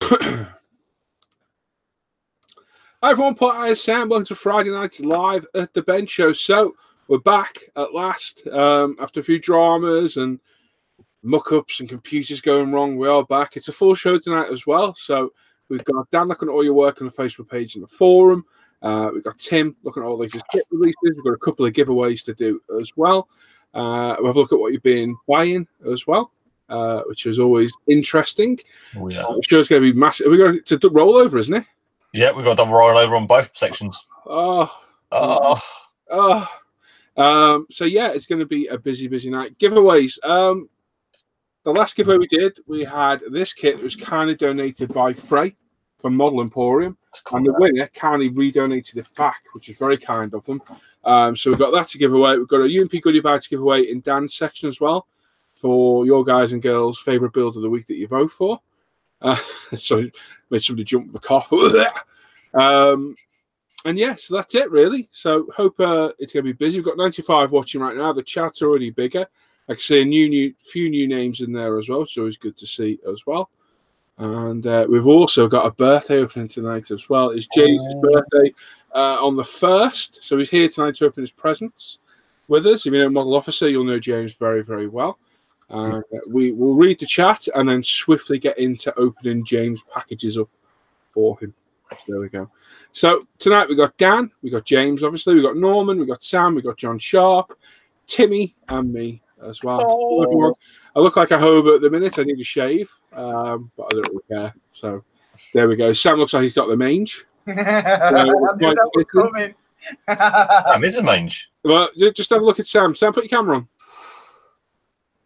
Hi everyone, Paul ISM. Welcome to Friday Night Live at the Bench Show. So we're back at last after a few dramas and muck-ups and computers going wrong. We are back. It's a full show tonight as well. So we've got Dan looking at all your work on the Facebook page and the forum. We've got Tim looking at all the latest kit releases. We've got a couple of giveaways to do as well. We'll have a look at what you've been buying as well, which is always interesting. Oh, yeah. I'm sure it's going to be massive. We've got to roll over, isn't it? Yeah, we've got a double roll over on both sections. So yeah, it's going to be a busy night. Giveaways. The last giveaway we did, we had this kit that was kindly donated by Frey from Model Emporium, cool, and the winner kindly redonated it back, which is very kind of them. So we've got that to give away. We've got a UMP goodie bag to give away in Dan's section as well for your guys and girls' favourite build of the week that you vote for. So made somebody jump the cough. And yeah, so that's it really. So hope it's going to be busy. We've got 95 watching right now. The chat's already bigger. I can see a few new names in there as well, which is always good to see as well. And we've also got a birthday opening tonight as well. It's James' birthday on the 1st. So he's here tonight to open his presents with us. If you know Model Officer, you'll know James very, very well. We will read the chat and then swiftly get into opening James' packages up for him. There we go. So tonight we got Dan, we got James, obviously, we got Norman, we got Sam, we got John Sharp, Timmy, and me as well. Oh. I look like a hobo at the minute. I need a shave, but I don't really care. So there we go. Sam looks like he's got the mange. Sam is a mange. Well, just have a look at Sam. Sam, put your camera on.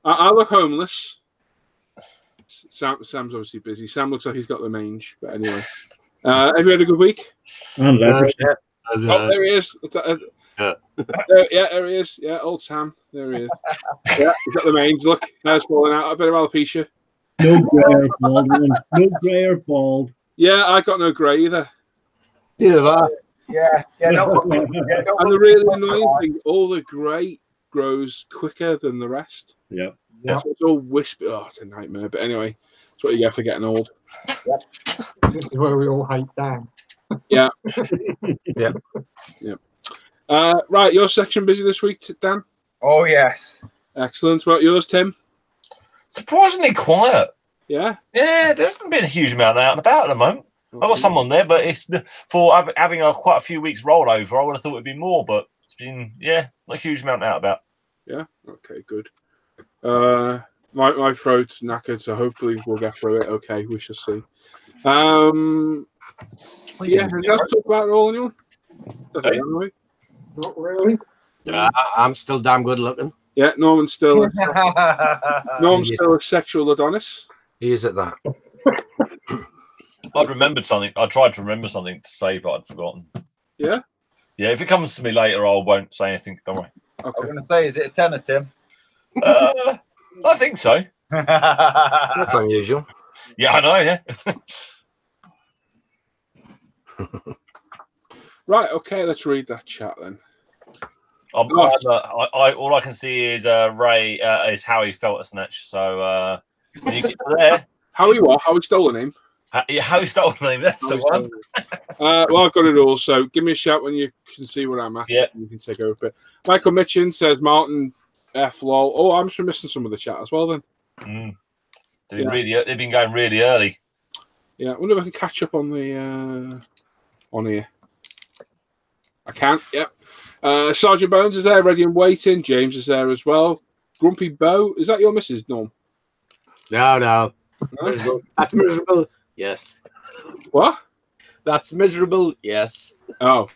I look homeless. Sam's obviously busy. Sam looks like he's got the mange, but anyway. Have you had a good week? Yeah. Oh, there he is. Yeah, there he is. Yeah, old Sam. There he is. Yeah, he's got the mange. Look, hair's falling out. A bit of alopecia. No grey or bald. No grey or bald. Yeah, I got no grey either. Yeah. No. And the really annoying thing, all the grey grows quicker than the rest. Yeah. So it's all wispy. Oh, it's a nightmare. But anyway, that's what you get for getting old. Yep. This is where we all hate Dan. Yeah. Yeah. Right, your section busy this week, Dan? Oh, yes. Excellent. What yours, Tim? Surprisingly quiet. Yeah? Yeah, there hasn't been a huge amount out and about at the moment. I've got some on there, but it's for having quite a few weeks rolled over. I would have thought it'd be more, but it's been, not a huge amount out and about. Yeah? Okay, good. My throat's knackered, so hopefully we'll get through it. Okay, we shall see. Yeah, let's talk about it all, anyone? Not really. I'm still damn good looking. Yeah, Norman's still a sexual Adonis. He is at that. I'd remembered something. I tried to remember something to say, but I'd forgotten. Yeah? Yeah, if it comes to me later, I won't say anything. Don't worry. Okay. I'm going to say, is it a tenner, Tim? I think so. That's unusual. Yeah, I know, yeah. Right, okay, let's read that chat then. All I can see is Ray is how he felt a snatch. So when you get to there, Howie what? Howie stole the name. How he stole the name. That's the one. Well, I've got it all. So give me a shout when you can see what I'm at. Yeah, you can take over a bit. Michael Mitchin says Martin F lol. Oh, I'm just missing some of the chat as well then. They've been going really early. Yeah, I wonder if I can catch up on the on here. I can't. Yep. Sergeant Bones is there, ready and waiting. James is there as well. Grumpy Bo, is that your missus, Norm? No. That's miserable. Yes. What? That's miserable. Yes. Oh.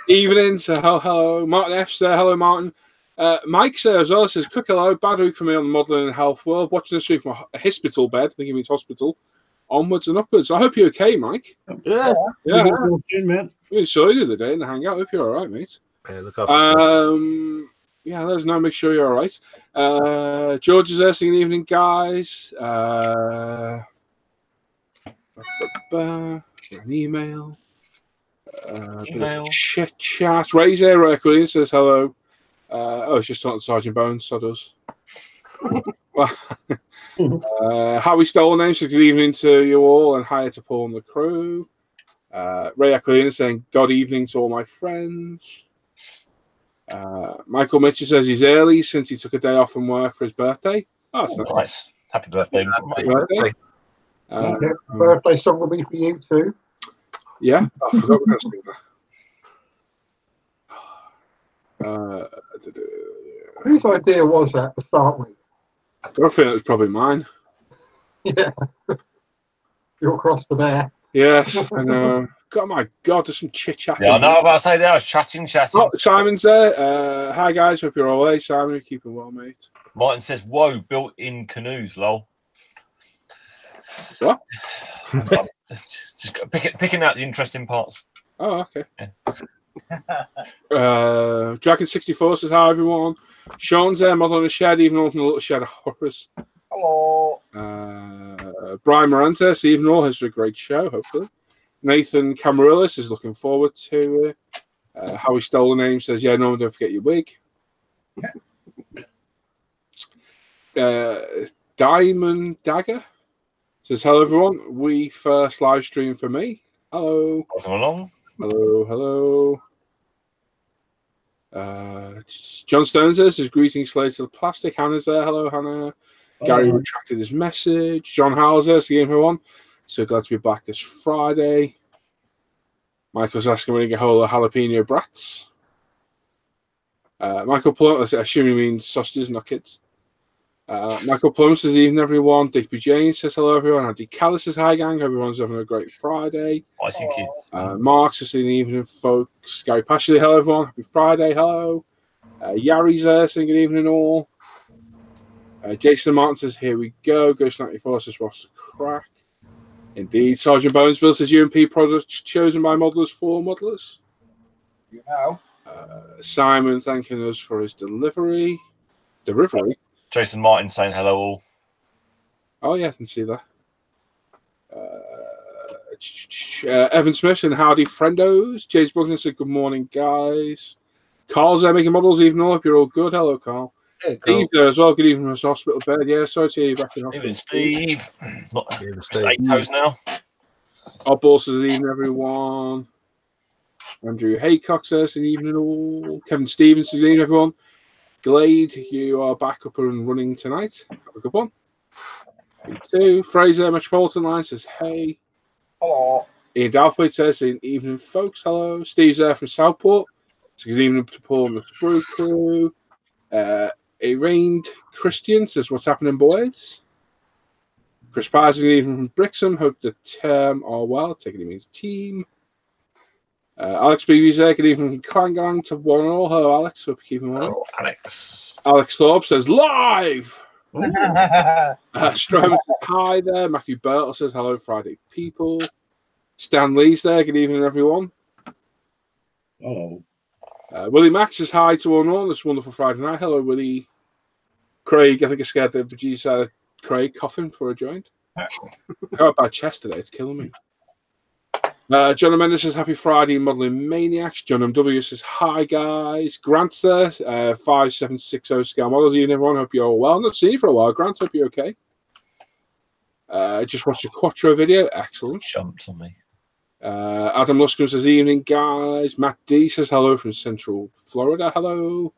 Evening. So hello. Martin F's there. Hello, Martin. Mike's there as well. Says quick hello. Bad week for me on the modelling and health world. Watching this week from a hospital bed. I think he means hospital. Onwards and upwards. I hope you're okay, Mike. Yeah. We saw you the other day in the hangout. I hope you're all right, mate. Look up. Yeah, let us know. Make sure you're all right. George is there saying evening, guys. An email. Chit chat. Ray's there. Ray says hello. It's just on Sergeant Bones. So does. Howie Stolen name says good evening to you all and hi to Paul and the crew. Ray Aquilina saying good evening to all my friends. Michael Mitchell says he's early since he took a day off from work for his birthday. Oh, that's Nice. Happy birthday. Happy birthday. Birthday song will be for you too. Yeah, I forgot we were going to sing that. Whose idea was that to start with? I think it was probably mine. Yeah. You're across the bear. Yes, and God, my God, there's some chit chat. Yeah, I know about to say that. I was chatting. Oh, Simon's there. Hi guys, hope you're all right. Simon, you're keeping well, mate. Martin says, "Whoa, built-in canoes, lol." What? Just picking out the interesting parts. Oh, okay. Yeah. Dragon64 says hi everyone. Sean's there, modeling a shed, even open a little shed of horrors. Hello. Brian Morante, Stephen All has a great show, hopefully. Nathan Camarillis is looking forward to it. Howie Stole the Name says, yeah, no, don't forget your wig. Diamond Dagger says, hello everyone. We first live stream for me. Hello. Welcome along. Hello. John Stone says, greetings Slater to the Plastic. Hannah's there. Hello, Hannah. Gary retracted his message. John Howell's there. See everyone. So glad to be back this Friday. Michael's asking when you get hold of jalapeno brats. Michael Plum, I assume he means sausages, not kids. Michael Plum says, evening everyone. Digby James says, hello everyone. Andy Callis says, hi gang. Everyone's having a great Friday. I see kids. Mark says, good evening folks. Gary Pashley, hello everyone. Happy Friday. Hello. Yari's there saying good evening all. Jason Martin says, here we go. Ghost 94 says, what's the crack? Indeed. Sergeant Bonesville says, UMP products chosen by modelers for modelers. You know. Simon thanking us for his delivery. Jason Martin saying hello all. Oh, yeah, I can see that. Evan Smith and howdy friendos. James Buckner said, good morning, guys. Carl's there making models, even all. Hope you're all good. Hello, Carl. Hey, Carl. Steve's there as well. Good evening from his hospital bed. Yeah, sorry to hear you back in hospital. Even Steve. Not Steve. 8 toes now. Oddball says, good evening, everyone. Andrew Haycock says, good evening, all. Kevin Stevens says, good evening, everyone. Glade, you are back up and running tonight. Have a good one. Me too. Fraser Metropolitan Line says, hey. Hello. Ian Dalpate says, good evening, folks. Hello. Steve's there from Southport. So good evening to Paul and the Brew crew. A Rained Christian says, what's happening, boys? Chris Paz is even from Brixham. Hope the term are well. Taking it means team. Alex Beebe's there. Good evening from Clangang to one and all. Hello, Alex. Hope you're keeping well. Oh, Alex. Alex Thorpe says, live! Stromer says, hi there. Matthew Burtle says, hello, Friday people. Stan Lee's there. Good evening, everyone. Oh. Willie Max says, hi to one and all. This wonderful Friday night. Hello, Willie. Craig, I think I scared the producer Craig coughing before I joined. I got a bad chest today. It's killing me. John Mendes says, happy Friday, modelling maniacs. John M.W. says, hi, guys. Grant's there. 5760 scale models. Even everyone, hope you're all well. Not seen you for a while, Grant. Hope you're okay. Just watched a Quattro video. Excellent. Jumped on me. Adam Luscombe says, evening, guys. Matt D says, hello from Central Florida. Hello.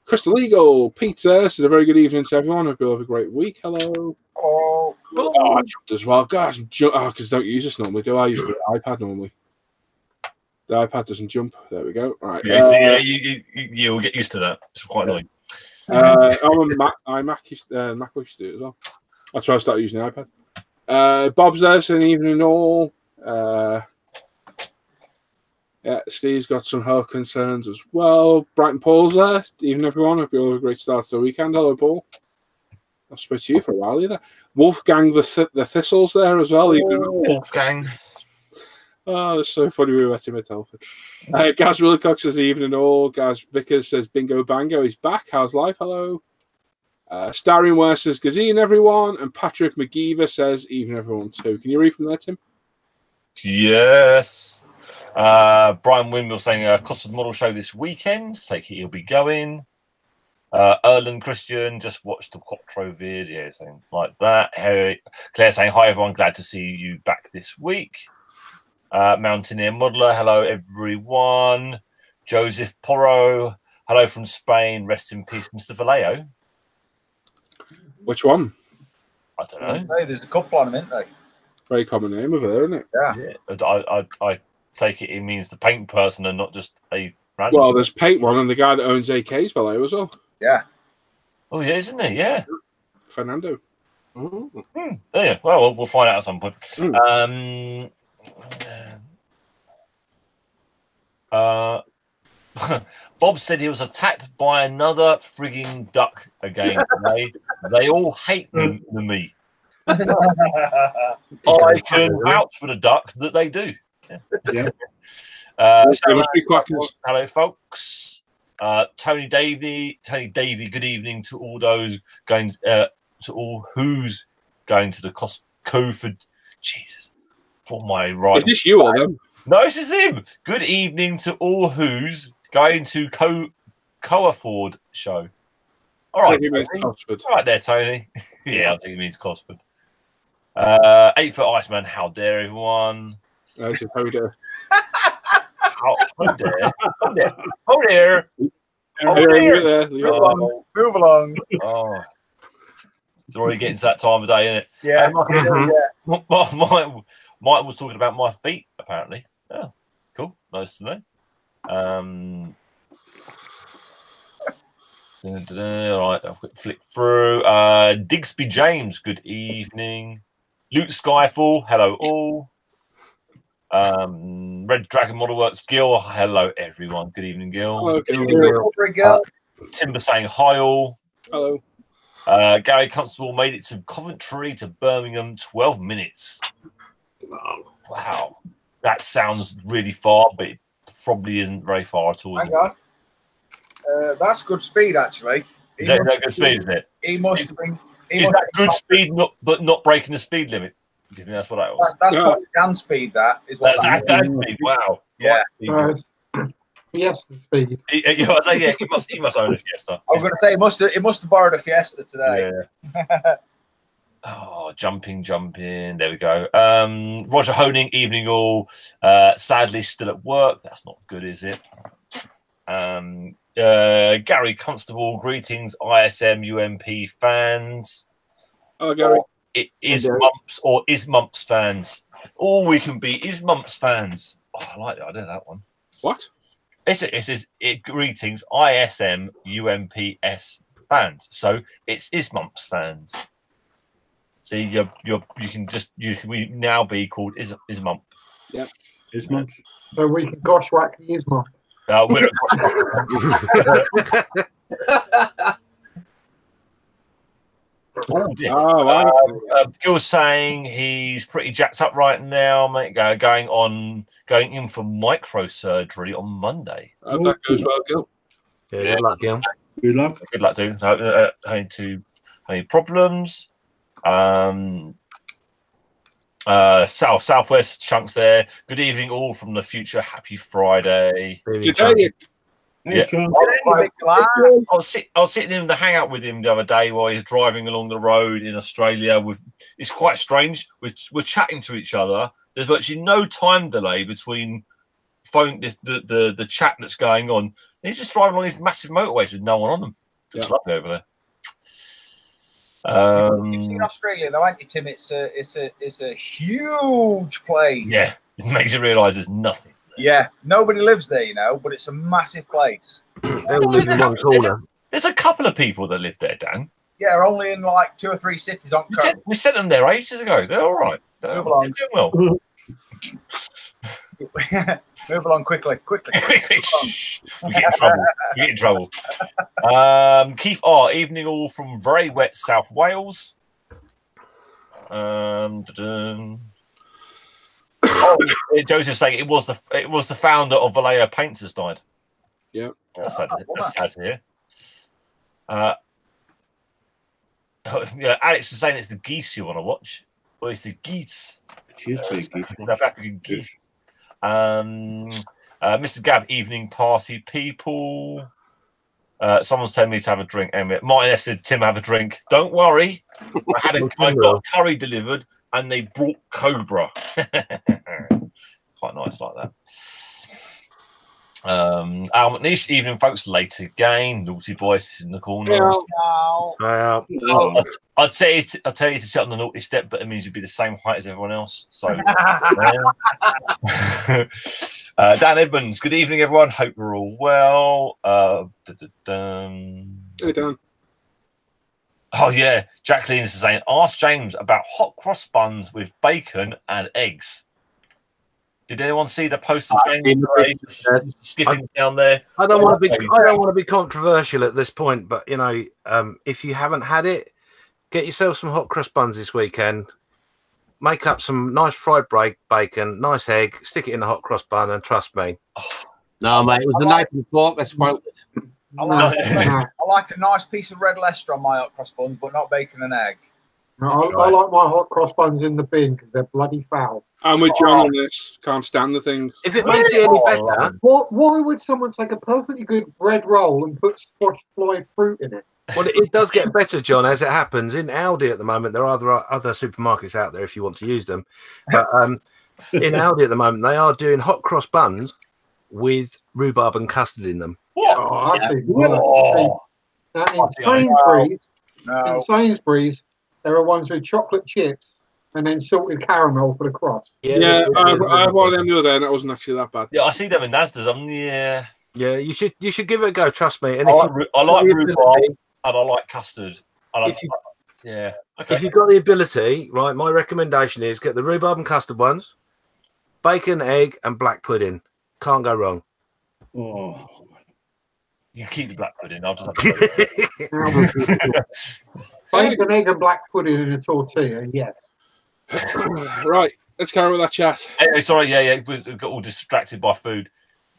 Crystal Eagle, Peter said, a very good evening to everyone. Hope you'll have a great week. Hello. Hello. Oh, I jumped as well. Gosh, because I don't use this normally, do I? I use the iPad normally. The iPad doesn't jump. There we go. All right. Yeah, you'll get used to that. It's quite annoying. I'm a Mac used to do it as well. That's why I started using the iPad. Bob's there saying evening all. Yeah, Steve's got some health concerns as well. Brighton Paul's there. Evening, everyone. Hope you all have a great start to the weekend. Hello, Paul. I've spoken to you for a while either. Wolfgang the Thistle's there as well. Wolfgang. Oh, it's so funny we met him at Telford. Gaz Wilcox says evening all. Gaz Vickers says bingo bango. He's back. How's life? Hello. Starring West says good evening, everyone. And Patrick McGeever says evening, everyone, too. Can you read from there, Tim? Yes. Brian Windmill saying custom model show this weekend. Take it, he'll be going. Erlen Christian just watched the Quattro video, saying like that. Claire saying hi everyone, glad to see you back this week. Mountaineer Modeler, hello everyone. Joseph Porro, hello from Spain. Rest in peace, Mr. Vallejo. Which one? I don't know. Hey, there's a couple on them, isn't there? Very common name over there, isn't it? Yeah. I take it means the paint person and not just a random. Well, there's Paint One and the guy that owns AK's Vallejo as well. Yeah. Oh, yeah, isn't he? Yeah. Fernando. Yeah. Well, we'll find out at some point. Bob said he was attacked by another frigging duck again today. They all hate me. I can vouch for the ducks that they do. Yeah. Hello, folks. Tony Davey, good evening to all those going to all who's going to the Costco for Jesus. For my right. Is this you or them? No, this is him. Good evening to all who's going to Coaford show. All right, all right there, Tony. Yeah, I think it means Cosford. 8 Foot Iceman, how dare everyone? How dare? How dare? Oh there. Move along. Oh, it's already getting to that time of day, isn't it? Yeah. Mike was talking about my feet, apparently. Oh, cool. Nice to know. All right, I'll flick through. Digsby James, good evening. Luke Skyfall, hello all. Red Dragon Model Works, Gil, hello everyone. Good evening, Gil. Hello, Gil. Timber saying hi all. Hello. Gary Constable made it to Coventry to Birmingham, 12 minutes. Wow. That sounds really far, but it probably isn't very far at all. Hang on. That's good speed, actually. Is that good speed, is it? He must have been. Is that good speed, but not breaking the speed limit? Do you think that's what that was? That's probably Dan speed, that is what that's speed. Wow. Yeah. Fiesta speed. He must own a Fiesta. I was going to say, it must have borrowed a Fiesta today. Yeah. Oh, jumping. There we go. Roger Honing, evening all. Sadly, still at work. That's not good, is it? Gary Constable, greetings, ISM UMP fans. Oh, Gary. It is Mumps or is Mumps fans. All we can be is Mumps fans. Oh, I like that. I did that one. What? It greetings, ISM UMPS fans. So it's Ismumps fans. See, you can now be called Ismump. Yep. Ismump. So we can gosh whack the Ismump. We're Gil's saying he's pretty jacked up right now, mate. Going in for microsurgery on Monday. Hope that goes well, Gil. Yeah, good luck, Gil. Good luck. Good luck, dude. Any problems? Southwest chunks there. Good evening, all from the future. Happy Friday. Yeah. I was sitting in the hangout with him the other day while he's driving along the road in Australia. It's quite strange. We're chatting to each other. There's virtually no time delay between the chat that's going on. And he's just driving along these massive motorways with no one on them. It's lovely over there. You've seen Australia, though, haven't you, Tim? It's a huge place. Yeah, it makes you realise there's nothing. Yeah, nobody lives there, but it's a massive place. They all live in one corner. There's a couple of people that live there, Dan. Yeah, only in like 2 or 3 cities on coast. We sent them there ages ago. They're all right. They're doing well. Move along quickly. We get in trouble. Keith R, evening all from very wet South Wales. Joseph's saying it was the founder of Vallejo Paints has died. Yeah, that's sad to hear. Alex is saying it's the geese you want to watch. Well, it's the geese. South African geese. Mr. Gav, evening party people. Someone's telling me to have a drink. Martin F said, "Tim, have a drink." Don't worry. I got a curry delivered, and they brought Cobra. Quite nice like that. Al McNeish, evening folks, late again. Naughty boy sits in the corner. I'd tell you to sit on the naughty step, but it means you'd be the same height as everyone else. So, Dan Edmonds, good evening, everyone. Hope we're all well. Hey, Dan. Oh yeah, Jacqueline is saying, ask James about hot cross buns with bacon and eggs. Did anyone see the post of James skipping down there? I don't want to be controversial at this point, but you know, if you haven't had it, get yourself some hot cross buns this weekend. Make up some nice fried bacon, nice egg, stick it in a hot cross bun, and trust me. No, mate, it was the knife and fork that spoiled it. I like a nice piece of red Leicester on my hot cross buns, but not bacon and egg. No, I like my hot cross buns in the bin because they're bloody foul. I'm with John on this. Can't stand the things. If it makes it any better, why would someone take a perfectly good bread roll and put squash fly fruit in it? well, it does get better, John, as it happens. In Aldi at the moment, there are other supermarkets out there if you want to use them. But in Aldi at the moment, they are doing hot cross buns with rhubarb and custard in them. Oh, I see. In Sainsbury's, there are ones with chocolate chips and then salted caramel for the cross. Yeah, I had one of them the other day, and that wasn't actually that bad. Yeah, I see them in Nasda's. Yeah, you should give it a go. Trust me. And I like rhubarb and I like custard. Okay. If you've got the ability, right, my recommendation is get the rhubarb and custard ones, bacon, egg, and black pudding. Can't go wrong. Oh. You keep the black pudding. I'll just bacon, egg, and black pudding in a tortilla. Yes. Right, let's carry on with that chat. Anyway, sorry, we got all distracted by food.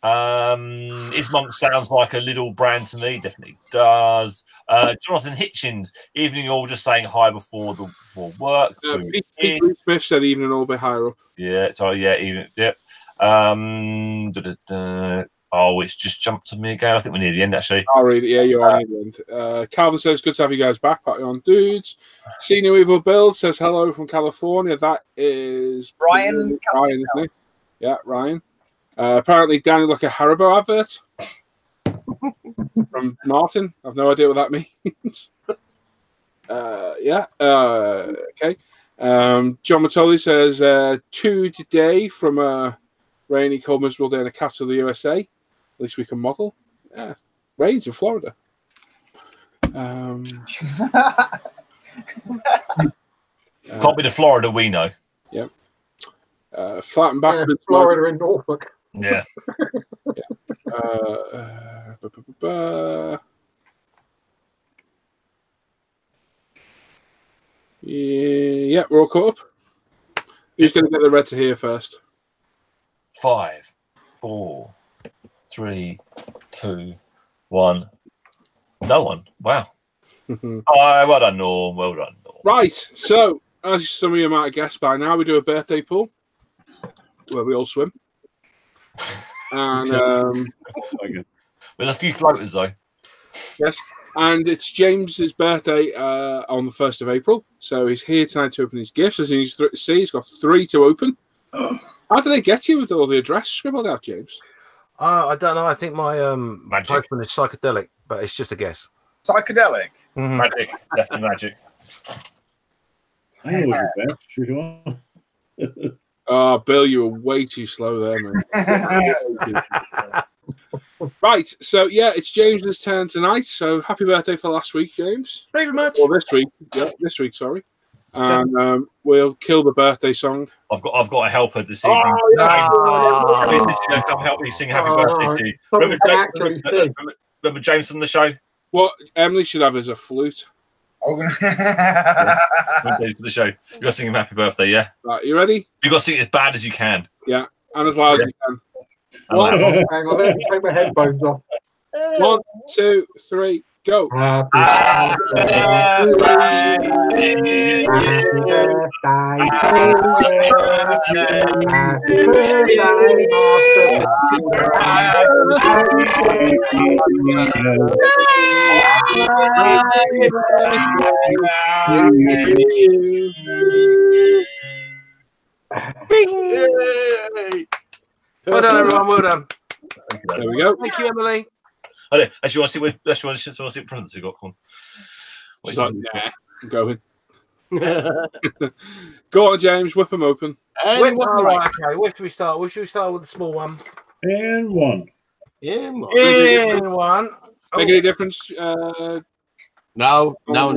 Ismonk sounds like a little brand to me. Definitely does. Jonathan Hitchens, evening all, just saying hi before work. Pete Smith said evening all a bit higher up. Yeah, sorry, evening. Yep. Oh, it's just jumped to me again. I think we're near the end, actually. I'll read it. Yeah, you are near the end. Calvin says, good to have you guys back. Party on, dudes. Senior Evil Bill says, hello from California. That is Ryan, isn't he? Yeah, Ryan. Apparently, Danny like a Haribo advert from Martin. I've no idea what that means. Okay. John Matoli says, 2 today from a rainy, cold, miserable day in the capital of the USA. At least we can model. Yeah, rains in Florida. Can't be the Florida we know. Yep. Flat and back. Florida in Norfolk. Yeah. Yeah, we're all caught up. Who's going to get the red to here first? 5, 4, 3, 2, 1. No one. Wow. Well done, Norm. Well done, Norm. Right. So, as some of you might have guessed by now, we do a birthday pool where we all swim. And there's a few floaters though. Yes. And it's James's birthday on the 1st of April. So he's here tonight to open his gifts. As you see, he's got 3 to open. How did they get you with all the address scribbled out, James? I don't know. I think my postman is psychedelic, but it's just a guess. Psychedelic? Mm-hmm. Magic. Definitely magic. I always best. True to Oh, Bill, you were way too slow there, man. Right, so yeah, it's James's turn tonight. So happy birthday for last week, James. Thank you very much. Or this week. Yeah, this week, sorry. And we'll kill the birthday song. I've got a helper this evening. Come help me sing happy birthday to you. Remember James from the show? What Emily should have is a flute. For the show. You got to sing him happy birthday, yeah? Right, you ready? You got to sing it as bad as you can. Yeah, and as loud as you can. Hang on, let me take my headphones off. 1, 2, 3, Go. Happy birthday to you. Happy birthday Well done, everyone. Well done. There we go. Thank you, Emily. Actually, want to see what presents we got. Come on. Nah, I'm going. Go on, James. Whip them open. Right, okay. Where should we start? Where should we start with the small one? And one. In one. Make any difference? No. No,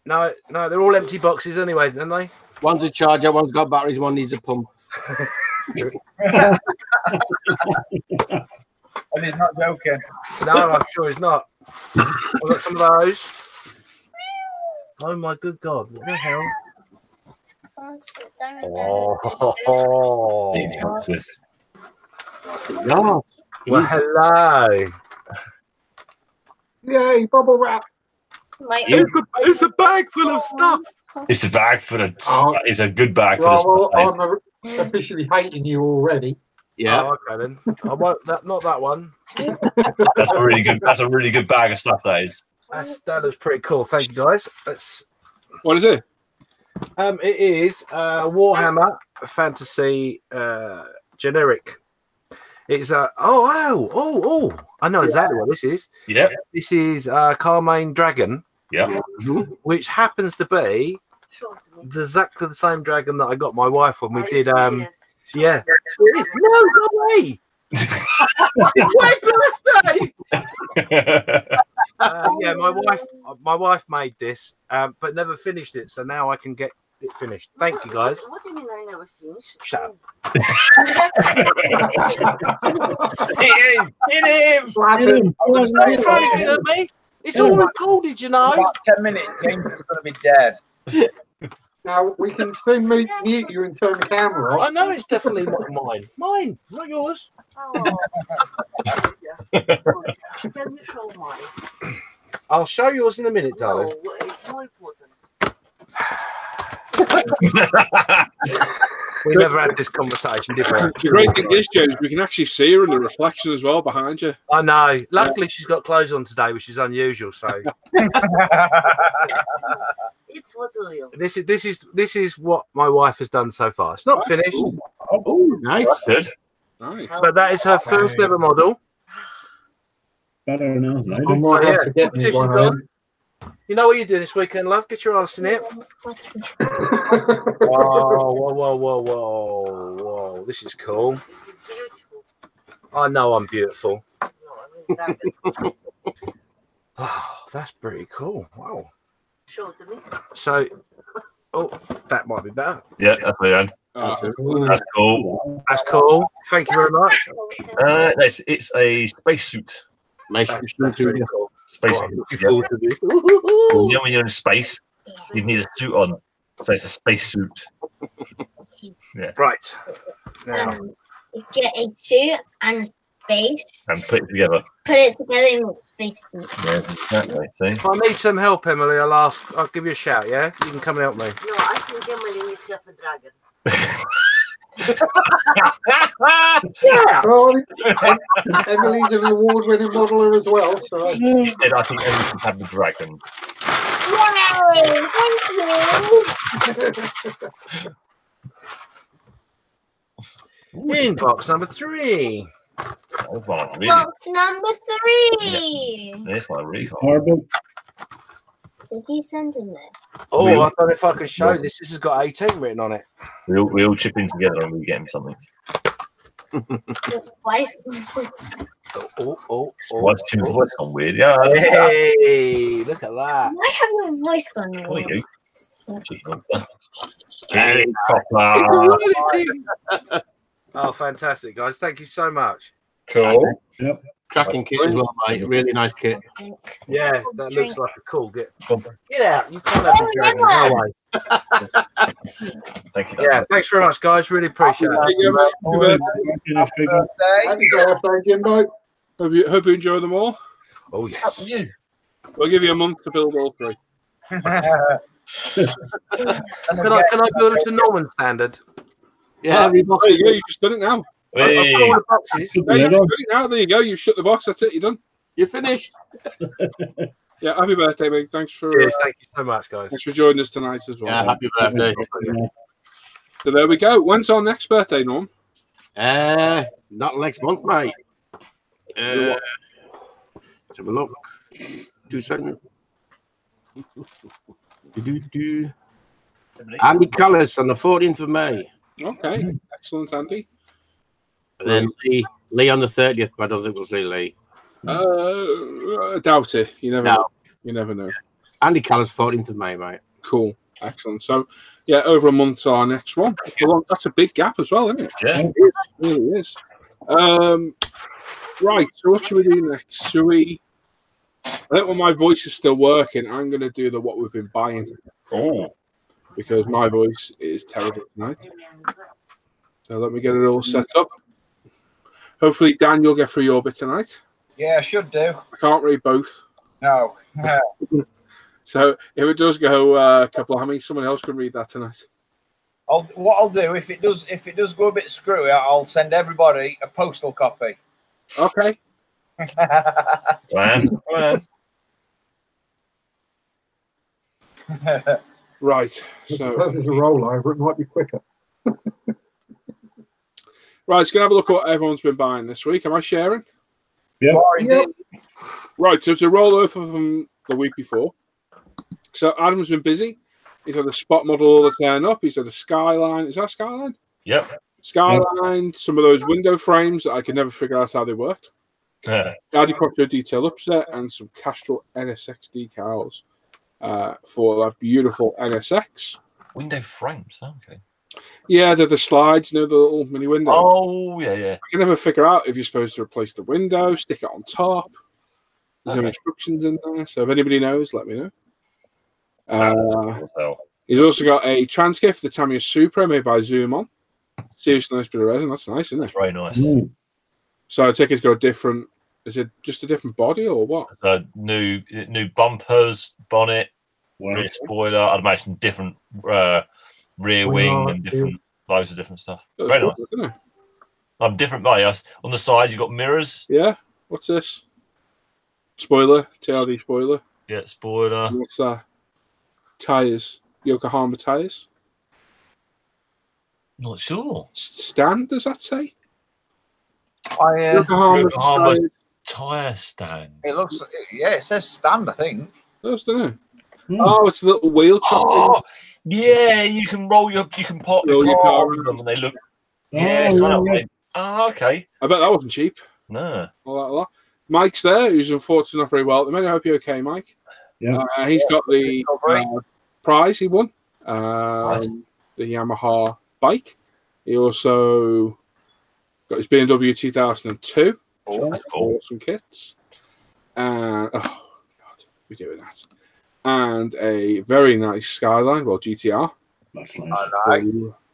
they're all empty boxes anyway, aren't they? One's a charger, one's got batteries, one needs a pump. And he's not joking. No, I'm sure he's not. I've got some of those. Oh my good God! What the hell? No. Well, hello. Yay, bubble wrap. It's a bag full of stuff. It's a bag full of. It's a good bag full of stuff. I'm officially hating you already. Yeah. Oh, okay then. I won't. Not that one. That's a really good. That's a really good bag of stuff. That is. That looks pretty cool. Thank you, guys. What is it? It is Warhammer Fantasy generic. It's oh! I know exactly what this is. Yeah. This is Carmine Dragon. Yeah. Which happens to be exactly the same dragon that I got my wife when we did. Yeah. It is. No, go away. It's my birthday. Yeah, my wife made this, but never finished it. So now I can get it finished. Thank you, guys. What do you mean I never finished? Shut up. Hit him! Don't throw anything at me. It's all recorded, you know. About 10 minutes, James is going to be dead. Now, we can soon mute you and turn the camera off. I know it's definitely not mine. Mine, not yours. Oh. Can you show mine? I'll show yours in a minute, darling. No, it's more important. We never had this conversation, did we? The great thing is, James, we can actually see her in the reflection as well behind you. I know. Luckily, she's got clothes on today, which is unusual. So It's what real. this is what my wife has done so far. It's not finished. Oh, nice. Good. Nice. But that is her first ever model. Better now, lady. I might have to get me competition's one. on. You know what you're doing this weekend, love? Get your ass in it. Whoa. This is cool. It's beautiful. I know I'm beautiful. No, I mean dragon. Oh, that's pretty cool. Wow. Show it to me. So, that might be better. Yeah, that's the end. That's cool. That's cool. Thank you very much. It's a spacesuit. Nice. That's really cool. Spacesuit. Looking Yeah. forward to this. You know when you're in space, you need a suit on. So it's a spacesuit. Yeah. Right. Now, You get a suit and space. And put it together. Put it together and make space suit. Yeah, exactly. See? if I need some help, Emily, I'll give you a shout, yeah? You can come and help me. No, I think Emily needs half a dragon. Yeah. Well, Emily's an award-winning modeler as well, so He said, I think Emily should have the dragon. Yay! Thank you. In box number 3. That's one I really, Box number 3. this one I really can't. Horrible. Did you send him this? Oh, Really? I don't know if I can show this. This has got 18 written on it. We all chip in together and we get him something. Twice. Why is Tim's voice gone weird? Yeah, that's Hey, look at that. I have your voice gone now. what you do. Hey, Proper. Oh, fantastic, guys. Thank you so much. Cool. Cracking kit as well, mate. Really nice kit. Yeah, that Drink. looks like a cool get. Get out. You can't have the dragon. Go away. Thank you. Yeah, thanks very much, guys. Really appreciate it. Thank you, mate. Good man. Birthday. happy birthday, Jimbo. Hope you enjoy them all. Oh, yes. You. We'll give you a month to build all 3. Can I build it to Norman standard? Yeah, there you go. You just done it now. Hey. Yeah, you done it now. There you go. You've shut the box. That's it. You're done. You're finished. Yeah, happy birthday, mate. Thanks for thank you so much, guys. Thanks for joining us tonight as well. Yeah, happy birthday. So there we go. When's our next birthday, Norm? Not next month, mate. Let's have a look. 2 seconds. Andy Callis on the 14th of May. Okay, excellent, Andy. And then Lee on the 30th, but I don't think we'll see Lee. I doubt it. You never know. You never know. Andy Callis, 14th of May, mate. Cool. Excellent. So, yeah, over a month to our next one. That's a big gap as well, isn't it? Yeah. It really is. Right. So what should we do next? Should we... I think when my voice is still working, I'm going to do the what we've been buying. Oh. Because my voice is terrible tonight. So let me get it all set up. Hopefully, Dan, you'll get through your bit tonight. Yeah, I should do. I can't read both. No. So if it does go a couple, I mean, someone else can read that tonight. What I'll do if it does go a bit screwy, I'll send everybody a postal copy. Okay. Plan. Right. So Because it's a rollover, it might be quicker. right, so gonna have a look at what everyone's been buying this week. Am I sharing? Yeah. Right, so it's a rollover from the week before. So Adam's been busy. He's had a spot model all the turn up. He's had a Skyline. Is that a Skyline? Yep. Skyline, some of those window frames that I could never figure out how they worked. Daddy Quattro detail upset and some Castrol NSX decals for a beautiful NSX. Window frames, okay. Yeah, they're the slides, you know, the little mini window. Oh, yeah. I can never figure out if you're supposed to replace the window, stick it on top. There's no instructions in there, so if anybody knows, let me know. He's also got a transcape for the Tamiya Supra made by Zoom On. Seriously, nice bit of resin. That's nice, isn't it? That's very nice. So I take it's got a different. Is it just a different body or what? So new bumpers, bonnet, rear spoiler. I'd imagine different rear wing and different loads of different stuff. Very nice. Isn't it? I'm different bias. On the side, you've got mirrors. Yeah. What's this? Spoiler. TRD spoiler. Yeah, spoiler. What's that? Tires. Yokohama tires. Not sure. Stand, does that say? Yokohama tire stand. It looks, yeah, it says stand, I think. Does, doesn't it? Oh, it's a little wheel chop. Oh, yeah, you can roll you can pop your car on them and they look. Yeah, oh, okay. I bet that wasn't cheap. No. Mike's there, who's unfortunately not very well at the minute. I hope you're okay, Mike. Yeah. He's got the prize he won, the Yamaha bike. He also got his BMW 2002. Oh, that's cool. Awesome kits. And oh god, we're doing that. And a very nice Skyline, well GTR. That's nice.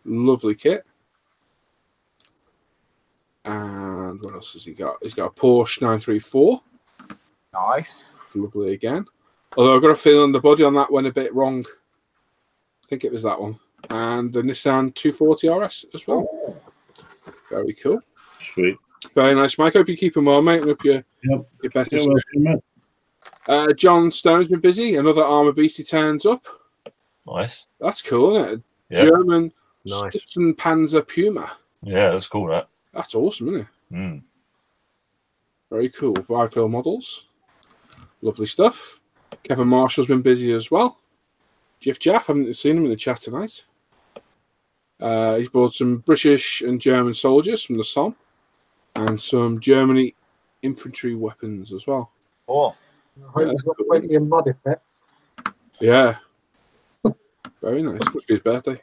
Lovely kit. And what else has he got? He's got a Porsche 934. Nice. Lovely again. Although I've got a feeling the body on that went a bit wrong. I think it was that one. And the Nissan 240 RS as well. Very cool. Sweet. Very nice, Mike. Hope you keep him well, mate. Hope you're better. John Stone's been busy. Another Armour Beastie turns up. Nice. That's cool, isn't it? Yeah. German Stützen Panzer Puma. Yeah, that's cool, that. That's awesome, isn't it? Mm. Very cool. Rifle models. Lovely stuff. Kevin Marshall's been busy as well. Jaff, haven't seen him in the chat tonight. He's bought some British and German soldiers from the Somme and some Germany infantry weapons as well. Oh. I hope he's got plenty of mud effects. Yeah. Very nice. Must be his birthday.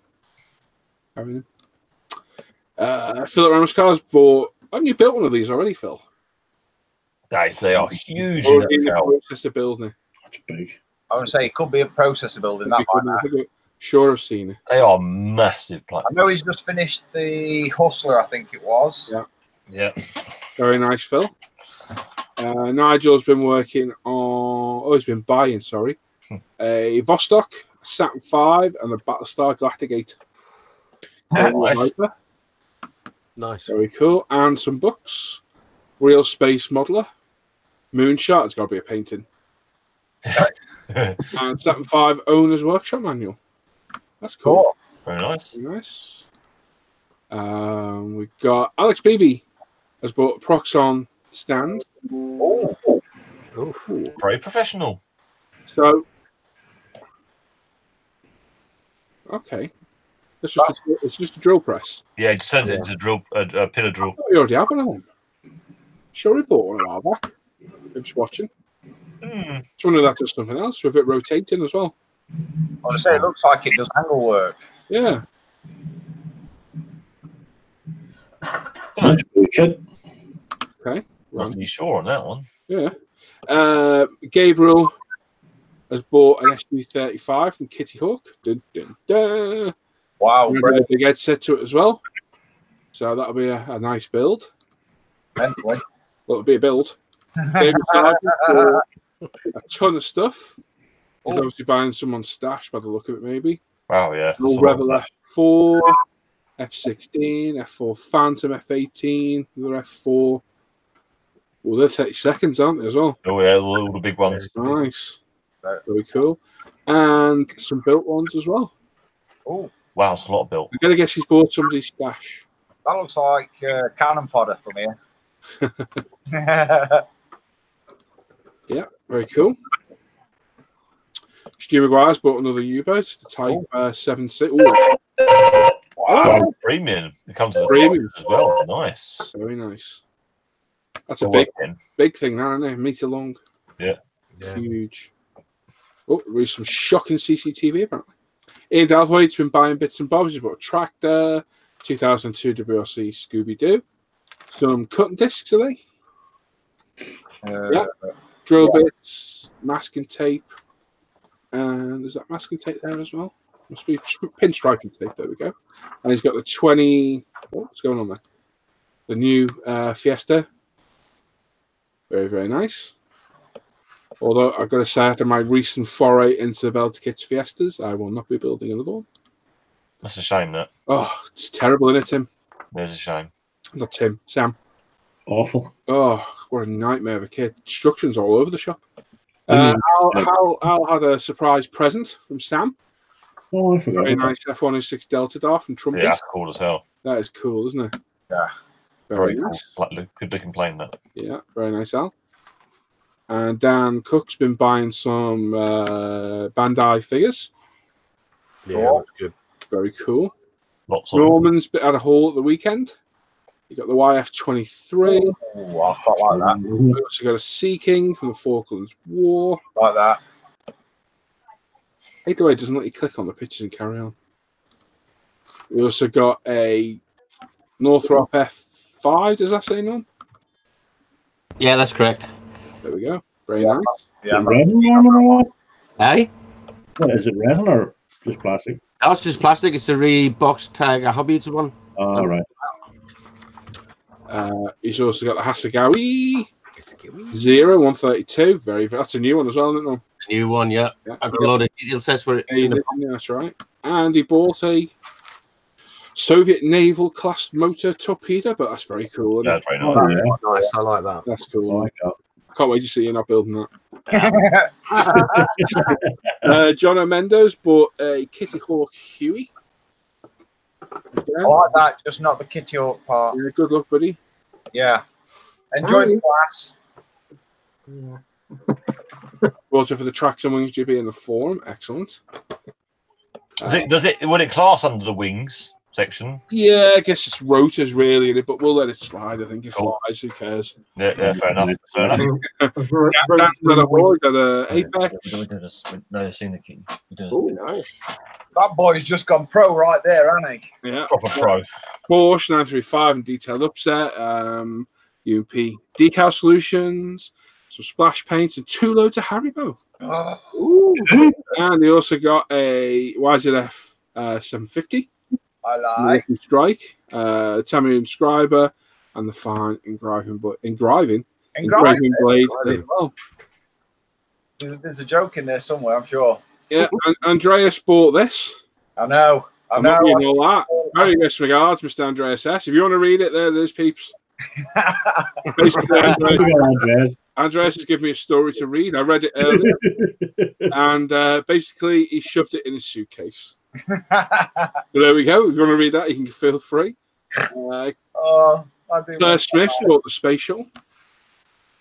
Philip Ramos Cars bought. Haven't you built one of these already, Phil? They are huge. Just a building. That's big. I would say it could be a processor building. That might. Sure, I've seen it. They are massive. I know he's just finished the Hustler. I think it was. Yeah. Very nice, Phil. Nigel's been working on. always been buying, sorry. A Vostok, Saturn 5, and a Battlestar Galactica. Nice. Very cool. And some books. Real Space Modeler. Moonshot. It's got to be a painting. And Saturn 5 Owner's Workshop Manual. That's cool. Very nice. Very nice. We've got Alex Beebe has bought a Proxon stand. Very professional. So, okay. It's just a drill press. Yeah, it sends it into a pillar drill. We already have one of them. Sure, we bought one a while back. I'm just watching. It's one of that does something else with it rotating as well. I want to say it looks like it does angle work. Yeah. That's pretty good. Okay. Not really sure on that one. Yeah. Gabriel has bought an SB35 from Kitty Hawk. Dun, dun, dun. Wow. Got a big headset to it as well. So that'll be a nice build. Anyway. Well, it'll be a build. David Sargent bought a ton of stuff. He's obviously buying someone's stash by the look of it, maybe. Wow, yeah. Rebel F4, F16, F4 Phantom, F18, another F4. Well, they're 30 seconds, aren't they, as well? Oh, yeah, all the big ones. Nice. Very cool. And some built ones as well. Oh, wow, it's a lot of built. I'm going to guess he's bought somebody's stash. That looks like cannon fodder from here. Yeah, very cool. Stu McGuire's bought another U-boat, the Type 7C. Wow, premium. It comes with premium as well. Nice. Very nice. That's a big thing now, isn't it? Meter long. Yeah. Huge. Oh, there's some shocking CCTV apparently. Ian Dalthwaite's been buying bits and bobs. He's bought a tractor, 2002 WRC Scooby-Doo. Some cutting discs, are they? Yeah. Drill bits, masking tape. And is that masking tape there as well? Must be pinstriping tape. There we go. And he's got the 20. What's going on there? The new Fiesta. Very, very nice. Although I've got to say, after my recent foray into the Belter Kits Fiestas, I will not be building another one. That's a shame, that. Oh, it's terrible, isn't it, Tim? There's a shame. Not Tim, Sam. Awful. Oh, what a nightmare of a kit. Instructions all over the shop. Al had a surprise present from Sam. Oh, I forgot. Very nice F106 Delta Dar from Trumpy. Yeah, that's cool as hell. That is cool, isn't it? Yeah. Very cool. nice. Good looking plane, that. Yeah, very nice, Al. And Dan Cook's been buying some Bandai figures. Yeah, that's good. Very cool. Lots of Norman's had a haul at the weekend. You got the YF-23. Oh, I quite like that. We also got a Sea King from the Falklands War. Like that. Hate the way it doesn't let you click on the pictures and carry on. We also got a Northrop F5. Does that say, Norm? Yeah, that's correct. There we go. Very nice. Yeah, Hey? What is it, resin or just plastic? That's just plastic. It's a Reebox Tag, a hobby one. Oh, right. He's also got the Hasegawa 132. That's a new one as well, isn't it? A new one, yeah. I've got a lot of detail sets for it. Yeah, that's right. And he bought a Soviet naval class motor torpedo, but that's very cool. Yeah, that's very nice. Oh, yeah. Nice. I like that. That's cool. I like that. Can't wait to see you not building that. John O'Mendo's bought a Kitty Hawk Huey. I like that, just not the Kitty Hawk part. Yeah, good luck, buddy. Yeah. Enjoy the class. Also for the Tracks and Wings GB in the forum. Excellent. Would it class under the wings section? Yeah, I guess it's rotors really, but we'll let it slide. I think it flies. Who cares? Yeah, fair enough. Fair enough. Got a Apex. No, I've seen the key. Oh, nice. That boy's just gone pro right there, hasn't he? Yeah, proper pro. Porsche 935 and detailed upset. UMP decal solutions, some splash paints, and 2 loads of Haribo. Ooh. And they also got a YZF 750. I like. Strike, Tammy Inscriber, and the fine engraving blade as well. There's a joke in there somewhere, I'm sure. Yeah, Andreas bought this. I know. I'm not reading all that. Very best regards, Mr. Andreas S. If you want to read it, there's peeps. Basically, Andreas has given me a story to read. I read it earlier, and basically, he shoved it in his suitcase. So there we go. If you want to read that, you can feel free. Claire Smith bought the space shuttle,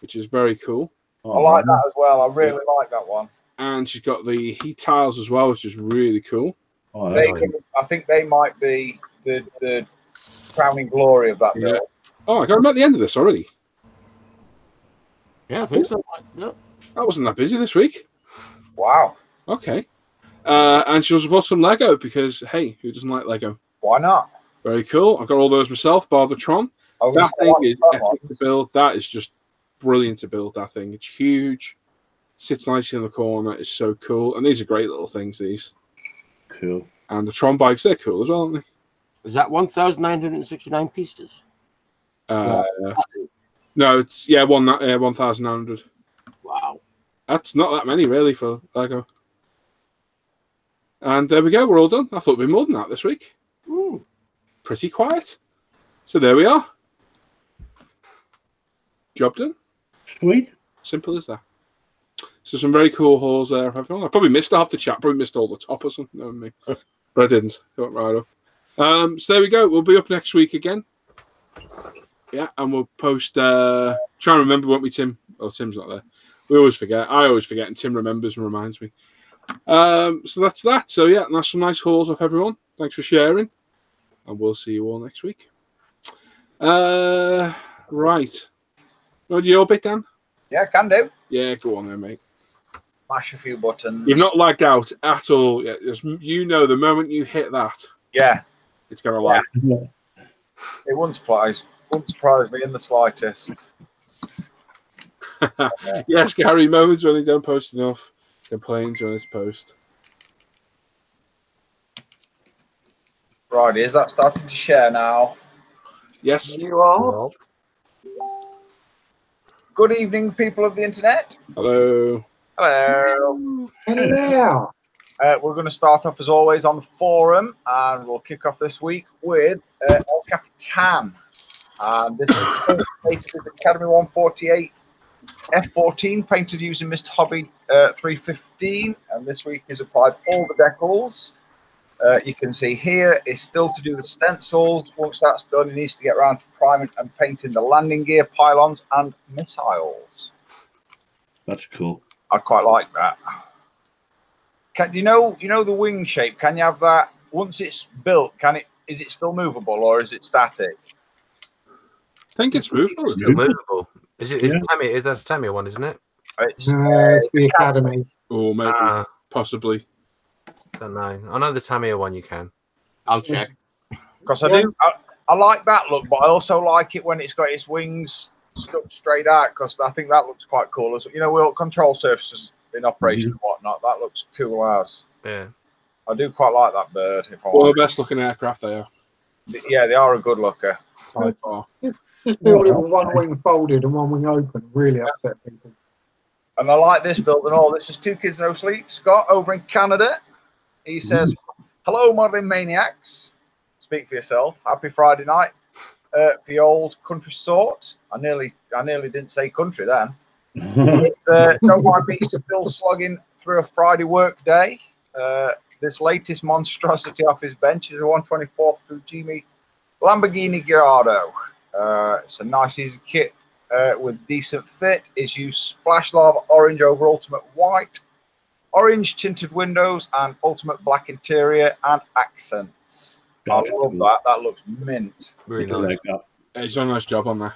which is very cool. I like that as well. I really like that one. And she's got the heat tiles as well, which is really cool. I think they might be the crowning glory of that build. Oh, I got them at the end of this already. Yeah, I think so. Yeah. I wasn't that busy this week. Wow. Okay. And she also bought some Lego because, hey, who doesn't like Lego? Why not? Very cool. I've got all those myself, bar the Tron. That thing is epic to build. That is just brilliant to build, that thing. It's huge. Sits nicely in the corner. It's so cool. And these are great little things, these. Cool. And the Tron bikes, they're cool as well, aren't they? Is that 1,969 pieces? No, it's 1,900. Wow. That's not that many, really, for Lego. And there we go. We're all done. I thought it'd be more than that this week. Ooh. Pretty quiet. So there we are. Job done. Sweet. Simple as that. So some very cool hauls there. I probably missed half the chat. Probably missed all the top or something. Knowing me. But I didn't. I went right up. So there we go. We'll be up next week again. Yeah, and we'll post. Try and remember, won't we, Tim? Oh, Tim's not there. We always forget. I always forget, and Tim remembers and reminds me. So that's that. So yeah, that's some nice hauls off everyone. Thanks for sharing, and we'll see you all next week. Right. Want to do your bit, Dan? Yeah, can do. Yeah, go on then, mate. Mash a few buttons. You've not lagged out at all yet. You know, the moment you hit that, it's gonna lag. Yeah. It wouldn't surprise me in the slightest. Yes, Gary. Moments when he don't post enough. Complains when it's post. Right, is that starting to share now? Yes. You are. Good evening, people of the internet. Hello. Hello. Hello. We're going to start off as always on the forum, and we'll kick off this week with El Capitan. And this is painted as Academy 148 F14, painted using Mr. Hobby 315, and this week he's applied all the decals. You can see here is still to do the stencils. Once that's done, he needs to get around to priming and painting the landing gear, pylons, and missiles. That's cool. I quite like that. Can you know the wing shape? Can you have that once it's built? Is it still movable or is it static? I think it's movable. It's still movable. Is it? Tammy? That's Tammy one, isn't it? It's the Academy. Or maybe possibly. Don't know. I know the Tamiya one you can. I'll check. Because I like that look, but I also like it when it's got its wings stuck straight out, because I think that looks quite cool. You know, we'll control surfaces in operation and whatnot. That looks cool as. Yeah. I do quite like that bird. Well, the best looking aircraft they are. Yeah, they are a good looker. By far. Just build it with one wing folded and one wing open. Really upset people. And I like this build and all. This is Two Kids No Sleep. Scott over in Canada. He says, "Hello, modelling maniacs. Speak for yourself. Happy Friday night for the old country sort." I nearly didn't say country then. Don't mind me still slugging through a Friday work day. This latest monstrosity off his bench is a 124th Fujimi Lamborghini Gallardo. It's a nice easy kit with decent fit. Is used splash lava orange over ultimate white, orange tinted windows, and ultimate black interior and accents. I love that. That looks mint. Really nice. He's done a nice job on that.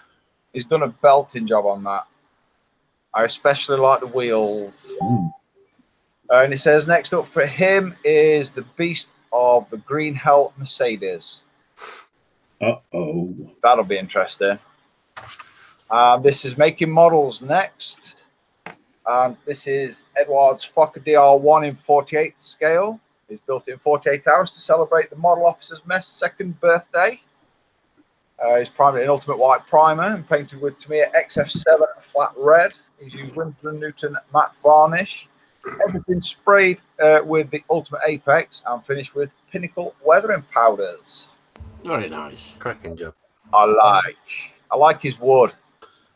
He's done a belting job on that. I especially like the wheels. And he says next up for him is the beast of the Green Hell Mercedes. Uh-oh. That'll be interesting. This is making models next. This is Edward's Fokker DR1 in 48th scale. He's built it in 48 hours to celebrate the model officer's mess second birthday. He's primed in Ultimate White Primer and painted with Tamiya XF7 Flat Red. He's used Winston & Newton Matte Varnish. Everything sprayed with the Ultimate Apex and finished with Pinnacle Weathering Powders. Very nice. Cracking job. I like his wood.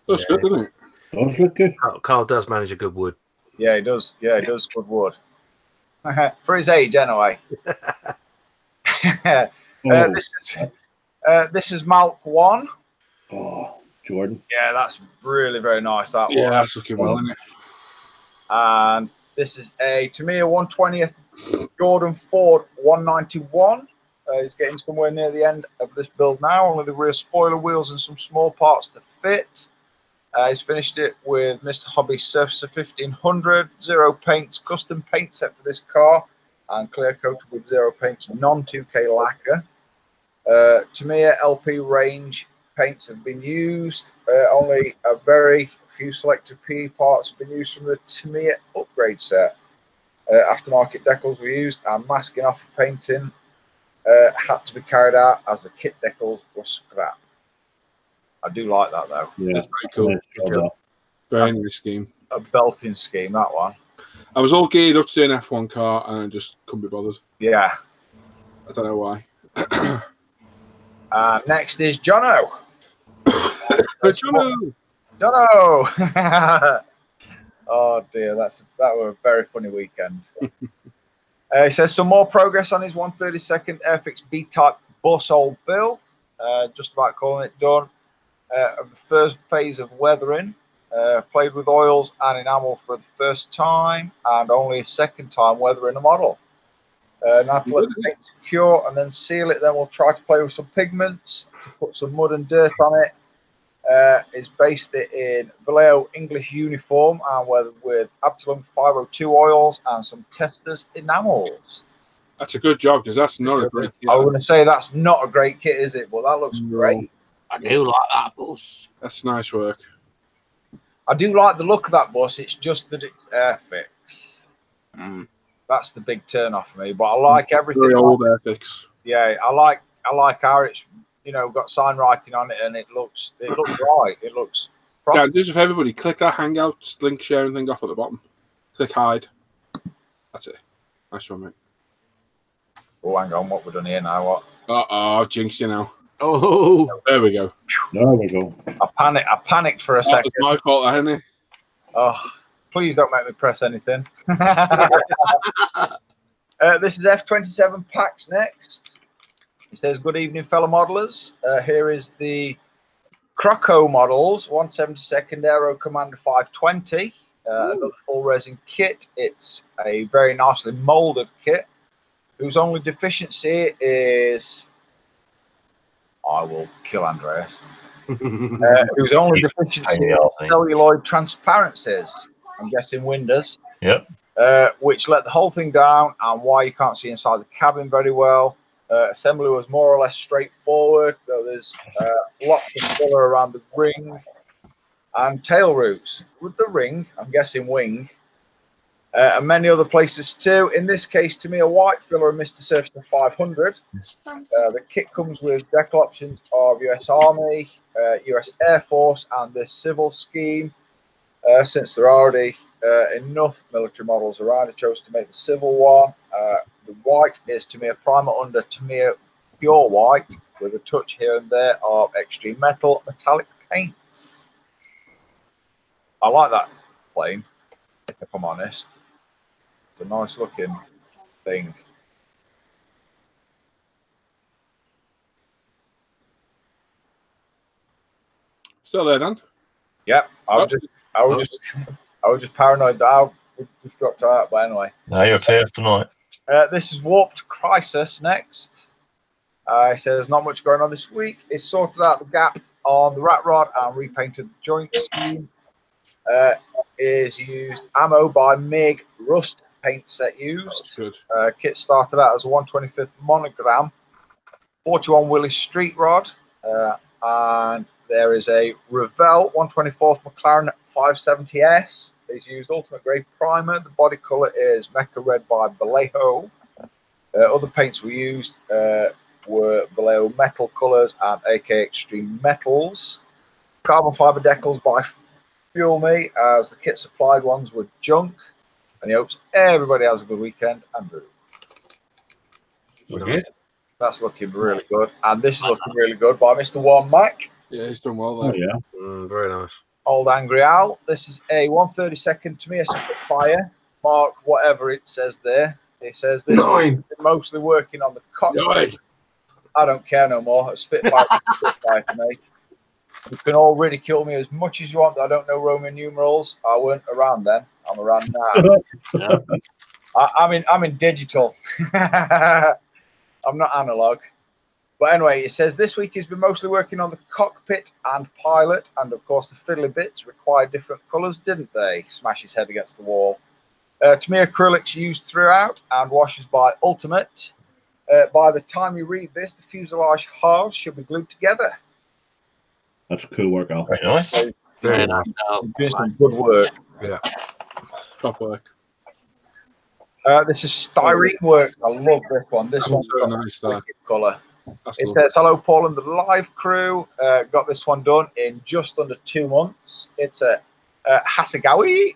Looks good, doesn't it? Does look good. Carl does manage a good wood. Yeah, he does. Yeah, he does good wood. For his age, anyway. This is Malk 1. Oh, Jordan. Yeah, that's really very nice. That one. Yeah, that's looking well, isn't it? And this is a Tamiya 120th Jordan Ford 191. He's getting somewhere near the end of this build now. Only the rear spoiler wheels and some small parts to fit. He's finished it with Mr. Hobby Surfacer 1500, zero paints, custom paint set for this car, and clear coated with zero paints, non-2K lacquer. Tamiya LP range paints have been used. Only a very few selected PE parts have been used from the Tamiya upgrade set. Aftermarket decals were used, and masking off and painting had to be carried out as the kit decals were scrapped. I do like that though. Yeah, That's very cool. Very nice scheme. A belting scheme, that one. I was all geared up to do an F1 car and I just couldn't be bothered. Yeah. I don't know why. Next is Jono. Jono! Jono! Oh dear, that was a very funny weekend. He says some more progress on his 132nd Airfix B-Type bus old bill. Just about calling it done. Of the first phase of weathering. Played with oils and enamel for the first time and only a second time weathering a model. Now to let the paint cure and then seal it, then we'll try to play with some pigments to put some mud and dirt on it. It's based it in Vallejo English uniform and weathered with Absalom 502 oils and some Testers enamels. That's a good job because that's not a great kit. I was going to say that's not a great kit, is it? But that looks great. I do like that bus. That's nice work. I do like the look of that bus. It's just that it's Airfix. That's the big turn off for me. But I like everything. Very old Airfix. Yeah, I like how it's got sign writing on it and it looks right. It looks. Yeah, just if everybody click that Hangout link sharing thing off at the bottom. Click hide. That's it. Nice one, mate. Oh, hang on, what we're done here now? What? I've jinxed you now. Oh, there we go. There we go. I panicked for a second. That was my fault, isn't it? Oh, please don't make me press anything. This is F27 Pax next. He says, good evening, fellow modelers. Here is the Croco models, 172nd Aero Commander 520. Another full resin kit. It's a very nicely molded kit whose only deficiency is... I will kill Andreas. Whose only deficiency is celluloid transparencies. I'm guessing windows. Yep. Which let the whole thing down and why you can't see inside the cabin very well. Assembly was more or less straightforward, though there's lots of filler around the ring and tail roots. With the ring, I'm guessing wing, and many other places too. In this case, to me, a white filler of Mr. Surfacer 500. The kit comes with decal options of US Army, US Air Force, and the civil scheme. Since there are already enough military models around, I chose to make the civil one. The white is to me a primer under Tamiya Pure White with a touch here and there of extreme metal metallic paints. I like that plane, if I'm honest. It's a nice looking thing. Still there, Dan? Yep. I was just paranoid that I just dropped out, but anyway. No, you're clear tonight. This is Warped Crisis next. He says not much going on this week. It's sorted out the gap on the rat rod and repainted the joint scheme. Is used ammo by MiG Rust paint set used. Good. Kit started out as a 125th monogram, 41 Willis street rod, and there is a Revell 124th McLaren 570S. It's used ultimate grade primer. The body color is Mecha Red by Vallejo. Other paints were used were Vallejo Metal Colours and AK Extreme Metals. Carbon fibre decals by Fuel Me, as the kit supplied ones were junk. And he hopes everybody has a good weekend and brew. Wicked. That's looking really good. And this is looking really good by Mr. One Mac. Yeah, he's done well there. Oh, yeah. Very nice. Old Angry Al. This is a 132nd Tamiya Spitfire. Mark whatever it says there. It says this is mostly working on the cockpit. I don't care no more. A Spitfire is a Spitfire to me. You can all ridicule me as much as you want that I don't know Roman numerals. I weren't around then. I'm around now. I'm in digital. I'm not analog. But anyway, it says this week he's been mostly working on the cockpit and pilot, and of course the fiddly bits require different colours, didn't they? Smash his head against the wall. Tamiya acrylics used throughout and washes by Ultimate. By the time you read this, the fuselage halves should be glued together. That's cool work, Al. Very nice. Very nice, Al. Doing some good work. Yeah. Top work. This is styrene work. I love this one. This one's got a nice wicked colour. It says, hello, Paul and the live crew. Got this one done in just under 2 months. It's a Hasegawa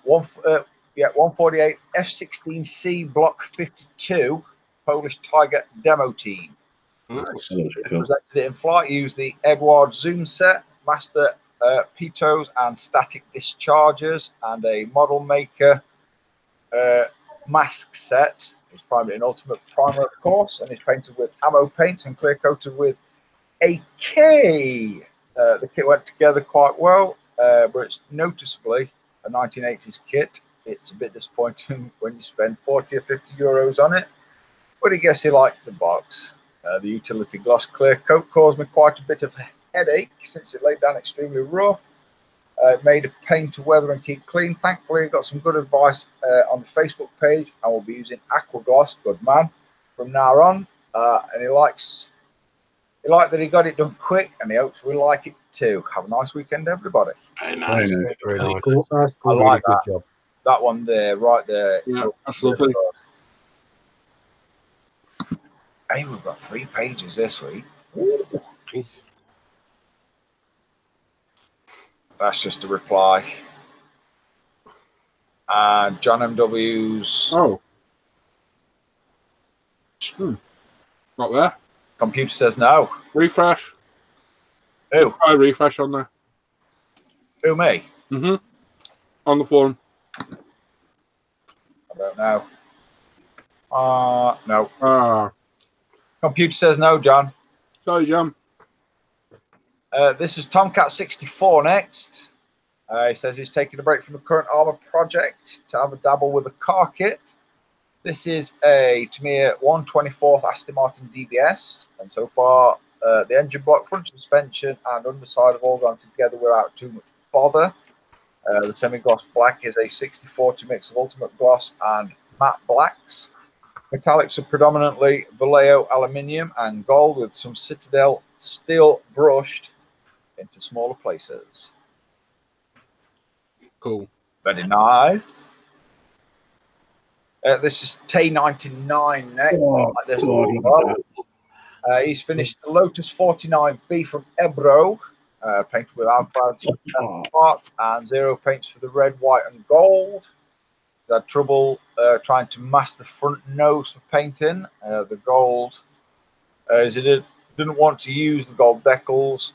148 F-16C Block 52 Polish Tiger demo team. Nice. Presented it in flight. Used the Edward Zoom set, master pitos and static dischargers, and a model maker mask set. It's primarily an ultimate primer, of course, and it's painted with ammo paints and clear coated with AK. The kit went together quite well, but it's noticeably a 1980s kit. It's a bit disappointing when you spend 40 or 50 euros on it, but I guess he liked the box. The utility gloss clear coat caused me quite a bit of a headache since it laid down extremely rough. It made a pain to weather and keep clean. Thankfully, I got some good advice on the Facebook page, and we'll be using Aqua Gloss, good man, from now on. And he liked that he got it done quick, and he hopes we like it too. Have a nice weekend, everybody. Very nice. Very nice. Cool. That's I cool. like Good that. job. That one there, right there. Yeah, that's lovely. Hey, we've got 3 pages this week. That's just a reply. And John MW's Not there. computer says no. Refresh. Who? Try refresh on there. Who, me? Mm-hmm. On the forum. I don't know. No. Computer says no, John. Sorry, John. This is Tomcat64 next. He says he's taking a break from the current armor project to have a dabble with a car kit. This is a Tamiya 1/24th Aston Martin DBS, and so far the engine block, front suspension, and underside have all gone together without too much bother. The semi-gloss black is a 60/40 mix of ultimate gloss and matte blacks. Metallics are predominantly Vallejo aluminium and gold, with some Citadel steel brushed into smaller places. Cool. Very nice. This is T99 next. Like this he's finished the Lotus 49B from Ebro, painted with Alphard's part and 0 paints for the red, white, and gold. He had trouble trying to mask the front nose for painting. The gold, as he didn't want to use the gold decals,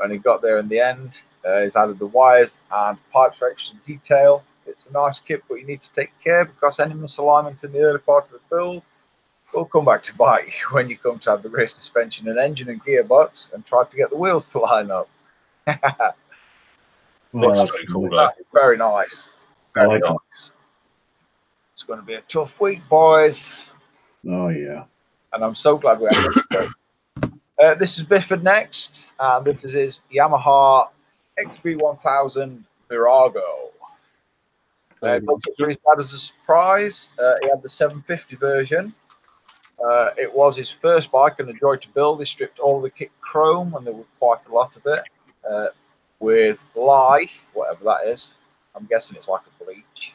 and he got there in the end. He's added the wires and pipes for extra detail. It's a nice kit, but you need to take care because any misalignment in the early part of the build will come back to bite you when you come to have the rear suspension and engine and gearbox and try to get the wheels to line up. That's so cool, though. Very nice. Very nice. It's going to be a tough week, boys. Oh, yeah. And I'm so glad we had this. This is Bifford next, and this is his Yamaha XB1000 Virago. Built it for his dad as a surprise. He had the 750 version. It was his first bike and a joy to build. He stripped all of the kit chrome, and there was quite a lot of it, with lye, whatever that is. I'm guessing it's like a bleach.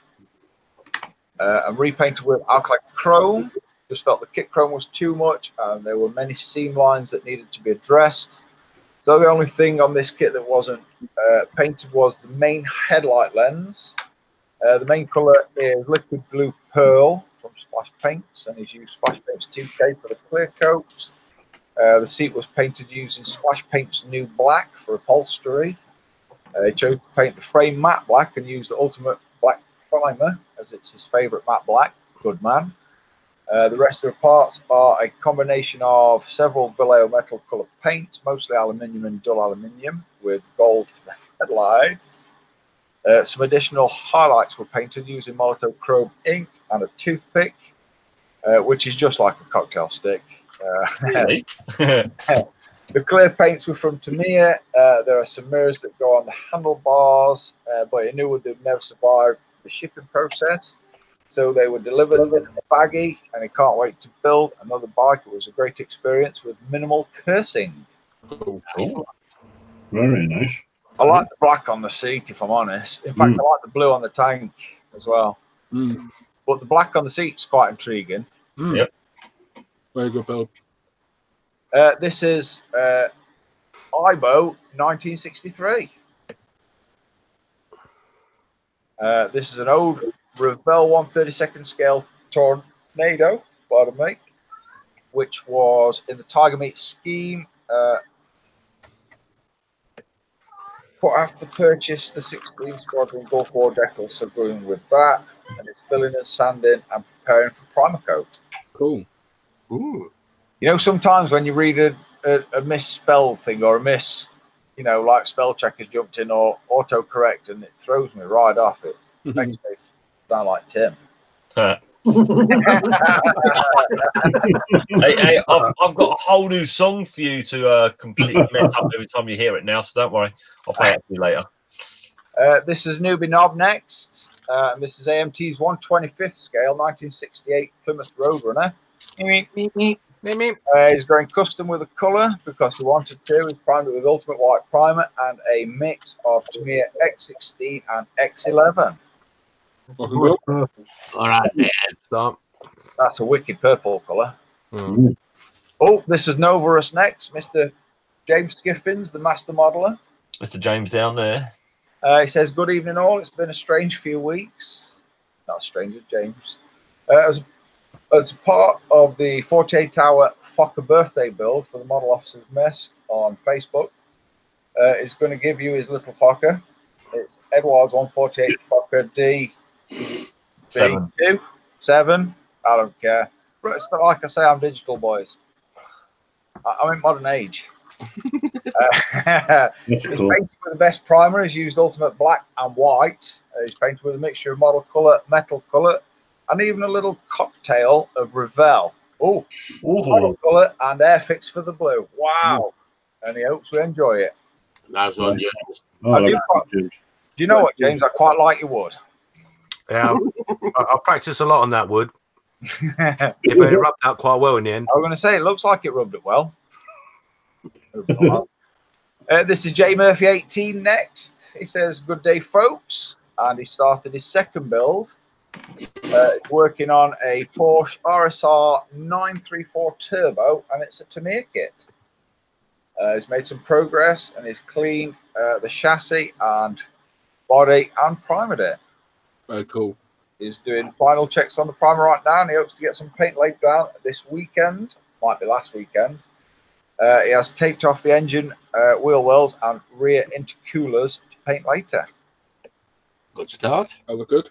And repainted with alkali chrome. Just felt the kit chrome was too much, and there were many seam lines that needed to be addressed. So the only thing on this kit that wasn't painted was the main headlight lens. The main colour is liquid blue pearl from Splash Paints, and he's used Splash Paints 2K for the clear coat. The seat was painted using Splash Paints New Black for upholstery. He chose to paint the frame matte black and used the Ultimate Black Primer, as it's his favourite matte black. Good man. The rest of the parts are a combination of several Vallejo metal colour paints, mostly aluminium and dull aluminium, with gold for the headlights. Some additional highlights were painted using Molotov Chrome ink and a toothpick, which is just like a cocktail stick. Really? The clear paints were from Tamiya. There are some mirrors that go on the handlebars, but he knew they'd never survive the shipping process. So they were delivered in a baggie, and he can't wait to build another bike. It was a great experience with minimal cursing. Cool. Very nice. I like the black on the seat, if I'm honest. In fact, I like the blue on the tank as well. But the black on the seat's quite intriguing. Yep. Very good build. This is IBO 1963. This is an old Revell 1/32 scale Tornado, pardon me, which was in the Tiger Meat scheme. Put after purchase, the 16 Squadron Gulf War decal submarine with that, and it's filling and sanding and preparing for primer coat. Cool. Ooh. You know, sometimes when you read a misspelled thing or a like spell check has jumped in or autocorrect, and it throws me right off. It makes me sound like Tim. Hey, I've got a whole new song for you to completely mess up every time you hear it now, so don't worry. I'll play it for you later. This is Newbie Knob next. And this is AMT's 1/25th scale, 1968 Plymouth Roadrunner. He's going custom with a colour because he wanted to. He's primed it with Ultimate White Primer and a mix of Tamiya X16 and X11. All right, stop. That's a wicked purple colour. Oh, this is Novarus next. Mr. James Skiffins, the master modeller. Mr. James down there. He says, good evening all. It's been a strange few weeks. Not stranger, James. As part of the 48-hour Fokker birthday build for the Model Officers Mess on Facebook, he's going to give you his little Fokker. It's Edwards 148 Fokker D. 7. 7. I don't care. It's not like I say, I'm digital, boys. I'm in modern age. He's painted with the best primer. He's used Ultimate Black and White. He's painted with a mixture of model colour, metal colour, and even a little cocktail of Revell. Oh, model colour and air fix for the blue. Wow. And he hopes we enjoy it. Nice one, James. Do you know what, James? I quite like your wood. Yeah, I practice a lot on that wood. It rubbed out quite well in the end. I was going to say, it looks like it rubbed it well. This is J Murphy 18 next. He says, good day, folks. And he started his second build. Working on a Porsche RSR 934 Turbo, and it's a Tamiya kit. He's made some progress, and he's cleaned the chassis and body and primered it. Very cool. He's doing final checks on the primer right now, and he hopes to get some paint laid down this weekend. Might be last weekend. He has taped off the engine, wheel wells, and rear intercoolers to paint later. Good start. Oh, look good.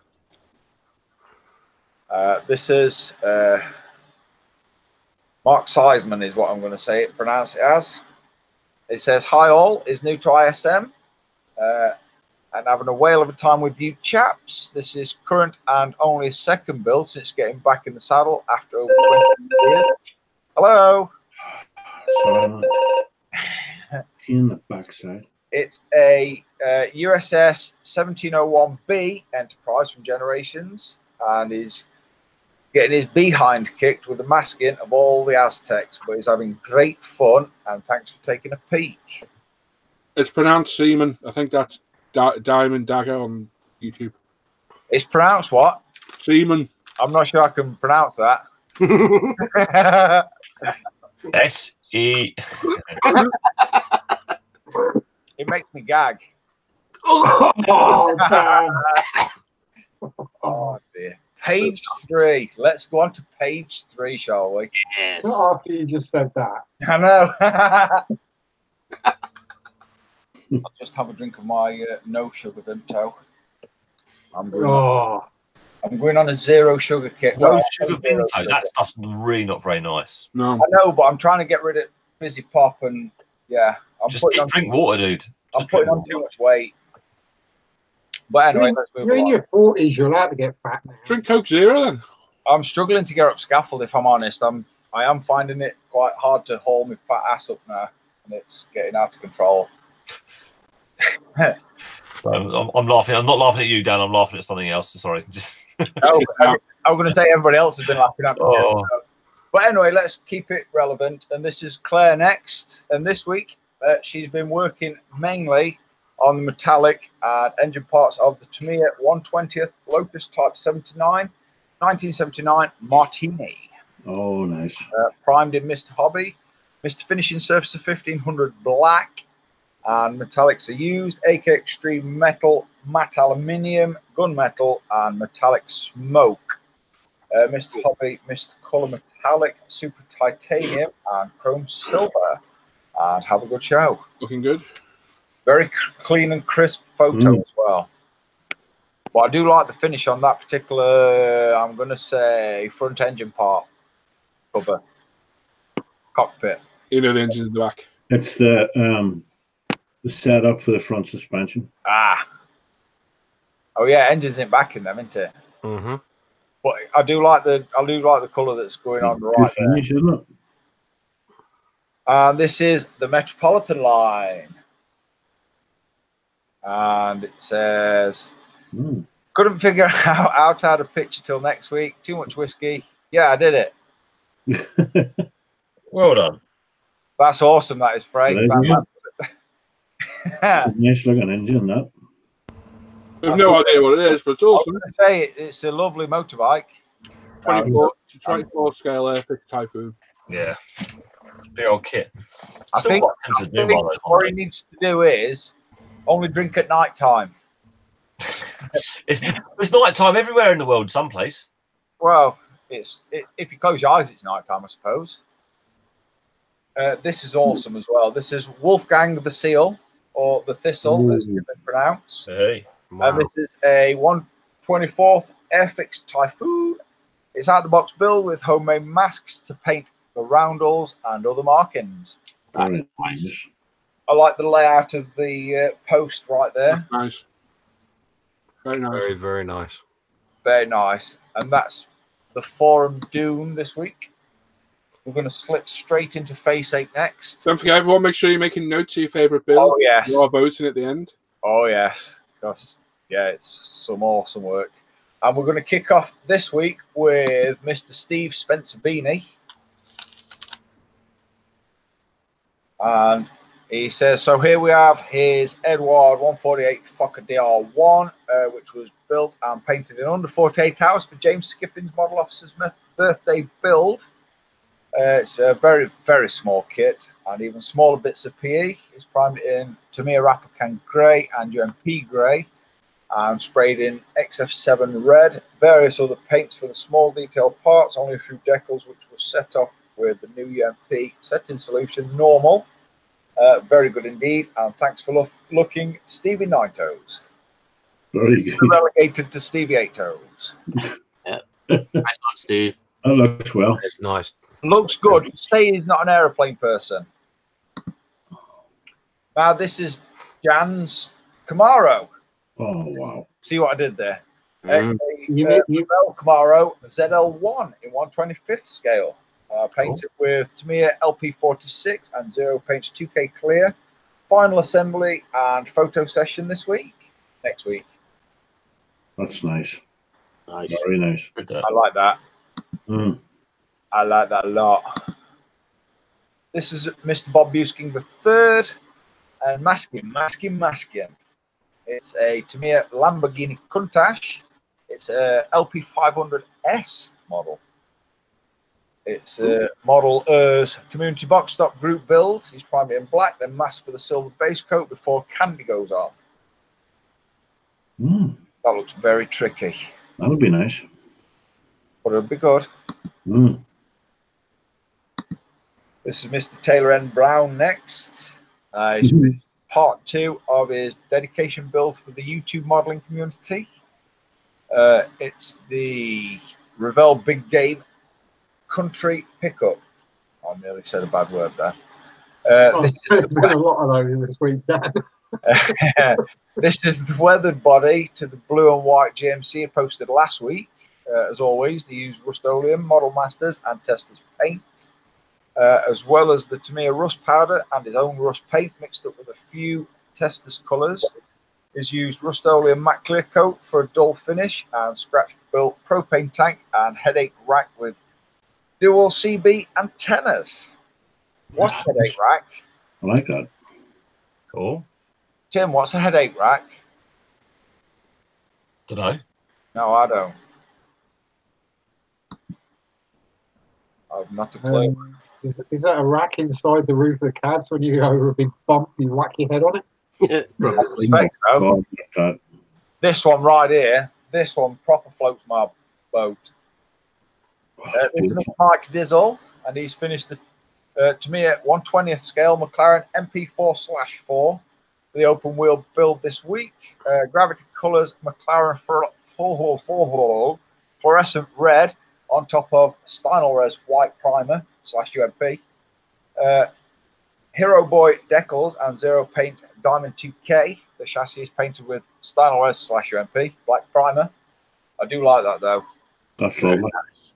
This is Mark Seisman is what I'm going to say it, pronounce it as. It says, hi all, is new to ISM. And having a whale of a time with you chaps. This is current and only second build since getting back in the saddle after over 20 years. Hello. In the backside. It's a USS 1701B Enterprise from Generations, and he's getting his behind kicked with the masking of all the Aztecs, but he's having great fun, and thanks for taking a peek. It's pronounced Seaman. I think that's Diamond Dagger on YouTube. It's pronounced what? Seaman. I'm not sure I can pronounce that. S-E. It makes me gag. Oh, damn. Oh dear. Page 3. Let's go on to page 3, shall we? Yes. Not after you just said that. I know. I'll just have a drink of my no sugar Vimto. I'm going on a 0 sugar kit. No Well, sugar Vimto. That stuff's really not very nice. No. I know, but I'm trying to get rid of fizzy pop and yeah. Just drink water, dude. I'm putting on too much weight. But anyway, let's move You're in on. your 40s, you're allowed to get fat now. Drink Coke Zero then. I'm struggling to get up scaffold, if I'm honest. I am finding it quite hard to haul my fat ass up now, and it's getting out of control. So I'm laughing. I'm not laughing at you, Dan. I'm laughing at something else. Sorry. Just I was going to say everybody else has been laughing at me. Oh. But anyway, let's keep it relevant. And this is Claire next. And this week, she's been working mainly on the metallic and engine parts of the Tamiya 120th Locust Type 79, 1979 Martini. Oh, nice. Primed in Mr. Hobby. Mr. Finishing Surface of 1500 Black. And metallics are used. AK Extreme Metal, Matte Aluminium, Gunmetal, and Metallic Smoke. Mr. Hobby, Mr. Color Metallic, Super Titanium, and Chrome Silver. And have a good show. Looking good. Very clean and crisp photo as well. But I do like the finish on that particular, I'm going to say, front engine part. Cover. Cockpit. You know the engine's in the back. It's the setup for the front suspension. Ah. Oh yeah, engine's in back in them, isn't it? Mm-hmm. But I do like the colour that's going on right there. Finish, isn't it? And this is the Metropolitan line. And it says, couldn't figure out how to add a picture till next week. Too much whiskey. Yeah, I did it. Well done. That's awesome. That is Frank. It's a nice looking engine, that. I have no idea what it is, but it's awesome. I was going to say it's a lovely motorbike. 24 scale Airfix Typhoon. Yeah. Big old kit. I think what he needs to do is only drink at night time. It's night time everywhere in the world, someplace. Well, if you close your eyes, it's night time, I suppose. This is awesome as well. This is Wolfgang the Seal, or the Thistle, as it's been pronounced. Hey. Wow. And this is a 1/24th Airfix Typhoon. It's out the box build with homemade masks to paint the roundels and other markings. That is nice. I like the layout of the post right there. Nice. Very nice. Very, very nice. Very nice. And that's the Forum Dune this week. We're going to slip straight into Face 8 next. Don't forget, everyone, make sure you're making notes of your favourite build. Oh, yes. You are voting at the end. Oh, yes. Because, yeah, it's some awesome work. And we're going to kick off this week with Mr. Steve Spencer Beanie. And he says, so here we have his Edward 148 Fokker DR1, which was built and painted in under 48 hours for James Skipping's Model Officer's birthday build. It's a very, very small kit, and even smaller bits of PE. It's primed in Tamiya Rapakan Grey and UMP Grey, and sprayed in XF7 Red. Various other paints for the small detailed parts, only a few decals, which was set off with the new UMP setting solution, normal. Very good indeed, and thanks for looking, Stevie Nine Toes. Very good. Relegated to Stevie Eight Toes. Yeah. Nice one, Steve. That looks well. It's nice. Looks good. Say he's not an aeroplane person. Now this is Jan's Camaro. Oh, wow. See what I did there? You- Camaro ZL1 in 1/25th scale. Painted with Tamiya LP46 and Zero Paints 2K Clear. Final assembly and photo session next week. That's nice. Nice. Very nice. I like that. I like that a lot. This is Mr. Bob Busking III and Maskin. It's a Tamiya Lamborghini Countach. It's a LP500S model. It's a model community box stock group build. He's primed it in black, then masked for the silver base coat before candy goes on. That looks very tricky. That would be nice. But it'll be good. This is Mr. Taylor N. Brown next. He's part 2 of his dedication build for the YouTube modeling community. It's the Revell Big Game Country Pickup. I nearly said a bad word there. There's been a lot of those this week, Dan. This is the weathered body to the blue and white GMC I posted last week. As always, they use Rust-Oleum, Model Masters, and Testers paint, as well as the Tamiya rust powder and his own rust paint mixed up with a few Testers colours. He's used Rust-Oleum matte clear coat for a dull finish and scratch-built propane tank and headache rack with dual CB antennas. What's a headache rack? I like that. Cool. Tim, what's a headache rack? Don't know. No, I don't. I've not a clue. Is that a rack inside the roof of the cabs when you go over a big bump, you whack your head on it? Probably. So. This one right here, this one proper floats my boat. This is Mike Dizzle, and he's finished the Tamiya 1/20th scale McLaren MP4/4 the open wheel build this week. Gravity Colors McLaren fluorescent red on top of Steinelres white primer /UMP. Hero Boy decals and Zero Paint Diamond 2K. The chassis is painted with Steinelres /UMP black primer. I do like that though. That's lovely.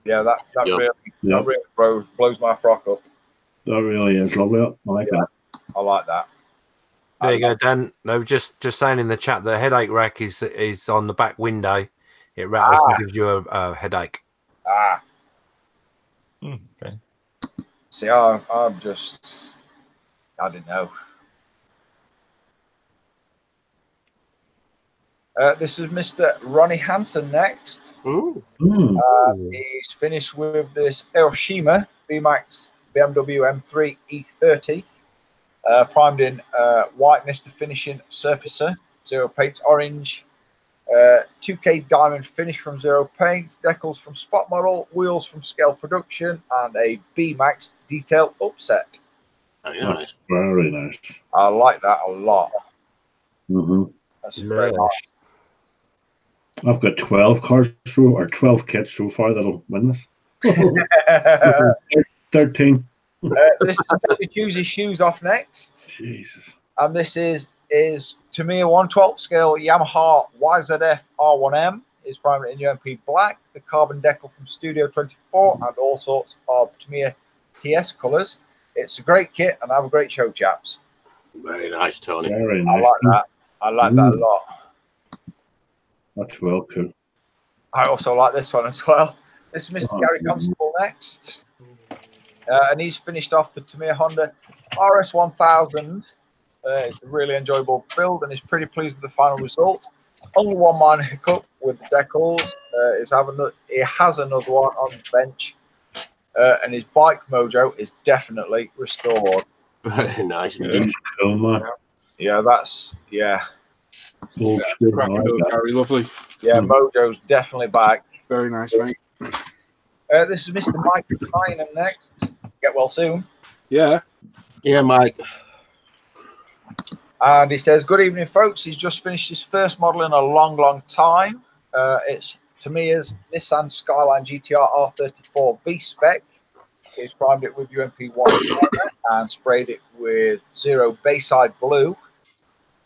Yeah, that really blows my frock up. That really is lovely. I like that. I like that. There you go, Dan. No, just saying in the chat, the headache rack is on the back window. It rattles and gives you a headache. Okay. See, I'm just, I don't know. This is Mr. Ronnie Hansen next. He's finished with this Hiroshima VMAX BMW M3 E30. Primed in white Mr. Finishing Surfacer, Zero Paint Orange, 2K Diamond Finish from Zero Paint, decals from Spot Model, wheels from Scale Production, and a B-Max Detail Upset. Very nice. Very nice. I like that a lot. That's very nice. I've got 12 cars through, or 12 kits so far that'll win this. 13. This is choose his shoes off next. Jesus. And this is Tamiya 1/12 scale Yamaha YZF R1M. Is primed in UMP black, the carbon decal from Studio 24, and all sorts of Tamiya TS colours. It's a great kit, and have a great show, chaps. Very nice, Tony. Very nice. I like that. I like that a lot. That's well cool. I also like this one as well. This is Mr. Gary Constable next. And he's finished off the Tamiya Honda RS1000. It's a really enjoyable build, and he's pretty pleased with the final result. Only one minor hiccup with the decals. He has another one on the bench. And his bike mojo is definitely restored. Very nice. Yeah, that's, yeah. Very lovely. Yeah, mojo's definitely back. Very nice, mate. This is Mr. Mike Tynan next. Get well soon. Yeah. Yeah, Mike. And he says, good evening, folks. He's just finished his first model in a long, long time. It's Tamiya's Nissan Skyline GTR R34 B-Spec. He's primed it with UMP1 and sprayed it with Zero Bayside Blue.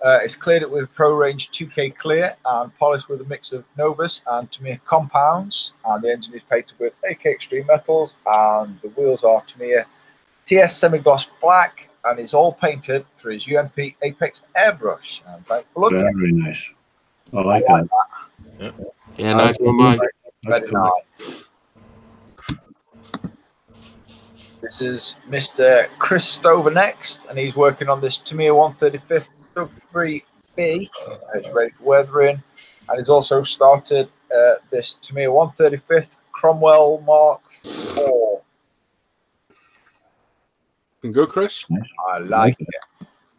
It's cleared it with Pro Range 2K Clear and polished with a mix of Novus and Tamiya compounds. And the engine is painted with AK Extreme Metals, and the wheels are Tamiya TS Semi-Gloss Black, and it's all painted through his UMP Apex airbrush. And thanks for looking. Very nice. I like that. Yeah, nice one, Mike. Very nice. This is Mr. Chris Stover next, and he's working on this Tamiya 135th Sub 3B. It's ready for weathering, and he's also started this Tamiya 135th Cromwell Mark IV. Been good, Chris? I like it.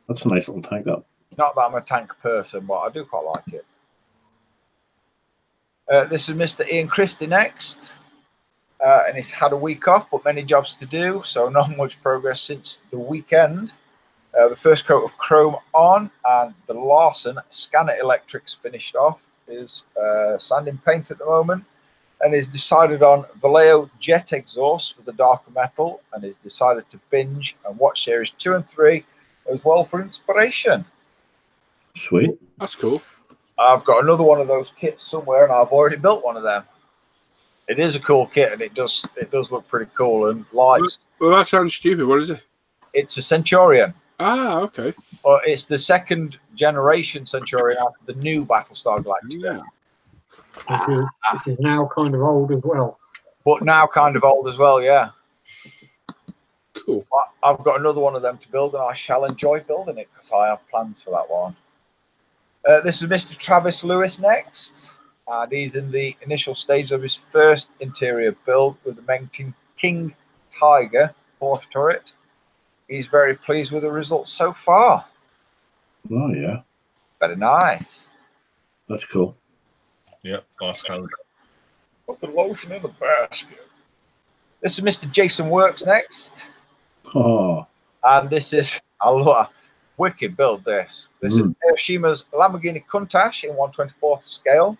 That's a nice little tank, that. Not that I'm a tank person, but I do quite like it. This is Mr. Ian Christie next. And he's had a week off, but many jobs to do, so not much progress since the weekend. The first coat of chrome on, and the Larson Scanner Electrics finished off. Is sanding paint at the moment, and he's decided on Vallejo Jet exhaust for the darker metal, and he's decided to binge and watch series 2 and 3 as well for inspiration. Sweet. That's cool. I've got another one of those kits somewhere, and I've already built one of them. It is a cool kit, and it does look pretty cool and lights. Well, that sounds stupid. What is it? It's a Centurion. Ah, okay. Well, it's the second generation Centurion after the new Battlestar Galactica. Yeah. Which is now kind of old as well. But now kind of old as well, yeah. Cool. I've got another one of them to build, and I shall enjoy building it because I have plans for that one. This is Mr. Travis Lewis next. And he's in the initial stage of his first interior build with the Mengting King Tiger Porsche turret. He's very pleased with the results so far. Oh, yeah. Very nice. That's cool. Yep, nice colour. Put the lotion in the basket. This is Mr. Jason Works next. Oh. And this is a wicked build, this. This is Hiroshima's Lamborghini Countach in 1/24th scale.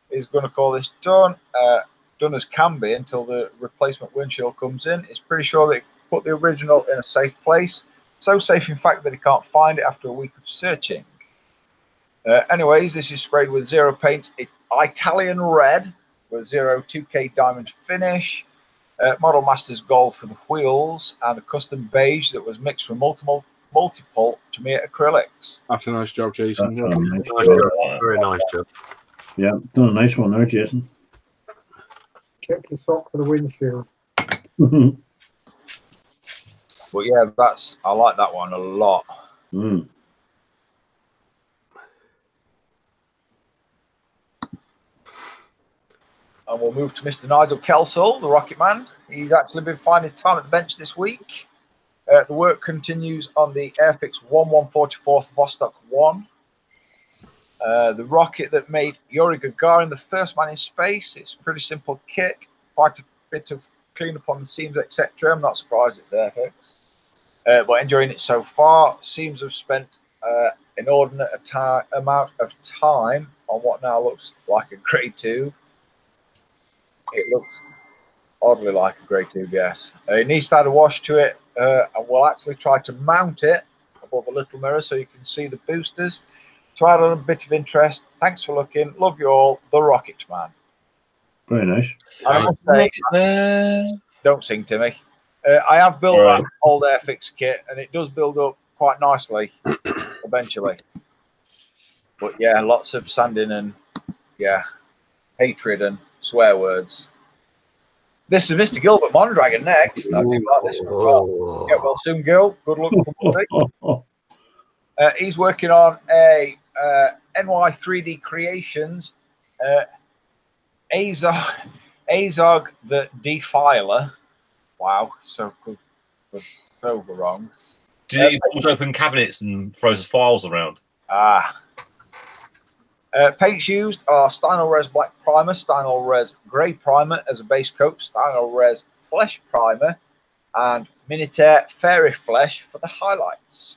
He's going to call this done as can be until the replacement windshield comes in. He's pretty sure that he put the original in a safe place. So safe, in fact, that he can't find it after a week of searching. Anyways, this is sprayed with zero paint, Italian red with 02K diamond finish, Model Masters gold for the wheels, and a custom beige that was mixed from multiple Tamiya acrylics. That's a nice job, Jason. That's a nice Nice job. job. Very nice job. Yeah, done a nice one there, Jason. Check your sock for the windshield. But yeah, I like that one a lot. Mm. And we'll move to Mr. Nigel Kelsall, the Rocket Man. He's actually been finding time at the bench this week. The work continues on the Airfix 1144th Vostok 1. The rocket that made Yuri Gagarin the first man in space. It's a pretty simple kit. Quite a bit of cleanup on the seams, etc. I'm not surprised it's Airfix. But enjoying it so far. Seems to have spent inordinate amount of time on what now looks like a grade 2. It looks oddly like a grade 2, yes. It needs to add a wash to it, and we'll actually try to mount it above a little mirror so you can see the boosters. To add on a bit of interest, thanks for looking. Love you all, the Rocket Man. Very nice. I must say, don't sing to me. I have built that old Airfix kit, and it does build up quite nicely eventually. But yeah, lots of sanding and hatred and swear words. This is Mr. Gilbert Mondragon next. I do like this one as well. Get well soon, Gil. Good luck for Monday. He's working on a NY3D Creations Azog the Defiler. Wow, so good, so wrong. Did he pulls open cabinets and throws his files around? Paints used are Stynol Res Black Primer, Stynol Res Grey Primer as a base coat, Stynol Res Flesh Primer, and Minitaire Fairy Flesh for the highlights.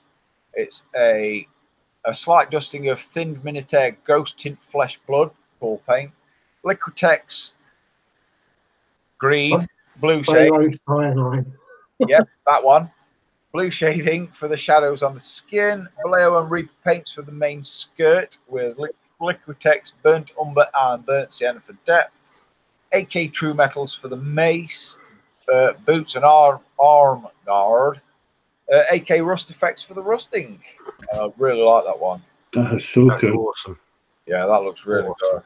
It's a slight dusting of thinned Minitaire Ghost Tint Flesh Blood pool paint, Liquitex Green, blue shade. Yep, that one. Blue shading for the shadows on the skin, Vallejo and Reaper paints for the main skirt with Liquitex Burnt Umber and Burnt Sienna for depth, AK True Metals for the mace, boots and arm guard, AK Rust Effects for the rusting. I really like that one. That is so cool. Awesome. Yeah, that looks really good.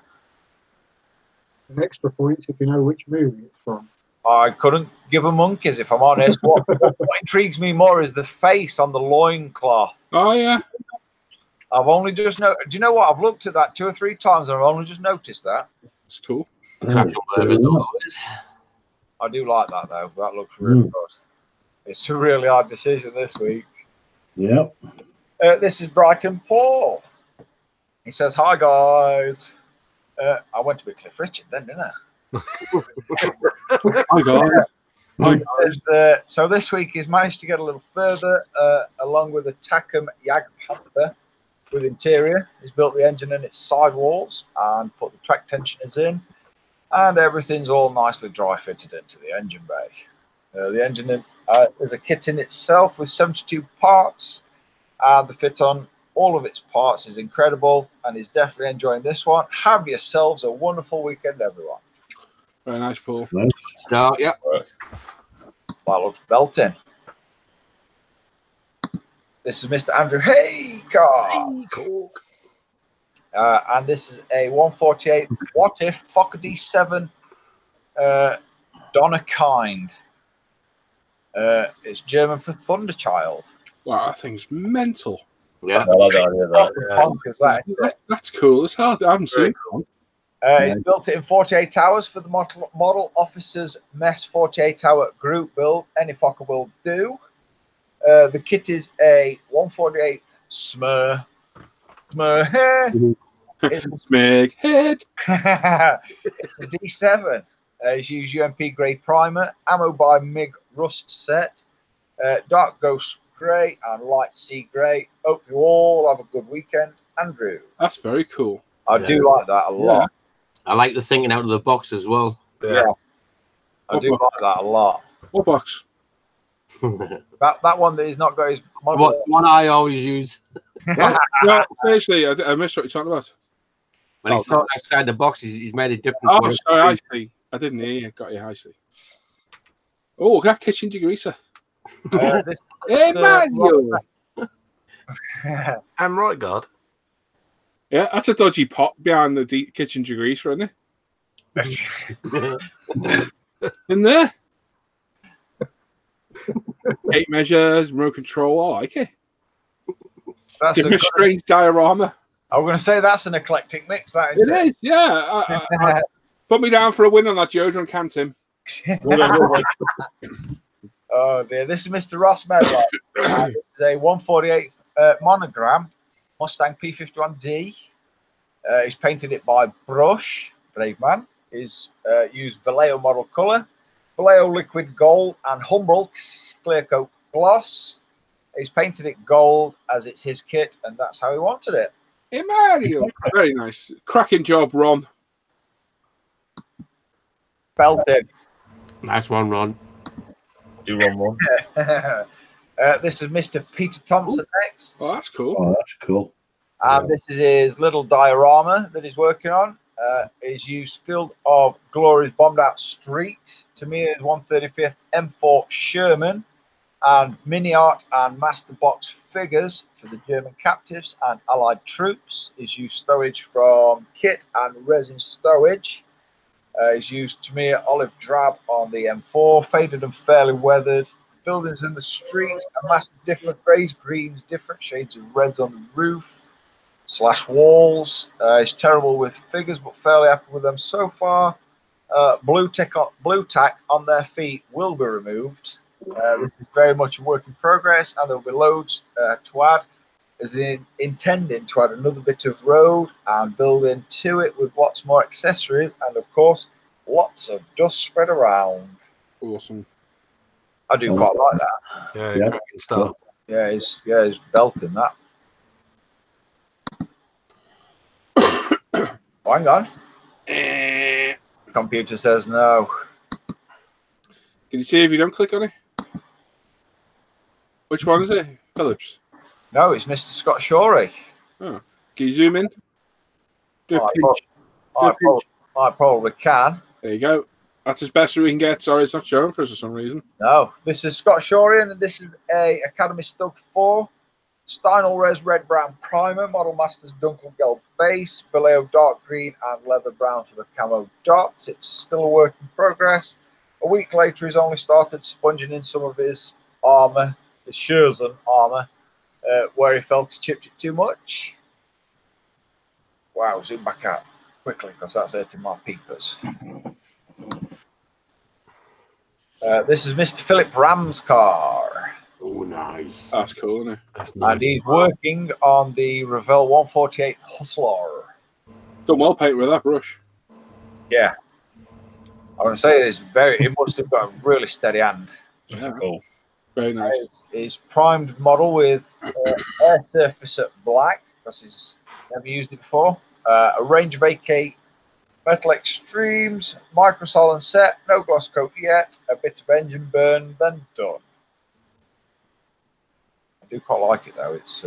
An extra points if you know which movie it's from. I couldn't give a monkeys, if I'm honest. What intrigues me more is the face on the loincloth. Oh, yeah. I've only just do you know what? I've looked at that 2 or 3 times and I've only just noticed that. It's cool. I do like that, though. That looks really good. It's a really hard decision this week. Yep. This is Brighton Paul. He says, "Hi guys." I went to be Cliff Richard then, didn't I? Hi guys. So this week he's managed to get a little further, along with a Tacom Jag Panther with interior. He's built the engine and its sidewalls and put the track tensioners in, and everything's all nicely dry fitted into the engine bay. The engine is a kit in itself with 72 parts, and the fit on all of its parts is incredible, and he's definitely enjoying this one. Have yourselves a wonderful weekend, everyone. Very nice, Paul. Nice. Start, yeah. That looks belting. This is Mr. Andrew Haycock. And this is a 148 What If Fokker D7 Donna Kind. It's German for Thunderchild. Wow, that thing's mental. Yeah. That's cool. It's hard. I haven't seen it. He built it in 48 hours for the model officers mess 48-hour group build. Any Fokker will do. The kit is a 148 Smeg head. It's a D7. It's used UMP grey primer, ammo by MiG rust set, dark ghost grey and light sea grey. Hope you all have a good weekend, Andrew. That's very cool. I do like that a lot. I like the thinking out of the box as well. Yeah. I do like that a lot. What box? that one that he's not got his model. One I always use. No, seriously, I missed what you're talking about. When he's thought outside the box, he's made a different. Oh, sorry, I see. I didn't hear you. Got you, I see. Oh, got kitchen degreaser. Hey, Manuel. I'm right, God. Yeah, that's a dodgy pot behind the kitchen degreaser, isn't it? In there. Tape measures, remote control. I like it. That's a strange diorama. I was going to say that's an eclectic mix. That it is, yeah. Put me down for a win on that Jojo and Tim. Oh dear, this is Mr. Ross Medlock. This is a 148 monogram Mustang P51D. He's painted it by brush. Brave man. He's used Vallejo model color, Vallejo liquid gold, and Humboldt clear coat gloss. He's painted it gold as it's his kit, and that's how he wanted it. Hey, Mario. Very nice. Cracking job, Ron. Belted. Nice one, Ron. Do Ron. This is Mr. Peter Thompson next. Oh, that's cool. Oh, that's cool. And this is his little diorama that he's working on. He's used Field of Glory's bombed out street, Tamiya's 135th M4 Sherman, and mini art and master box figures for the German captives and allied troops. He's used stowage from kit and resin stowage. He's used Tamiya olive drab on the M4, faded and fairly weathered. Buildings in the street, a mass of different greys, greens, different shades of reds on the roof / walls. He's terrible with figures, but fairly happy with them so far. Blue tack on their feet will be removed. This is very much a work in progress, and there will be loads to add. Is intending to add another bit of road and build into it with lots more accessories, and of course, lots of dust spread around. Awesome. I do quite like that. Yeah, stuff. Yeah, he's belting that. Hang on. Computer says no. Can you see if you don't click on it? Which one is it? Phillips? No, it's Mr. Scott Shorey. Oh. Can you zoom in? Do a pinch. I probably can. There you go. That's as best as we can get. Sorry, it's not showing for us for some reason. No, this is Scott Shorey, and this is a Academy Stug 4. Steinel Res Red Brown Primer, Model Masters Dunkelgelb base, Vallejo dark green and leather brown for the camo dots. It's still a work in progress. A week later, he's only started sponging in some of his armour, his Scherzen armour, where he felt he chipped it too much. Wow, zoom back out quickly because that's hurting my peepers. This is Mr. Philip Ram's car. Oh, nice. That's cool, isn't it? That's nice. And he's working on the Revell 148 Hustler. Done well painted with that brush. Yeah. I want to say it must have got a really steady hand. Yeah. Cool. Very nice. His primed model with air surface at black, because he's never used it before. A range of AK metal extremes, microsolid set, no gloss coat yet, a bit of engine burn, then done. I do quite like it though. It's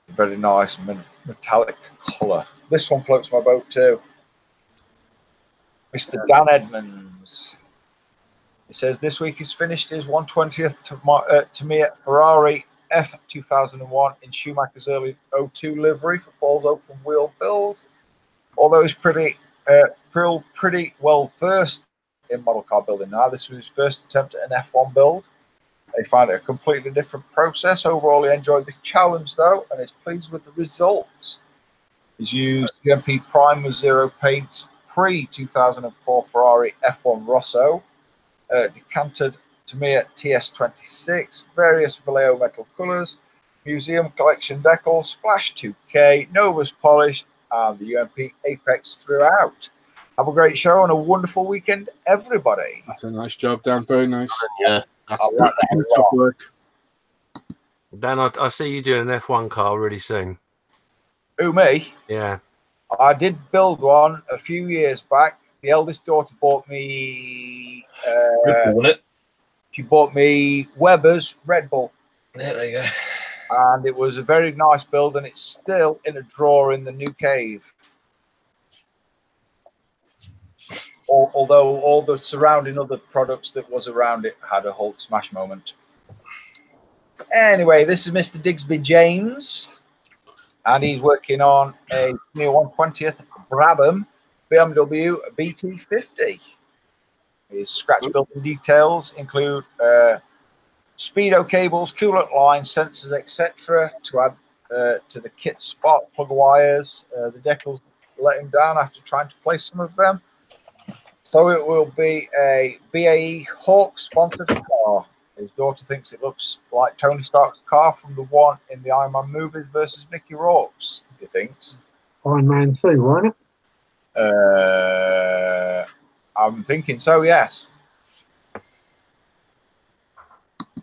very nice metallic colour. This one floats my boat too. Mr. Dan Edmonds. He says this week he's finished his 120th to me at Ferrari F2001 in Schumacher's early 02 livery for Paul's open wheel build. Although he's pretty well versed in model car building now, this was his first attempt at an F1 build. He found it a completely different process. Overall, he enjoyed the challenge though, and is pleased with the results. He's used UMP Primer Zero paints pre-2004 Ferrari F1 Rosso, decanted to me at TS26, various Vallejo metal colours, museum collection decals, Splash 2K, Novus polish, and the UMP Apex throughout. Have a great show and a wonderful weekend, everybody. That's a nice job, Dan. Very nice. Yeah. I like that a Top lot. work. Dan, I see you doing an F1 car really soon. Who, me? Yeah. I did build one a few years back. The eldest daughter bought me. She bought me Weber's Red Bull. There you go. And it was a very nice build, and it's still in a drawer in the new cave. Although all the surrounding other products that was around it had a Hulk smash moment. Anyway, this is Mr. Digsby James, and he's working on a 120th Brabham BMW BT50. His scratch building details include speedo cables, coolant lines, sensors, etc. to add to the kit spark plug wires. The decals let him down after trying to place some of them. So it will be a BAE Hawk sponsored car. His daughter thinks it looks like Tony Stark's car from the one in the Iron Man movies versus Mickey Rourke's, he thinks. Iron Man 2, wasn't it? I'm thinking so, yes.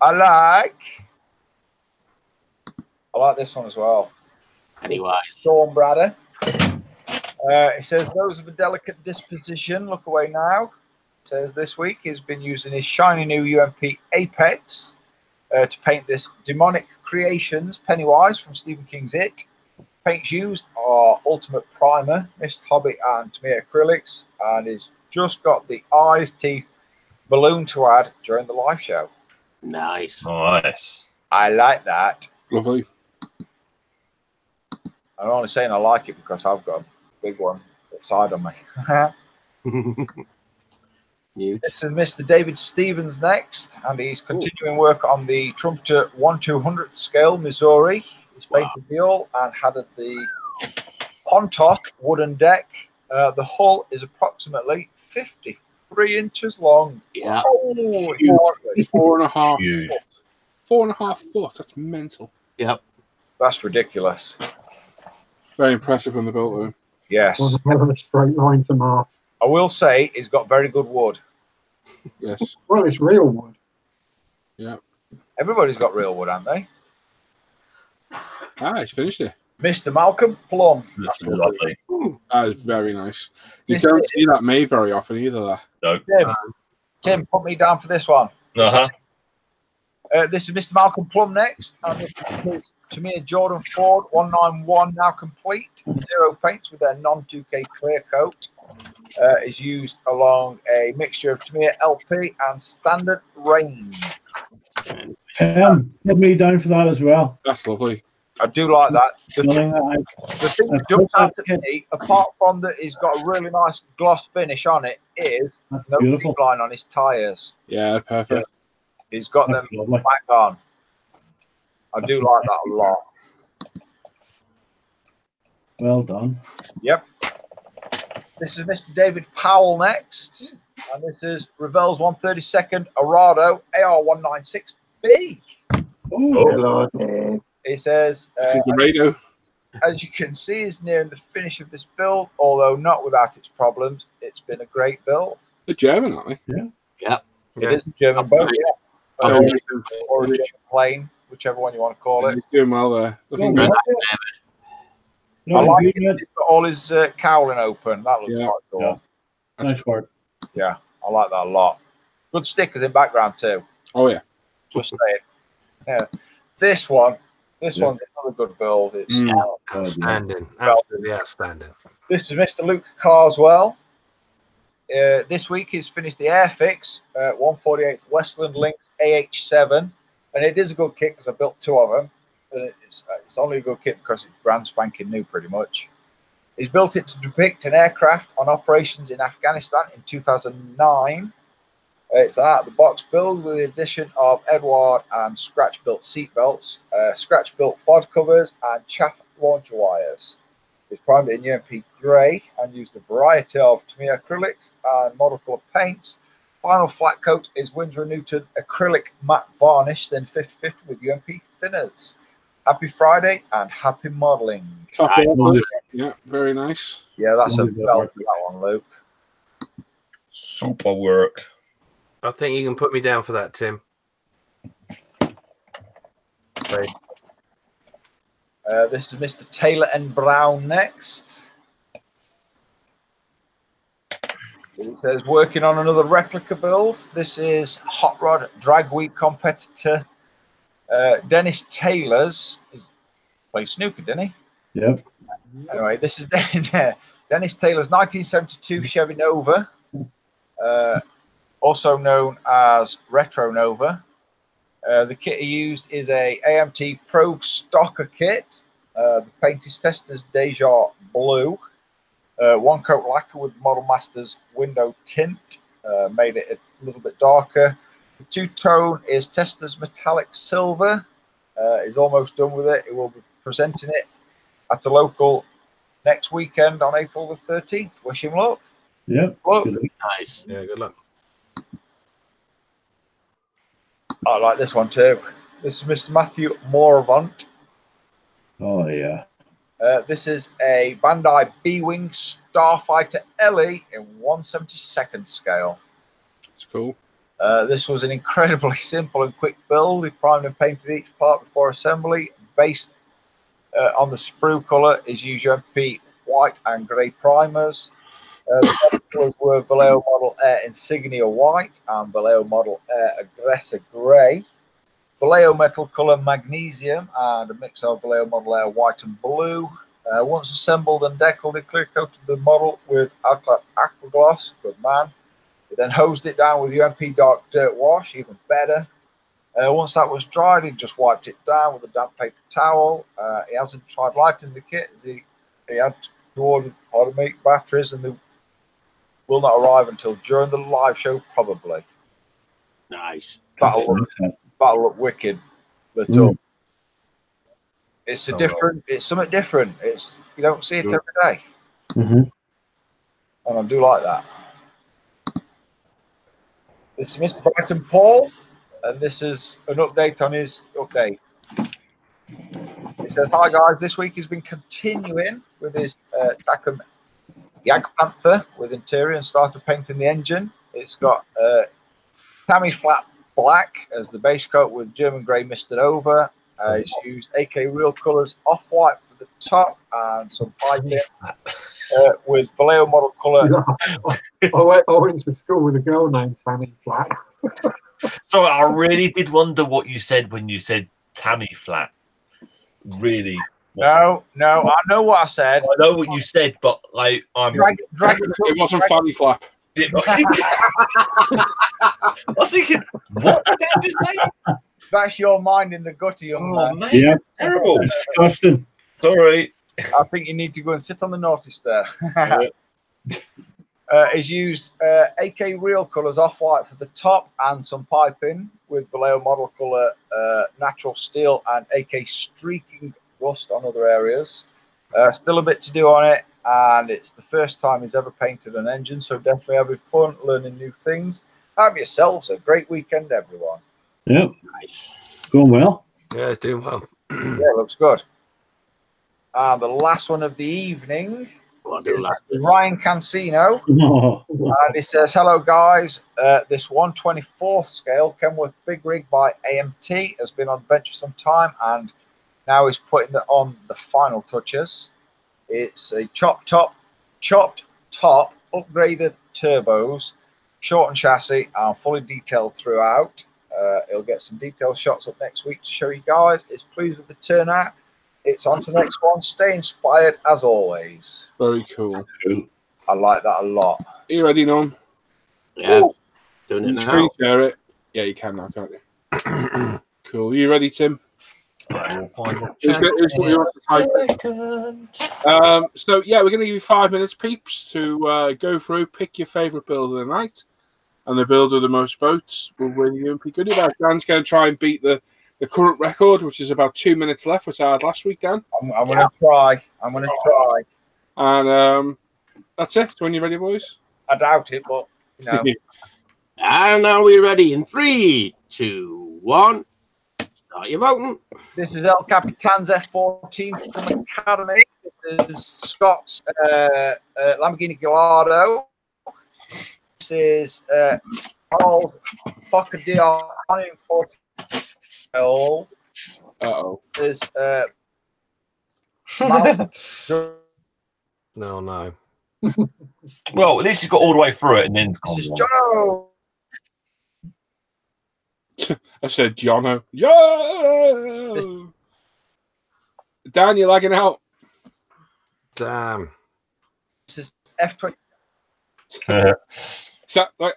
I like this one as well. Anyway. Storm Bradder. He says, those of a delicate disposition, look away now. Says this week he's been using his shiny new UMP Apex to paint this Demonic Creations Pennywise from Stephen King's It. Paints used are Ultimate Primer, Mist Hobbit and Tamiya Acrylics, and he's just got the eyes, teeth, balloon to add during the live show. Nice. Nice. I like that. Lovely. I'm only saying I like it because I've got a big one outside on me. This is Mr. David Stevens next, and he's continuing work on the Trumpeter 1/200th scale Missouri. He's painted the hull and added the Pontoff wooden deck. The hull is approximately 53 inches long. Yeah. Oh, huge. 4.5 Huge. foot. 4.5 foot. That's mental. Yep. That's ridiculous. Very impressive on the built though. Yes. it? Was a straight line to Mars. I will say it's got very good wood. Yes. Well, it's real wood. Yeah. Everybody's got real wood, haven't they? He's finished it. Mr. Malcolm Plum. That's lovely. That is very nice. You don't see that made very often either. No. Tim, put me down for this one. Uh-huh. This is Mr. Malcolm Plum next. And this is Tamiya Jordan Ford 191 now complete. Zero paints with their non-2K clear coat. Is used along a mixture of Tamiya LP and standard range. Put me down for that as well. That's lovely. I do like that. The thing that jumps out at me, apart from that he's got a really nice gloss finish on it, is no beautiful line on his tyres. Yeah, perfect. He's got them back on. I do like that a lot. Well done. Yep. This is Mr. David Powell next. And this is Ravel's 132nd Arado AR196B. He says, Arado. As you can see, is nearing the finish of this build, although not without its problems. It's been a great build. They're German, aren't they? Yeah. It is a German boat, yeah. Or a German plane, whichever one you want to call it. He's doing well there. Looking No, good. I like it. He's got all his cowling open. That looks quite cool. Yeah. Nice work. Yeah, I like that a lot. Good stickers in background too. Oh yeah. Just saying. Yeah. This one's another good build. It's outstanding. Absolutely outstanding. This is Mr. Luke Carswell. This week he's finished the Airfix 148th Westland Lynx AH7, and it is a good kit because I built 2 of them. And it's only a good kit because it's brand spanking new, pretty much. He's built it to depict an aircraft on operations in Afghanistan in 2009. It's an out-of-the-box build with the addition of Edward and scratch-built seatbelts, scratch-built FOD covers, and chaff launcher wires. It's primed in UMP grey and used a variety of Tamiya acrylics and model colour paints. Final flat coat is Winsor & Newton acrylic matte varnish, then 50/50 with UMP thinners. Happy Friday and happy modelling. Yeah, very nice. Yeah, that's a belt for that one, Luke. Super work. I think you can put me down for that, Tim. Great. This is Mr. Taylor and Brown next. It says working on another replica build. This is Hot Rod Drag Week competitor Dennis Taylor's. He played snooker, didn't he? Yep. Anyway, this is Dennis Taylor's 1972 Chevy Nova, also known as Retro Nova. The kit he used is a AMT Pro Stocker kit. The paint is Testors Deja Blue. 1 coat lacquer with Model Masters window tint. Made it a little bit darker. The 2-tone is Testors Metallic Silver. He's almost done with it. He will be presenting it at the local next weekend on April the 13th. Wish him luck. Yeah. Nice. Yeah, good luck. I like this one too. This is Mr. Matthew Morvant. Oh, yeah. This is a Bandai B-Wing Starfighter Ellie in 1/72nd scale. That's cool. This was an incredibly simple and quick build. He primed and painted each part before assembly. Based on the sprue colour is UMP white and grey primers. The colours were Vallejo Model Air Insignia white and Vallejo Model Air Aggressor grey. Vallejo metal colour magnesium and a mix of Vallejo Model Air white and blue. Once assembled and deckled, he clear coated the model with aqua gloss. Good man. He then hosed it down with UMP dark dirt wash, even better. Once that was dried, he just wiped it down with a damp paper towel. He hasn't tried lighting the kit as he had to order batteries, and they will not arrive until during the live show, probably. Nice. That'll look wicked. But it's a different. It's something different. It's you don't see it every day, and I do like that. This is Mr. Brighton Paul, and this is an update on his update. He says, "Hi guys, this week he's been continuing with his Takom Jag Panther with interior and started painting the engine. It's got Tammy flat black as the base coat with German grey misted over. He's used AK Real Colours off-white for the top and some piping with Vallejo model colour. I went to school with a girl named Tammy Flat. So I really did wonder what you said when you said Tammy Flat. Really? No, I know what I said. I know what you said, but like I'm. It wasn't Fanny Flap. I was thinking, what did I just say? That's your mind in the gutter, young man. Man, Yeah. terrible. Disgusting. Sorry. I think you need to go and sit on the naughty stair. He's used AK Real Colours off-white for the top and some piping with Vallejo model colour natural steel and AK streaking rust on other areas. Still a bit to do on it. and it's the first time he's ever painted an engine, so definitely having fun, learning new things. Have yourselves a great weekend, everyone. Yep. Nice. Going well. Yeah, it's doing well. Yeah, looks good. And the last one of the evening is Ryan Cancino. And he says, hello, guys. This 1/24th scale Kenworth Big Rig by AMT has been on the bench for some time, and now he's putting it on the final touches. It's a chopped top, upgraded turbos, shortened chassis, and fully detailed throughout. He'll get some detailed shots up next week to show you guys. He's pleased with the turnout. It's on to the next one. Stay inspired as always. Very cool. I like that a lot. Are you ready, Norm? Yeah. Doing it now. Screen share it. Yeah, you can now, can't you? Cool. Are you ready, Tim? So yeah, we're going to give you 5 minutes, peeps, to go through, pick your favourite build of the night, and the build with the most votes will win you MP goodie bag. Dan's going to try and beat the current record, which is about 2 minutes left, which I had last week, Dan. I'm going to try. I'm going to try. And that's it. So when you ready, boys? I doubt it, but you know. And now we're ready in 3, 2, 1. Start your voting. This is El Capitan's F14 from Academy. This is Scott's Lamborghini Gallardo. This is Harold Focadion in 14. Uh-oh. There's No. Well, at least he's got all the way through it, and then this is Jono. I said Jono. Yo! Dan, you're lagging out. Damn. This is F20. Is that like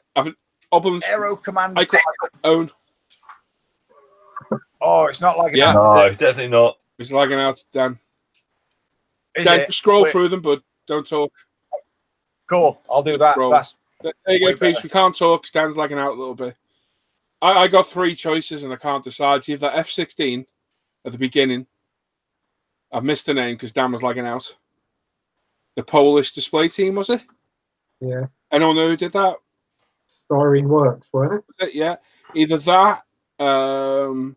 Aero Command I own? Oh, it's not lagging out. No, definitely not. It's lagging out, Dan. Is Dan, it? scroll through them, but don't talk. Cool, I'll do that. There you go, Peach. We can't talk. Dan's lagging out a little bit. I got 3 choices and I can't decide. It's either F16 at the beginning. I've missed the name because Dan was lagging out. The Polish display team, was it? Yeah. Anyone know who did that? Styrene Works, wasn't it? Yeah. Either that, the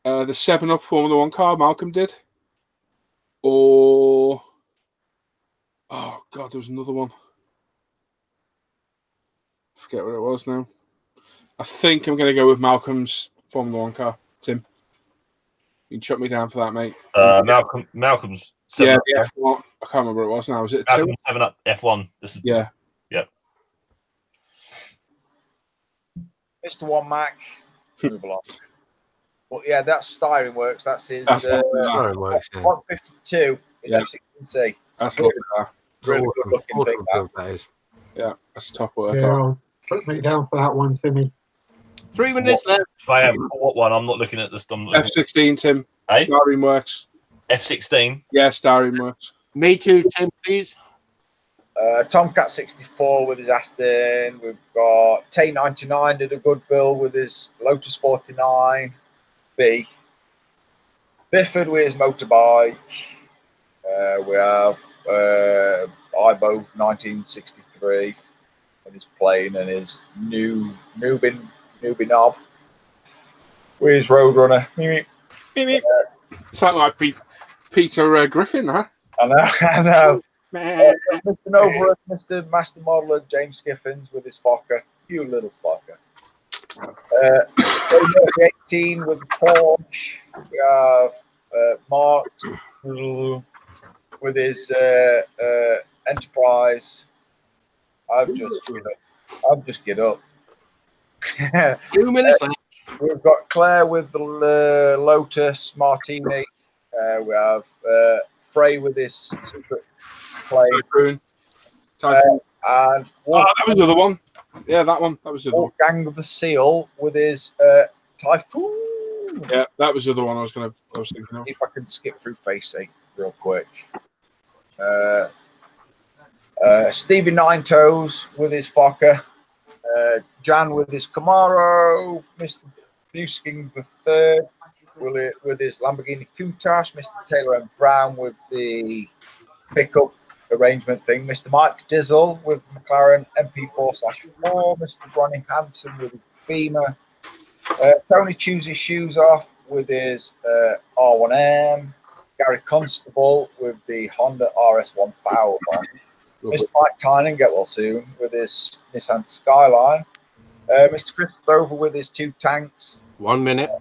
7-Up Formula 1 car Malcolm did, or oh god, there was another one. I forget what it was now. I think I'm going to go with Malcolm's Formula 1 car. Tim, you can shut me down for that, mate. Malcolm's 7 yeah, the F1. I can't remember what it was now. Was it Malcolm's 7-Up F1? This is yeah. Mr. One Mac. Move along. Well, yeah, that's Styrene Works. That's his Styrene Works. Yeah. 152 is F16C. That's really good looking thing. That is. Yeah, that's top work. Yeah, I'll put me down for that one, Timmy. 3 minutes left. I am. What one? I'm not looking at this. F16, Tim. Hey? Styrene Works. F16? Yeah, Styrene Works. Me too, Tim, please. Tomcat 64 with his Aston. We've got Tay 99 did a good build with his Lotus 49B. Bifford with his motorbike. We have Ibo 1963 and his plane and his newbie knob with his Roadrunner. Sound like Peter Griffin, huh? I know. Mr. Novarus, Mr. Master Modeler James Skiffins with his Fokker. You little Fokker. 18 with the Porsche. We have Mark with his Enterprise. I've just get up. 2 minutes left. We've got Claire with the Lotus Martini. We have Frey with his secret plane. Typhoon. And that was the other one. Yeah, that one. That was the other one. Gang of the Seal with his Typhoon. Yeah, that was the other one I was thinking of. If I can skip through Facey real quick. Stevie Nine Toes with his Fokker. Jan with his Camaro. Mr. Busking the Third with his Lamborghini Countach. Mr. Taylor M. Brown with the pickup arrangement thing. Mr. Mike Dizzle with McLaren MP4/4. Mr. Ronnie Hanson with his Beamer. Tony chews his shoes off with his R1M. Gary Constable with the Honda RS1000. Mr. Mike Tynan, get well soon, with his Nissan Skyline. Mr. Chris Dover with his 2 tanks. 1 minute.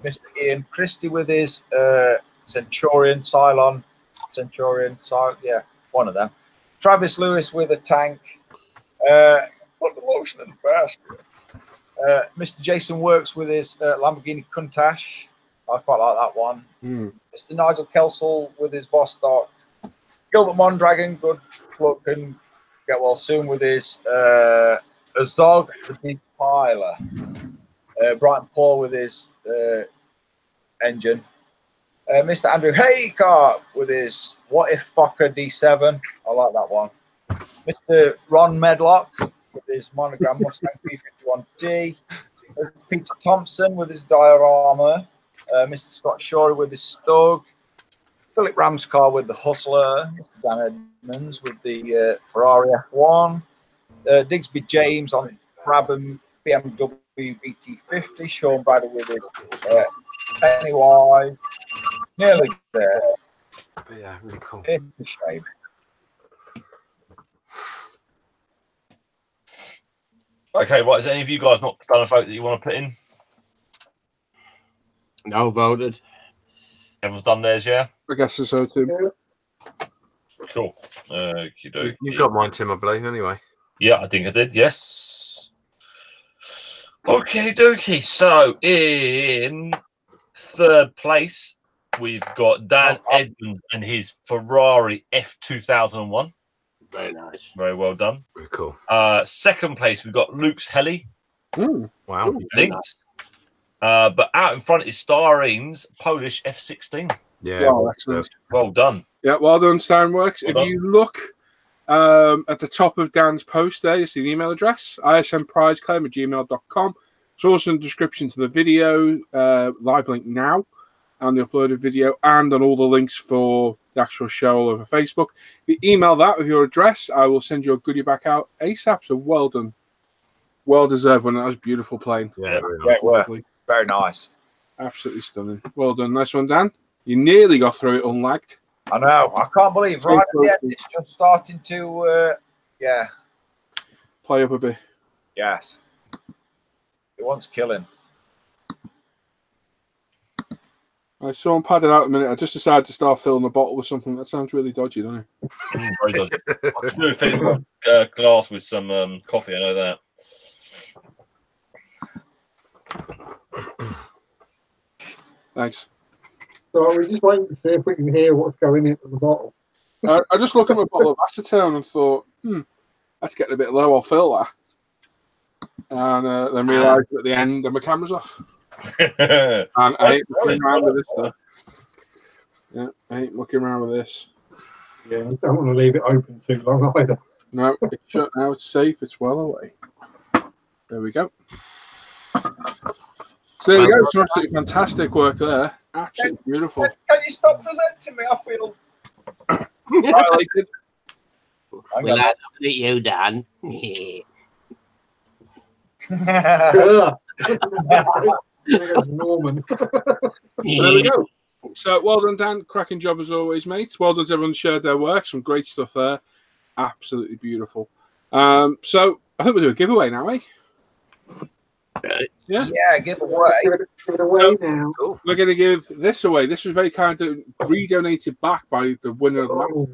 Mr. Ian Christie with his Centurion, Cylon. Yeah, one of them. Travis Lewis with a tank. Put the lotion in the basket. Mr. Jason Works with his Lamborghini Countach. I quite like that one. Mr. Nigel Kelsall with his Vostok. Gilbert Mondragon, good luck and get well soon with his Azog, the big piler. Brighton Paul with his engine. Mr. Andrew Haycart with his What If Fokker D7. I like that one. Mr. Ron Medlock with his Monogram Mustang P51D. Mr. Peter Thompson with his diorama. Mr. Scott Shorey with his Stug. Philip Ramscar with the Hustler. Mr. Dan Edmonds with the Ferrari F1. Digsby James on the Brabham BMW BT50. Sean Bradley with his Pennywise. Nearly there. Yeah, really cool. It's a shame. Okay, right. Has any of you guys not done a vote that you want to put in? No voted. Everyone's done theirs, yeah? I guess so too. Cool. You've got mine, Tim, I believe, anyway. Yeah, I think I did, yes. Okay, dokie. So, in third place, we've got Dan Edmonds and his Ferrari F2001. Very nice. Very well done. Very cool. Second place, we've got Luke's Heli. Wow. Linked. But out in front is Stareen's Polish F16. Yeah. Wow, excellent. Well done. Yeah, well done, Steinworks. Well if done. you look at the top of Dan's post there, you see the email address, ismprizeclaim@gmail.com. It's also in the description to the video, live link now, and the uploaded video, and on all the links for the actual show all over Facebook. If you email that with your address, I will send you a goodie back out ASAP. So well done. Well deserved one. That was beautiful playing. Yeah, Very nice. Absolutely stunning. Well done. Nice one, Dan. You nearly got through it unlagged. I know. I can't believe right at the end it's just starting to, play up a bit. Yes. It wants killing. I saw him padded out a minute. I just decided to start filling a bottle with something. That sounds really dodgy, doesn't it? Very dodgy. I can do a filling glass with some coffee, I know that. Thanks. So we're just waiting to see if we can hear what's going into the bottle. I just looked at my bottle of acetone and thought, that's getting a bit low. I'll fill that. And then realised at the end that my camera's off. And I ain't mucking around with this stuff. Yeah, I ain't mucking around with this. Yeah, I don't want to leave it open too long either. No, it's shut now. It's safe. It's well away. There we go. So there we go. Some absolutely fantastic work there. Absolutely beautiful. Can you stop presenting me? I feel violated. Well, I look at you, Dan. Norman. There we go. So well done, Dan. Cracking job as always, mate. Well done to everyone who shared their work. Some great stuff there. Absolutely beautiful. So I think we'll do a giveaway now, eh? Yeah. Yeah, give away. Give it away now. We're going to give this away. This was very kind of redonated back by the winner of the last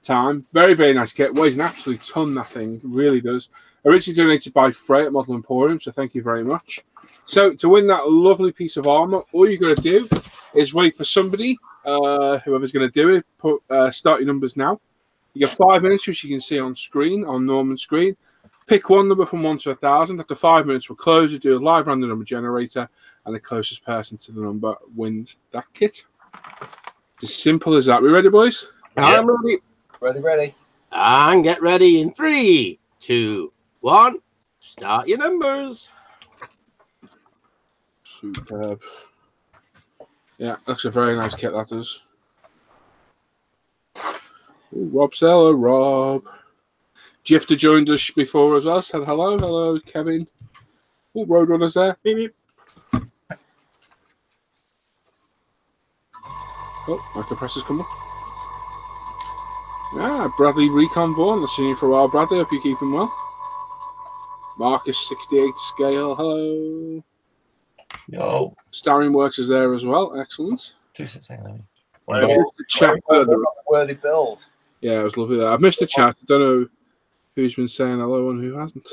time. Very, very nice kit. Weighs an absolute ton, that thing. Really does. Originally donated by Frey at Model Emporium, so thank you very much. So to win that lovely piece of armour, all you've got to do is wait for somebody, whoever's going to do it, put start your numbers now. You get 5 minutes, which you can see on screen, on Norman's screen. Pick one number from 1 to 1,000. After 5 minutes, we'll close it, do a live random number generator, and the closest person to the number wins that kit. As simple as that. We ready, boys? Yeah. I'm ready. Ready. And get ready in 3, 2, 1. Start your numbers. Superb. Yeah, that's a very nice kit, that does. Ooh, Rob Seller, Rob. Jifter joined us before as well. Said hello. Hello, Kevin. Oh, Roadrunner's there. Beep, beep. Oh, micropressor's come up. Ah, Bradley Recon Vaughan. I've seen you for a while, Bradley. Hope you're keeping well. Marcus 68 scale. Hello. Yo. Starring Works is there as well. Excellent. 269. Worthy build. Yeah, it was lovely there. I've missed the chat. I don't know who's been saying hello and who hasn't.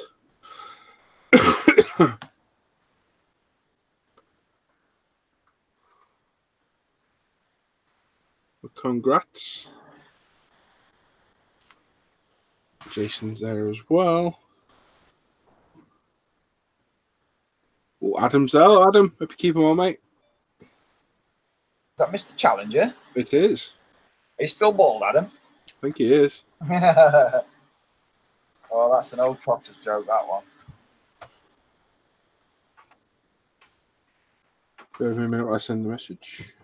Well, congrats. Jason's there as well. Oh, Adam's there. Hello, Adam. Hope you keep him on, mate. Is that Mr. Challenger? It is. He's still bald, Adam. I think he is. Oh, that's an old Trotter's joke, that one. Give me a minute while I send the message.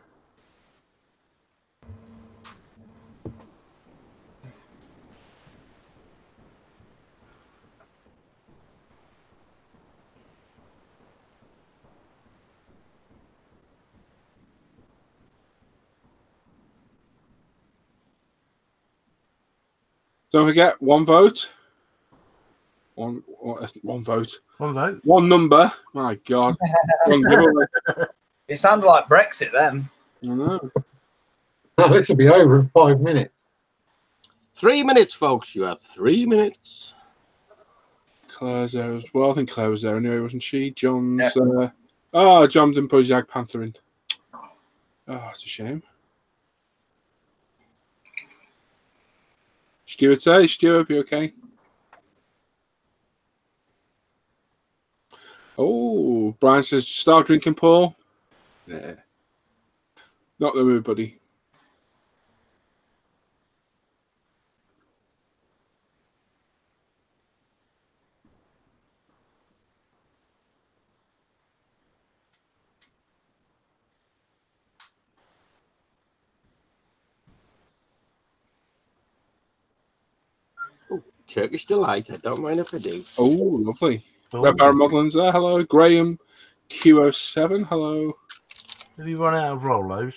Don't forget, one vote. One vote. One vote. One number. My God. One giveaway. It sounded like Brexit then. I know. No, this will be over in 5 minutes. 3 minutes, folks. You have 3 minutes. Claire's there as well. I think Claire was there anyway, wasn't she? John's there. Oh, John didn't put his Jag Panther in. Oh, it's a shame. Stuart says, Stuart, be okay. Oh, Brian says, start drinking, Paul. Yeah. Not the mood, buddy. Turkish Delight. I don't mind if I do. Oh, lovely. Red Baron Moglin's there. Hello. Graham QO7. Hello. Have you run out of Rolos?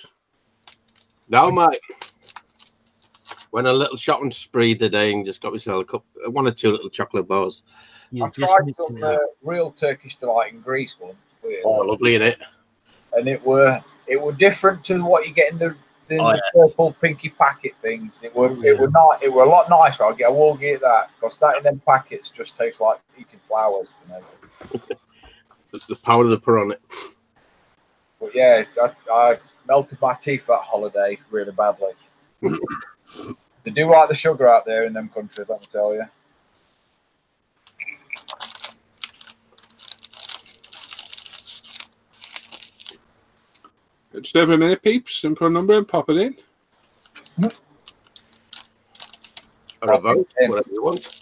No, mate. Went a little shopping spree today and just got myself one or two little chocolate bars. I tried some real Turkish Delight in Greece once. Oh, lovely, innit? And it were different to what you get in the purple pinky packet things. It were a lot nicer. I will get that, because that in them packets just tastes like eating flowers. You know? The power of the put on it. But yeah, I melted my teeth that holiday really badly. They do like the sugar out there in them countries, let me tell you. Just over a minute, peeps, and put a number and pop it in. Or a vote, whatever you want.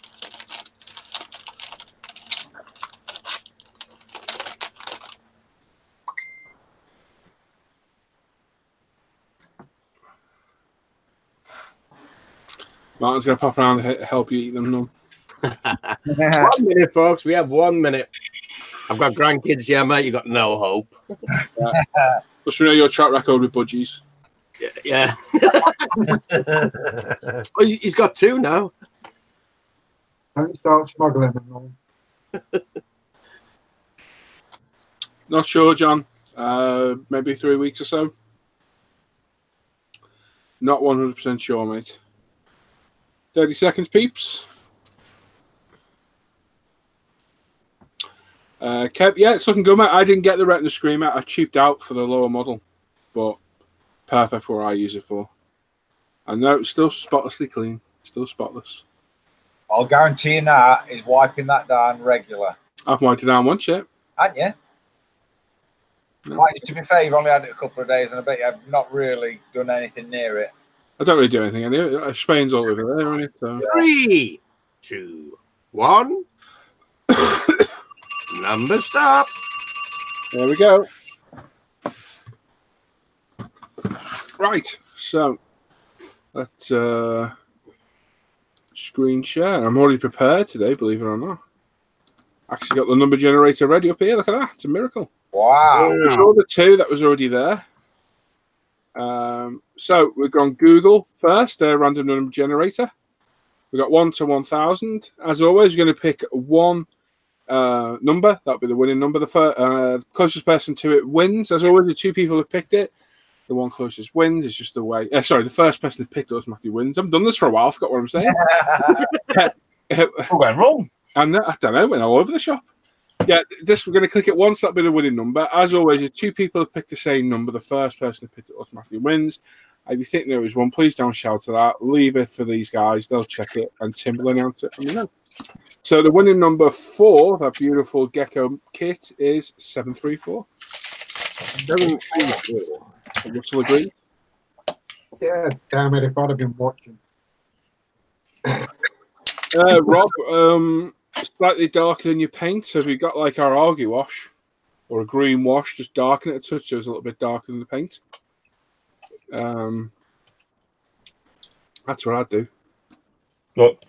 Martin's going to pop around and help you eat them. No. 1 minute, folks. We have 1 minute. I've got grandkids here, mate. You've got no hope. Yeah. Just know your track record with budgies. Yeah. Well, he's got two now. Don't start smuggling them all. Not sure, John. Maybe 3 weeks or so. Not 100% sure, mate. 30 seconds, peeps. Kev, yeah, it's looking good, mate. I didn't get the Retina Screamer. I cheaped out for the lower model, but perfect for what I use it for. And no, it's still spotlessly clean. Still spotless. I'll guarantee you now, is wiping that down regular. I've wiped it down once, yeah. Hadn't you? No. Right, to be fair, you've only had it a couple of days, and I bet you have not really done anything near it. I don't really do anything anyway. Spain's all over there, isn't it? So. 3, 2, 1. Number stop. There we go. Right, so let's. screen share. I'm already prepared today, believe it or not. Actually got the number generator ready up here. Look at that. It's a miracle. Wow. Saw the 2 that was already there. So we've gone Google first, their random number generator. We've got 1 to 1,000. As always, we're going to pick one number. That'll be the winning number. The closest person to it wins. As always, the 2 people who picked it, the one closest wins. It's just the way. Sorry, the first person who picked it automatically wins. I've done this for a while. I forgot what I'm saying. What went wrong? I don't know. Went all over the shop. Yeah, this we're going to click it once. That'll be the winning number. As always, if 2 people have picked the same number, the first person who picked it automatically wins. If you think there is one, please don't shout at that. Leave it for these guys. They'll check it, and Tim will announce it. So the winning number 4, that beautiful gecko kit, is 734. 734. Russell agree? Yeah, damn it! If I'd have been watching. Rob, slightly darker than your paint. So if you've got like our Argy wash or a green wash, just darken it a touch so it's a little bit darker than the paint. That's what I'd do. Look,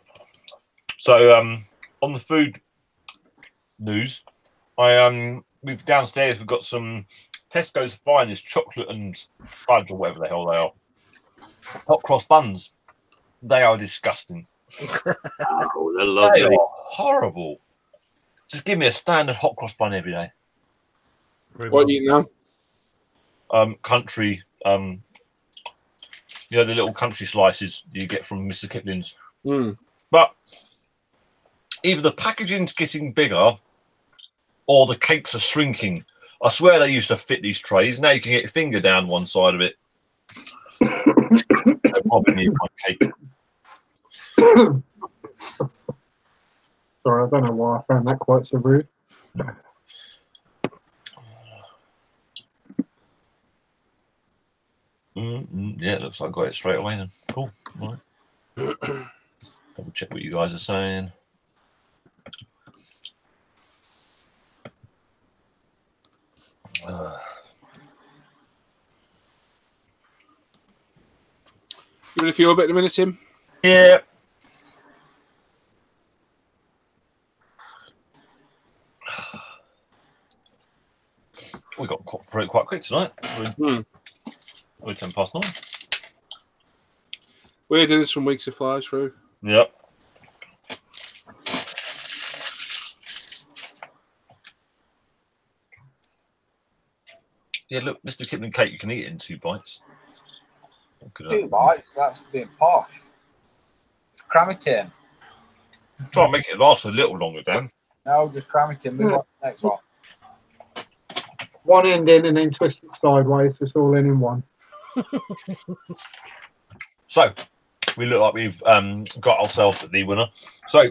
so on the food news, we've downstairs we've got some Tesco's finest chocolate and fudge or whatever the hell they are. Hot cross buns. They are disgusting. Oh, they're lovely. They are horrible. Just give me a standard hot cross bun every day. What do you eat now? Country. You know, the little country slices you get from Mr. Kipling's. But either the packaging's getting bigger or the cakes are shrinking. I swear they used to fit these trays. Now you can get your finger down one side of it. I probably need my cake. Sorry, I don't know why I found that quite so rude. Yeah, it looks like I got it straight away then. Cool. All right. Double check what you guys are saying. Give it a few bit in a minute, Tim. Yeah. We got through it quite quick tonight. We're 10 past 9. We're doing some weeks of flies through. Yep. Yeah, look, Mr. Kipling cake, you can eat it in 2 bites. 2 bites? That's being posh. Cram it in. Try and make it last a little longer, Dan. No, just cram it in. Move on to the next one. One end in and then twist it sideways, so it's all in one. So, we look like we've got ourselves the winner. So,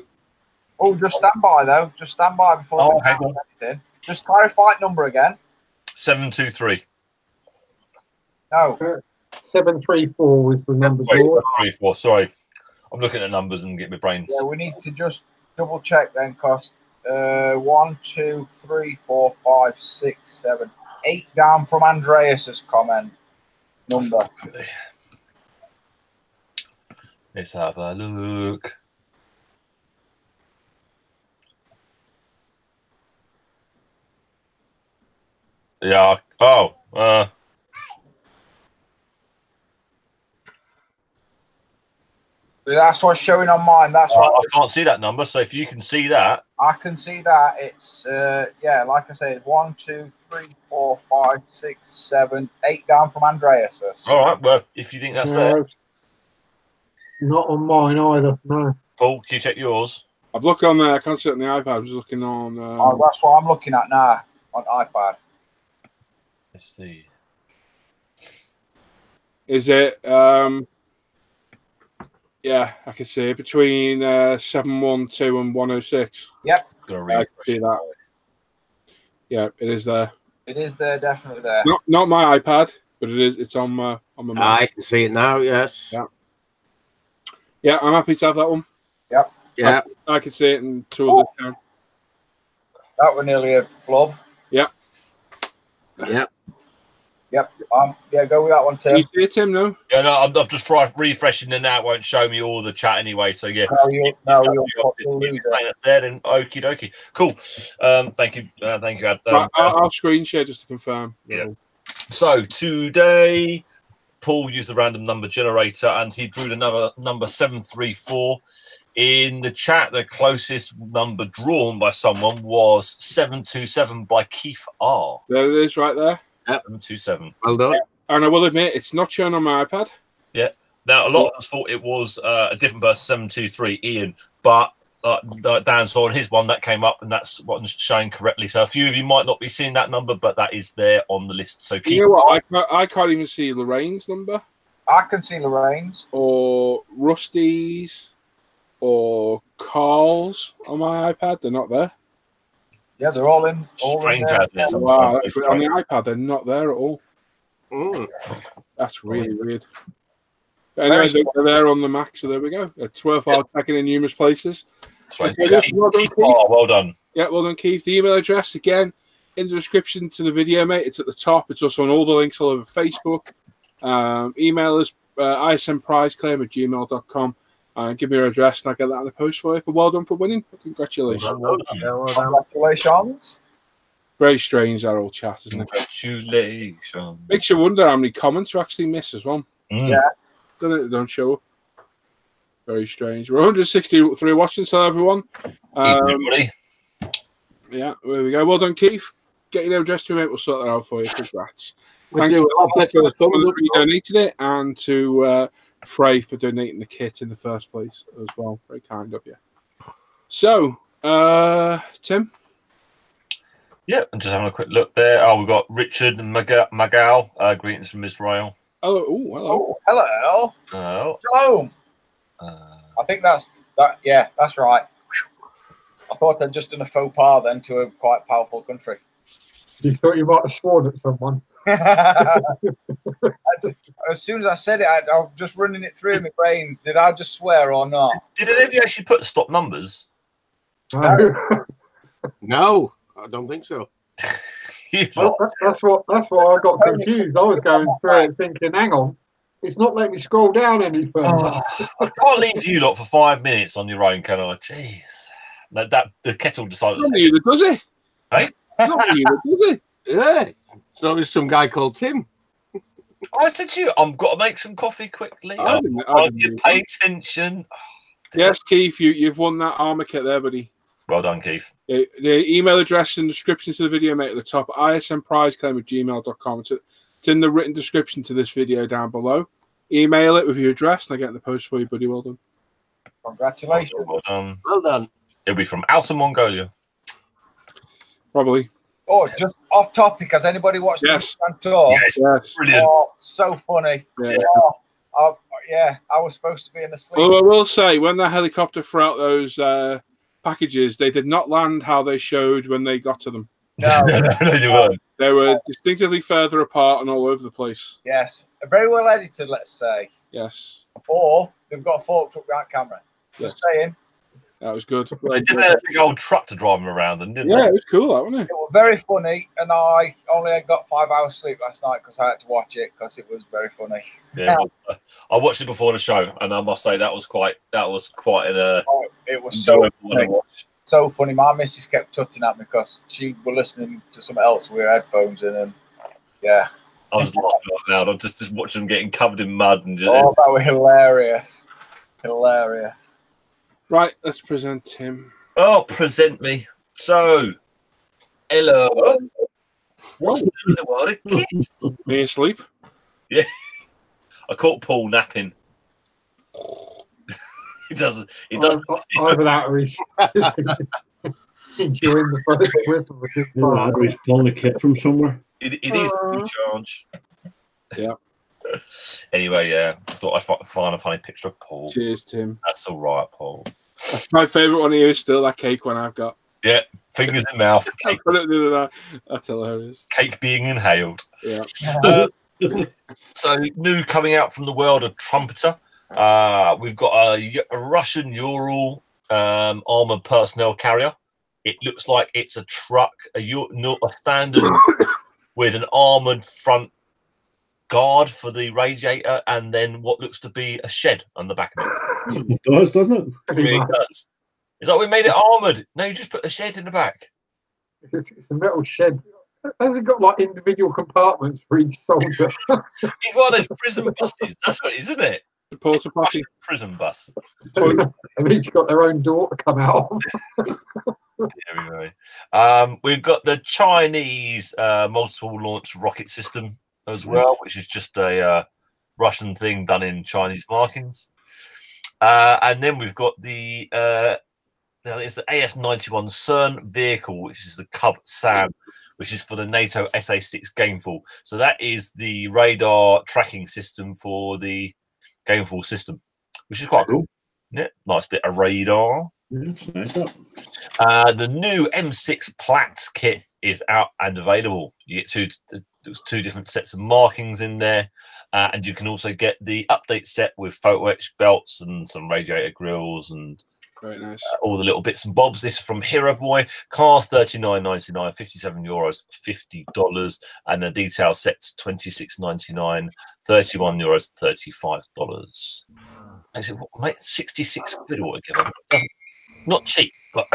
oh, just stand by though. Just stand by before. Okay. Anything. Just clarify number again. 723. No. 734 was the number. 734. Sorry, I'm looking at numbers and get my brain. Yeah, we need to just double check then, cause 1, 2, 3, 4, 5, 6, 7, 8 down from Andreas's comment number. Let's have a look. Yeah. Oh. That's what's showing on mine. That's why I can't see that number. So if you can see that, I can see that. It's yeah, like I said, 1, 2, 3, 4, 5, 6, 7, 8 down from Andreas. All right. Well, if you think that's there, not on mine either. No. Paul, can you check yours? I've looked on there. I can't see it on the iPad. I'm just looking on. Oh, that's what I'm looking at now on iPad. Let's see. Is it? Yeah, I can see it between 712 and 106. Yep. I can see that. Yeah, it is there. It is there, definitely there. Not my iPad, but it is. It's on my Mac. I can see it now. Yes. Yeah. Yeah, I'm happy to have that one. Yep. Yeah. I can see it in 2 others down. That was nearly a flub. Yeah. Yeah. Yep. Yeah, go with that one, Tim. You see it, Tim? No. Yeah, no, I'm just refreshing, and now it won't show me all the chat anyway. So yeah, you're saying it's there, then okie dokie, cool. Thank you, I'll screen share just to confirm. Yeah. So today, Paul used the random number generator, and he drew the number 734. In the chat, the closest number drawn by someone was 727 by Keith R. There it is, right there. Yep. 727. Well done. And I will admit, it's not shown on my iPad. Yeah. Now, a lot of us thought it was a different person, 723 Ian, but Dan saw on his one that came up, and that's what's showing correctly. So a few of you might not be seeing that number, but that is there on the list. So keep. You know what? I can't even see Lorraine's number. I can see Lorraine's or Rusty's or Carl's on my iPad. They're not there. Yeah, they're all in. Strange as wow, on the iPad, they're not there at all. That's really weird. But anyway, they're there on the Mac, so there we go. It's worthwhile checking in numerous places. Right. Okay, well done. Yeah, well done, Keith. The email address, again, in the description to the video, mate. It's at the top. It's also on all the links all over Facebook. Email us, ismprizeclaim@gmail.com. Give me your address, and I'll get that in the post for you. But well done for winning. Congratulations. Well done. Congratulations. Very strange, that old chat, isn't it? Congratulations. Makes you wonder how many comments you actually miss as well. Yeah. Don't show up. Very strange. We're 163 watching, so everyone. Yeah, there we go. Well done, Keith. Get your address to me, mate. We'll sort that out for you. Congrats. Thanks to you donated it, and to Frey for donating the kit in the first place as well. Very kind of you. So, Tim? Yeah, I'm just having a quick look there. Oh, we've got Richard Magal. Greetings from Israel. Oh, hello. Hello. Hello. Shalom. I think that's that. Yeah, that's right. I thought I'd just done a faux pas then to a quite powerful country. You thought you might have sworn at someone. As soon as I said it, I was just running it through my brain. Did I just swear or not? Did any of you actually put stop numbers? No, I don't think so. Well, that's what I got confused. I was going through it thinking, hang on, it's not letting me scroll down any further. I can't leave you lot for 5 minutes on your own, can I? Jeez. That the kettle decided to take it. Does it? Hey? Not you, does it? Yeah. So there's some guy called Tim. I said to you, I've got to make some coffee quickly. I didn't pay attention. Yes, Keith, you've won that armor kit there, buddy. Well done, Keith. The email address in the description to the video, mate, at the top, ismprizeclaim@gmail.com. It's in the written description to this video down below. Email it with your address, and I'll get in the post for you, buddy. Well done. Congratulations. Well done. Well done. It'll be from Outer Mongolia. Probably. Oh, just off topic. Has anybody watched Yes. Tour? Yes. Brilliant. Oh, so funny. Yeah. I was supposed to be in the sleep. Well, I will say, when the helicopter threw out those packages, they did not land how they showed when they got to them. No, you weren't. They were distinctively further apart and all over the place. Yes, very well edited, let's say. Yes. Or they've got a fork truck behind camera. Just saying. That was good. They did have a big old truck to drive them around, didn't they? Yeah, it was cool, that, wasn't it? It was very funny, and I only got 5 hours sleep last night because I had to watch it because it was very funny. Yeah, I watched it before the show, and I must say that was quite an. It was so funny. So funny. My missus kept tutting at me because she was listening to something else with her headphones in, and yeah. I was laughing out loud. I just watching them getting covered in mud and just. Oh, that was hilarious! Hilarious. Right, let's present him. Oh, present me. So, hello. What's in the world of kids? Me asleep? Yeah. I caught Paul napping. He doesn't. Either that or he's enjoying the first whiff of a good fire. He's pulling a kit from somewhere. It is a good charge. Yeah. Anyway, yeah. I thought I'd find a funny picture of Paul. Cheers, Tim. That's all right, Paul. That's my favourite one here is still that cake one I've got. Yeah, fingers in mouth. I put it the other night. That's hilarious. Cake being inhaled. Yeah. So, new coming out from the world of Trumpeter. We've got a Russian Ural armored personnel carrier. It looks like it's a truck, a standard with an armored front guard for the radiator, and then what looks to be a shed on the back of it. It does, doesn't it? It really does. It's like we made it armoured. No, you just put a shed in the back. It's a metal shed. Has it got like individual compartments for each soldier? It's one of those prison buses. That's what it is, isn't it? The porta potty prison bus. They've each got their own door to come out of. We've got the Chinese multiple launch rocket system as well, which is just a Russian thing done in Chinese markings. And then we've got the it's the AS-91 CERN vehicle, which is the Cub SAM, which is for the NATO SA-6 Gameful. So that is the radar tracking system for the Gameful system, which is quite cool. Yeah, nice bit of radar. Yeah, it's nice up. The new M6 Platts kit is out and available. You get two different sets of markings in there, and you can also get the update set with photo etch belts and some radiator grills and very nice. All the little bits and bobs. This is from Hero Boy. Cars €39.99, €57, $50, and the detail sets £26.99, €31, $35. I said, mate, 66 quid altogether. Not cheap, but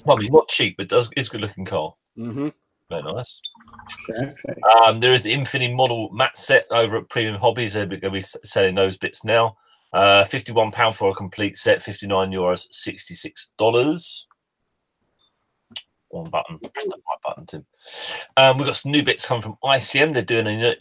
well, not cheap, but it's a good looking car. Mm-hmm. Very nice. Sure. There is the Infinity model mat set over at Premium Hobbies. They're going to be selling those bits now. £51 for a complete set, €59, $66. One button, press the right button, Tim. We've got some new bits coming from ICM. They're doing a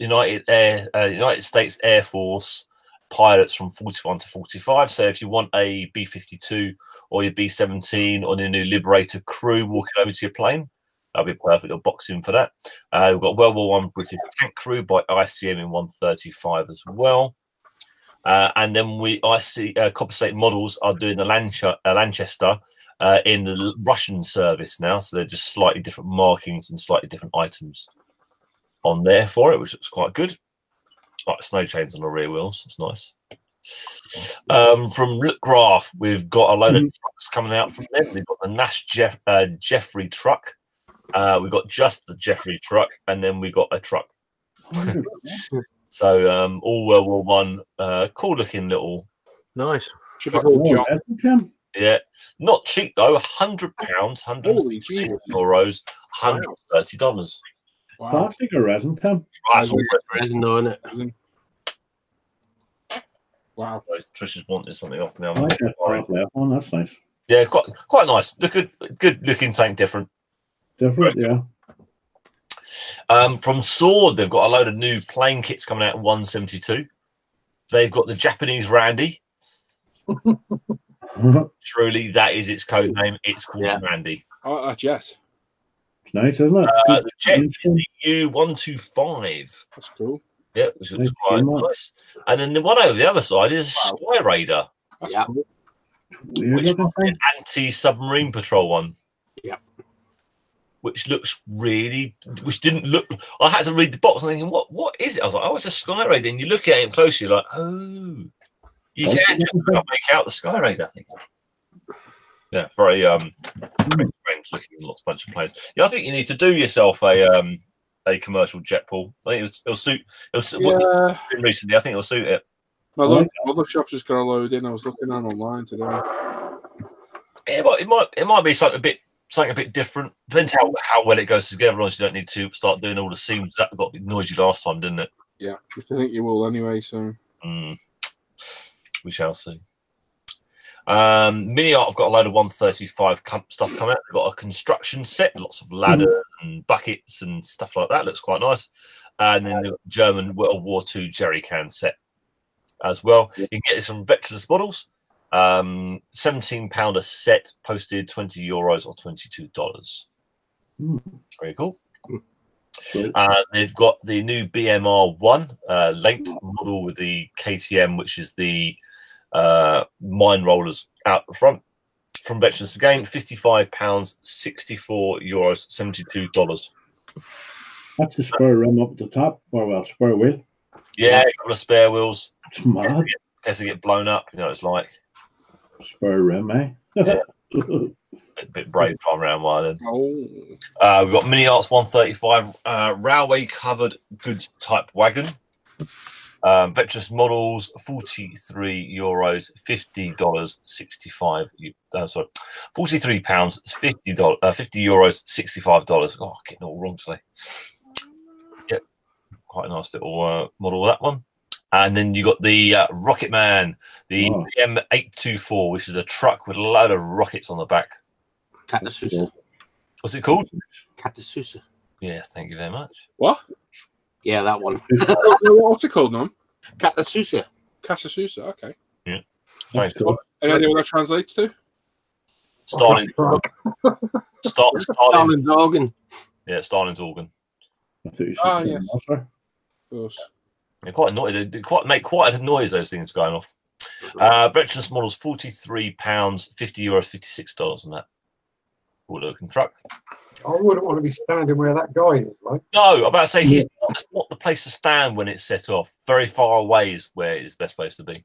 United States Air Force pilots from 41 to 45. So if you want a B-52 or your B-17 on your new Liberator crew walking over to your plane, that'll be perfect. They'll box in for that. We've got World War I British tank crew by ICM in 135 as well. And then Copper State Models are doing the Lanchester in the Russian service now. So they're just slightly different markings and slightly different items on there for it, which looks quite good. Like snow chains on the rear wheels. It's nice. From Look Graph, we've got a load of trucks coming out from them. We've got the Nash Jeffrey truck. We've got just the Jeffrey truck, and then we got a truck. So all World War One, cool looking little. Nice. Yeah, not cheap though. £100, €100, $130. Wow. Plastic or resin, Tim? That's all resin on it. Wow. Trisha's wanted something off now. I like that top left one. That's nice. Yeah, quite nice. Good looking tank. Different, yeah. From Sword, they've got a load of new plane kits coming out in 172. They've got the Japanese Randy. Truly, that is its code name. It's called Randy. Oh, a jet. It's nice, isn't it? The jet is the U-125. That's cool. Yeah, which looks quite nice. And then the one over the other side is Sky Raider. That's cool. Which is an anti-submarine patrol one. Yeah. Which looks which didn't look. I had to read the box and thinking, what is it? I was like, oh, it's a Sky Raider. And you look at it closely, you're like, oh, you can't just make out the Sky Raider. I think. Yeah, very strange looking, lots of bunch of planes. Yeah, I think you need to do yourself a commercial jet pool. I think it'll suit. What you've been recently, I think it'll suit it. My other shop's just got to load in. I was looking on online today. Yeah, it might be something a bit different. Depends how well it goes together. Obviously, you don't need to start doing all the seams. That got noisy last time, didn't it? Yeah, which I think you will anyway. So we shall see. Mini Art have got a load of 135 stuff coming out. They've got a construction set, lots of ladders and buckets and stuff like that. Looks quite nice. And then the German World War II jerry can set as well. You can get this from Veterans Models. £17 a set, posted €20 or $22. Very cool. They've got the new BMR1 late model with the KTM, which is the mine rollers out the front. From Veterans again, £55, €64, $72. That's a spare rim up at the top, or well, spare wheel. Yeah, a couple of spare wheels. It's mad. In case they get blown up, you know what it's like. Spare rim, eh? Yeah. A bit brave time around one. Then. We've got Mini Arts 135 railway covered goods type wagon. Veterans models, €43, $50.65. Sorry, £43, €50, $65. Oh, I'm getting it all wrong today. Yep, quite a nice little model, that one. And then you got the Rocket Man, the M824, which is a truck with a load of rockets on the back. Catasusa. What's it called? Catasusa. Yes, thank you very much. What? Yeah, that one. What's it called, Nom? Catasusa. Catasusa, okay. Yeah. Thanks. Any idea what that translates to? Starling's organ. Yeah, Starling's organ. Oh, yeah. Of course. They're quite annoying. They make quite a noise, those things going off. Veterans models, £43, €50, $56 on that. Good looking truck. I wouldn't want to be standing where that guy is, like. No, I'm about to say it's not the place to stand when it's set off. Very far away is where it's the best place to be.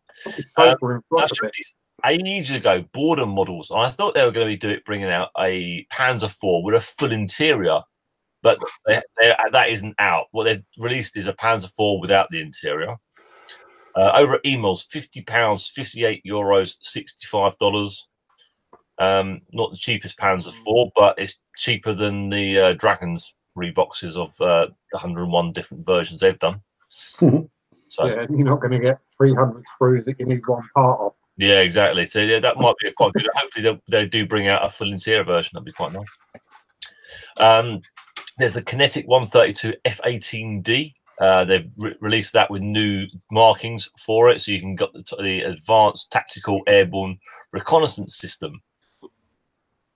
Ages ago, Borden models, and I thought they were going to be bringing out a Panzer IV with a full interior, but that isn't out. What they've released is a Panzer IV without the interior. Over at Emails, £50, €58, $65. Not the cheapest Panzer IV, but it's cheaper than the Dragons reboxes of the 101 different versions they've done. So yeah, you're not going to get 300 screws that you need one part of. Yeah, exactly. So yeah, that might be quite good. Hopefully they do bring out a full interior version. That'd be quite nice. There's a Kinetic 132 F-18D. They've released that with new markings for it, so you can get the Advanced Tactical Airborne Reconnaissance System,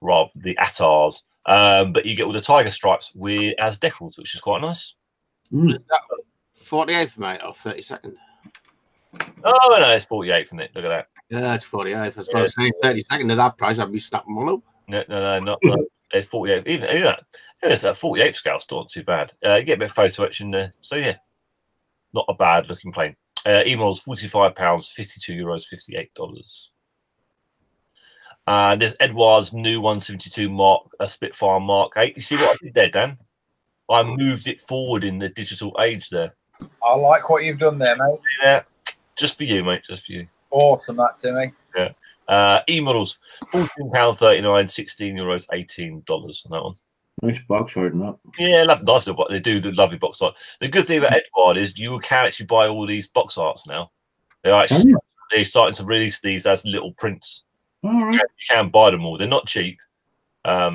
rather the ATARs. But you get all the tiger stripes as decals, which is quite nice. 48th, mate, or 32nd? Oh no, it's 48th, isn't it? Look at that. Yeah, it's 48th. I was going to say 32nd of that price, I'd be snapping one up. No, not. It's 48. Even it's that 48th scale, still not too bad. You get a bit of photo etching there, so yeah, not a bad looking plane. Emails £45, €52, $58. There's Edouard's new 172 Spitfire Mark 8. You see what I did there, Dan? I moved it forward in the digital age there. I like what you've done there, mate. See that? Just for you, mate. Just for you. Awesome, that, Timmy. Yeah. E-models, £14.39, €16, $18 on that one. Nice box art, that. Yeah, nice. They do the lovely box art. The good thing about Edouard is you can actually buy all these box arts now. They're starting to release these as little prints. All right. You can buy them all. They're not cheap, but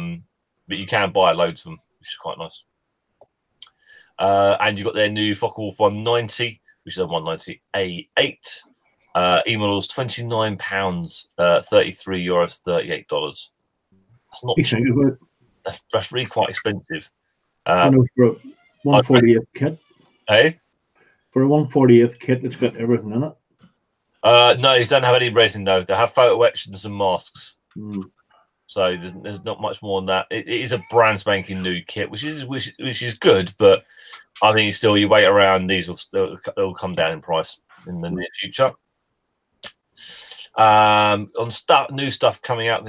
you can buy loads of them, which is quite nice. And you've got their new Focke-Wulf 190, which is a 190 A8. E-models, £29, €33, $38. That's not cheap. That's really quite expensive. For a 140th kit. Hey? For a 140th kit, it's got everything in it. No, it don't have any resin though. They have photo etchings and masks. So there's not much more than that. It is a brand spanking new kit, which is good, but I think still you wait around, these will come down in price in the near future. New stuff coming out.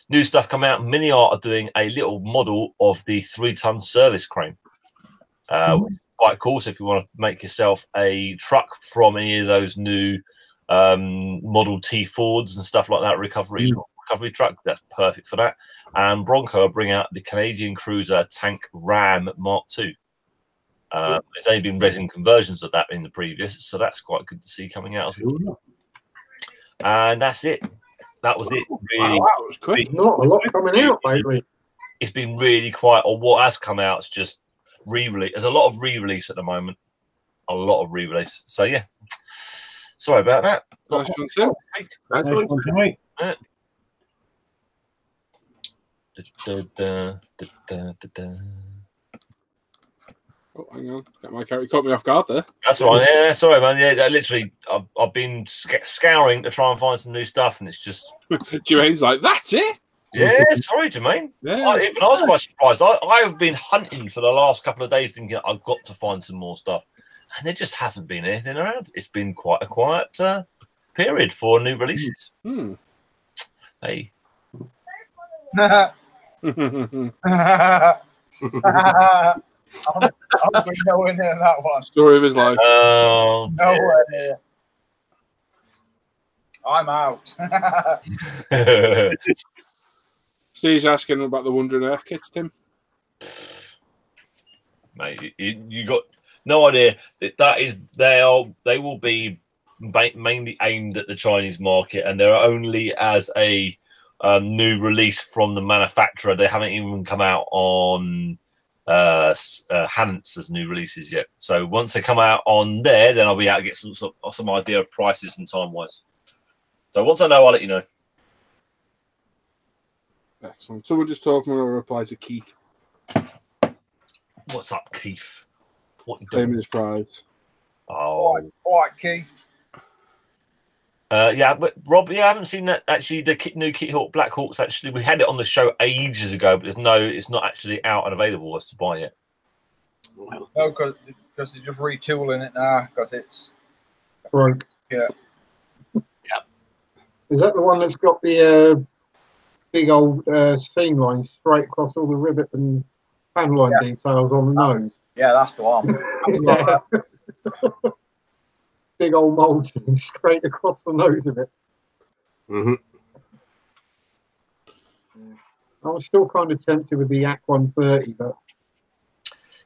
New stuff coming out. Mini Art are doing a little model of the 3-ton service crane. Quite cool. So if you want to make yourself a truck from any of those new Model T Fords and stuff like that, recovery truck, that's perfect for that. And Bronco bring out the Canadian Cruiser Tank Ram Mark II. There's only been resin conversions of that in the previous, so that's quite good to see coming out. And that's it. That was it. Really, wow, that was quick. Not a lot coming out lately. It's been really quiet. Or what has come out is just re-release. There's a lot of re-release at the moment. A lot of re-release. So yeah. Sorry about that. Nice one, tonight. Oh, hang on. My character caught me off guard there. That's right. Yeah, sorry, man. Yeah, literally, I've been scouring to try and find some new stuff, and it's just. Jermaine's like, that's it. Yeah, sorry, Jermaine. Yeah. I was quite surprised. I have been hunting for the last couple of days, thinking I've got to find some more stuff, and there just hasn't been anything around. It's been quite a quiet period for new releases. Hey. I'll be nowhere near that one. Story of his life. Oh, Nowhere near. I'm out. Steve's asking about the Wondering Earth kits, Tim. Mate, you got no idea that is they will be mainly aimed at the Chinese market, and they're only as a new release from the manufacturer. They haven't even come out on Hans as new releases yet. So once they come out on there, then I'll be able to get some idea of prices and time wise. So once I know, I'll let you know. Excellent. Someone just told me a reply to Keith. What's up, Keith? What you Claiming doing? his prize. Oh, all right, Keith. Yeah, but Rob, I haven't seen that actually. The new Kit Hawk Black Hawks actually, we had it on the show ages ago, but it's not actually out and available as to buy it. No, because they're just retooling it now because it's broke. Yeah. Is that the one that's got the big old seam line straight across all the rivet and panel line details on the nose? Yeah, that's the one. Yeah. Big old mold seam straight across the nose of it. I was still kind of tempted with the Yak 130, but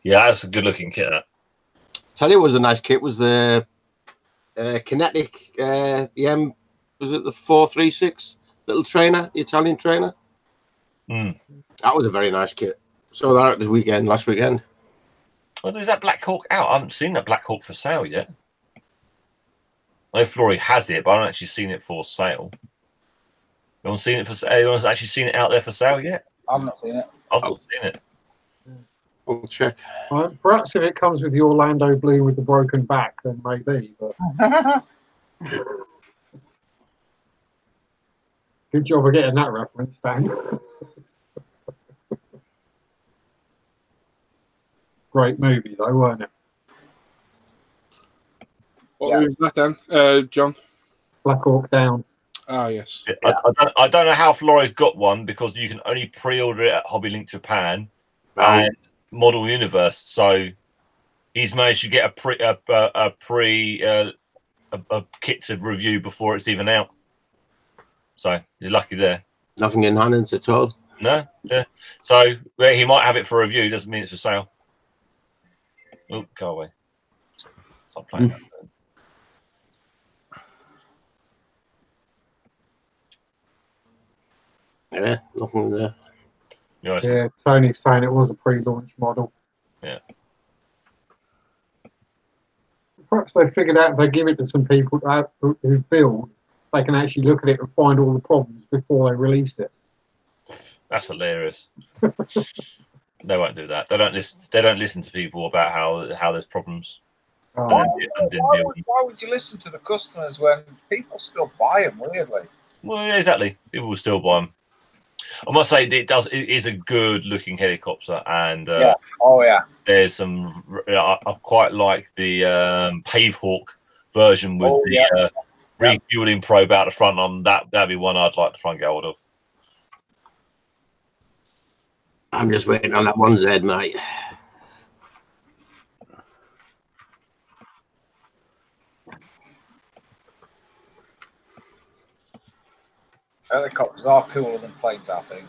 yeah, that's a good looking kit. That. Tell you, it was a nice kit. Was the Kinetic the M? Was it the 436 little trainer, the Italian trainer? That was a very nice kit. So that last weekend. Well, is that Black Hawk out? I haven't seen that Black Hawk for sale yet. I know Flory has it, but I haven't actually seen it for sale. You haven't seen it for sale? Anyone's actually seen it out there for sale yet? I've not seen it. I've not seen it. We'll check. Perhaps if it comes with the Orlando blue with the broken back, then maybe. But good job of getting that reference, Dan. Great movie, though, weren't it? What movie was that, Dan? John? Black Hawk Down. Ah, yes. Yeah. I don't know how Flory's got one because you can only pre-order it at Hobby Link Japan and Model Universe. So he's managed to get a kit to review before it's even out. So he's lucky there. Nothing in hands at all. No, yeah. So he might have it for review. Doesn't mean it's for sale. Oh, go away. Stop playing. Yeah, nothing there. Yeah, Tony's saying it was a pre-launch model. Yeah. Perhaps they figured out if they give it to some people who build, they can actually look at it and find all the problems before they release it. That's hilarious. They won't do that. They don't listen to people about how there's problems. Why would you listen to the customers when people still buy them? Weirdly. Well, yeah, exactly. People will still buy them. I must say it is a good looking helicopter, and there's some. I quite like the Pave Hawk version with the refueling probe out the front on that. That'd be one I'd like to try and get hold of. I'm just waiting on that one Z, mate. Helicopters are cooler than planes, I think.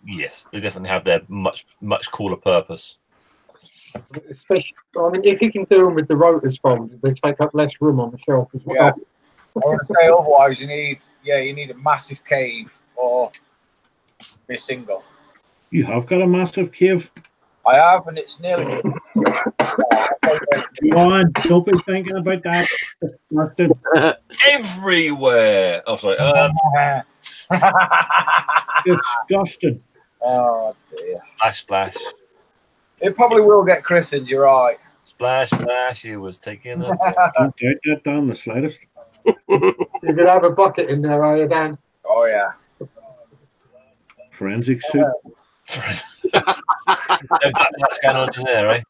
Yes, they definitely have their much cooler purpose. Especially, I mean, if you can do them with the rotors folded, they take up less room on the shelf as well. Yeah. I want to say otherwise, you need a massive cave or be a single. You have got a massive cave. I have, and it's nearly. Come on, don't be thinking about that. Everywhere. Oh, sorry. Disgusting. Oh dear. Splash, splash. It probably will get christened. You're right. Splash, splash. He was taking a. Don't doubt that down the slightest. You could have a bucket in there, are you, Dan? Oh yeah. Forensic suit. What's going on in there, eh?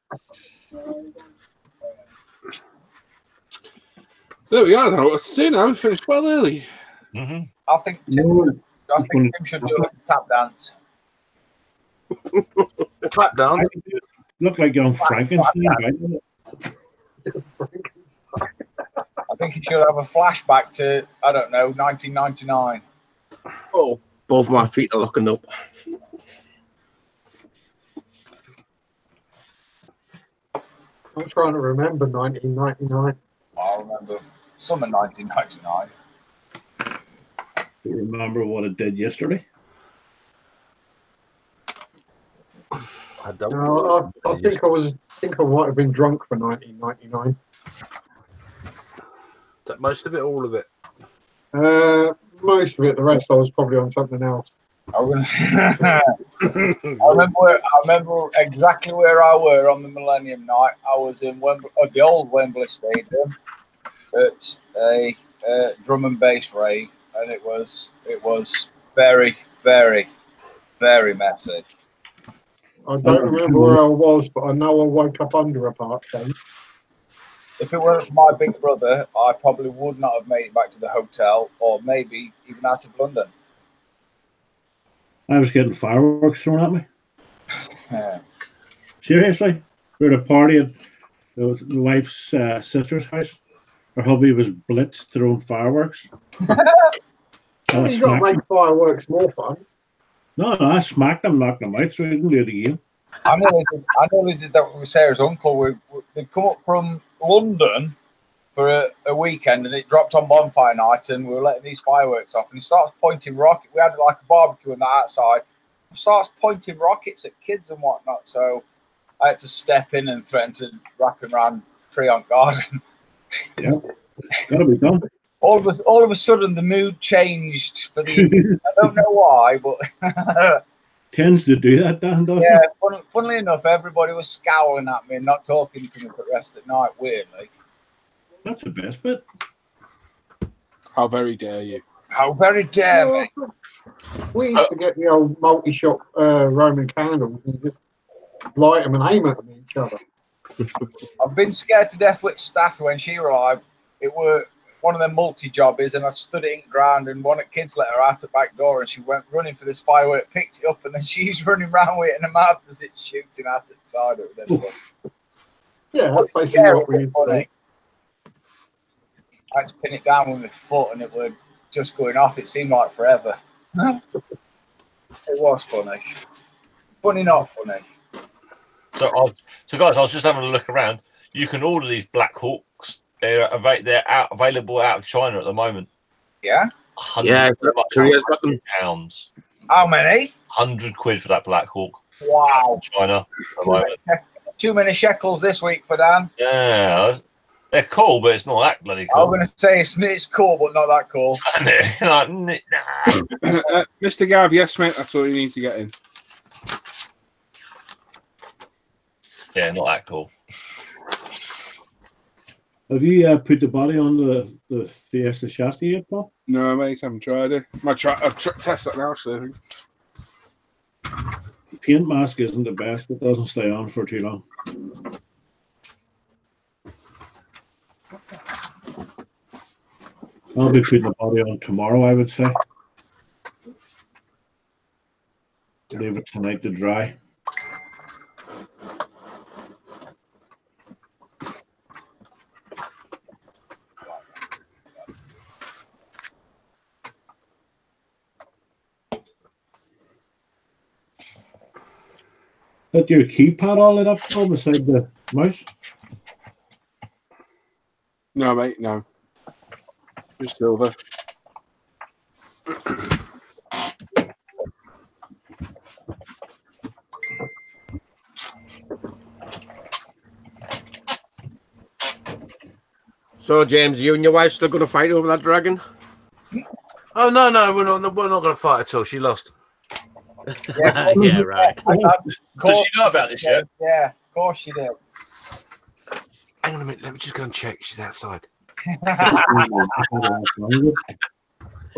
There we are. Now, what's to do now? We finished well early. I think Tim should do a tap dance. Clap dance. Look like young Frankenstein. Right? I think he should have a flashback to, I don't know, 1999. Oh, both my feet are looking up. I'm trying to remember 1999. I remember summer 1999. Do you remember what it did yesterday? I don't know. I think I might have been drunk for 1999. Most of it, all of it. Most of it. The rest I was probably on something else. I remember exactly where I were on the Millennium Night. I was in the old Wembley Stadium at a drum and bass rave, and it was very, very, very messy. I don't remember where I was, but I know I woke up under a park then. If it weren't for my big brother, I probably would not have made it back to the hotel, or maybe even out of London. I was getting fireworks thrown at me. Yeah. Seriously, we were at a party at the wife's sister's house. Her hubby was blitzed throwing fireworks. You've got to make fireworks more fun. No, I smacked them, knocked them out, so we didn't do it again. I nearly did that with Sarah's uncle. They'd come up from London for a weekend, and it dropped on bonfire night, and we were letting these fireworks off, and he starts pointing rockets. We had like a barbecue on the outside. He starts pointing rockets at kids and whatnot, so I had to step in and threaten to wrap him around tree on garden. Yeah, gotta be done. All of a sudden, the mood changed for the evening. I don't know why, but tends to do that, doesn't it? Yeah, funnily enough, everybody was scowling at me and not talking to me for the rest of the night, weirdly. That's the best bit. How very dare you? How very dare me. We used to get the old multi-shot Roman candles and just light them and aim at them each other. I've been scared to death with Staffy when she arrived. It were one of them multi-jobbies, and I stood it in ground, and one of the kids let her out the back door, and she went running for this firework, picked it up, and then she's running around with it in her mouth as it's shooting at the side of it. Yeah, that's basically what we used to do. I had to pin it down with my foot, and it was just going off. It seemed like forever. It was funny. Funny, not funny. So guys, I was just having a look around. You can order these Black Hawks. They're available out of China at the moment. Yeah? Yeah, Korea's got them. Pounds. How many? £100 for that Black Hawk. Wow. China. At the moment. Too many shekels this week for Dan. Yeah. They're cool, but it's not that bloody cool. I'm going to say it's cool, but not that cool. Mr. Gav, yes, mate, that's all you need to get in. Yeah, not that cool. Have you put the body on the Fiesta chassis yet, Paul? No, mate, I haven't tried it. I'll test that now, actually, I think. The paint mask isn't the best. It doesn't stay on for too long. I'll be putting the body on tomorrow, I would say. Leave it tonight to dry. Got your keypad all lit up Paul, beside the mouse? No, mate, no. Just silver. So, James, you and your wife still going to fight over that dragon? Oh no, we're not going to fight at all. She lost. Yeah, yeah, right. Does she know about this yet? Yeah, of course she did. Hang on a minute. Let me just go and check. She's outside. Well,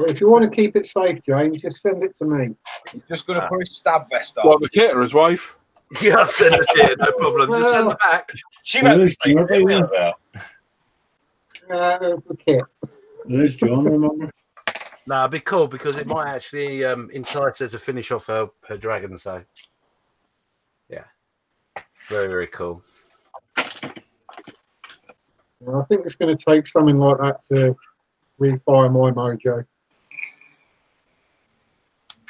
if you want to keep it safe, James, just send it to me. He's just going to put his stab vest on. What, the caterer's wife? Yeah, I'll send it here, no problem. Just send it back. She won't be safe. About. The kit. There's John, remember? No, it'd be cool because it might actually entice her to finish off her dragon. So, yeah. Very, very cool. I think it's going to take something like that to refire my mojo.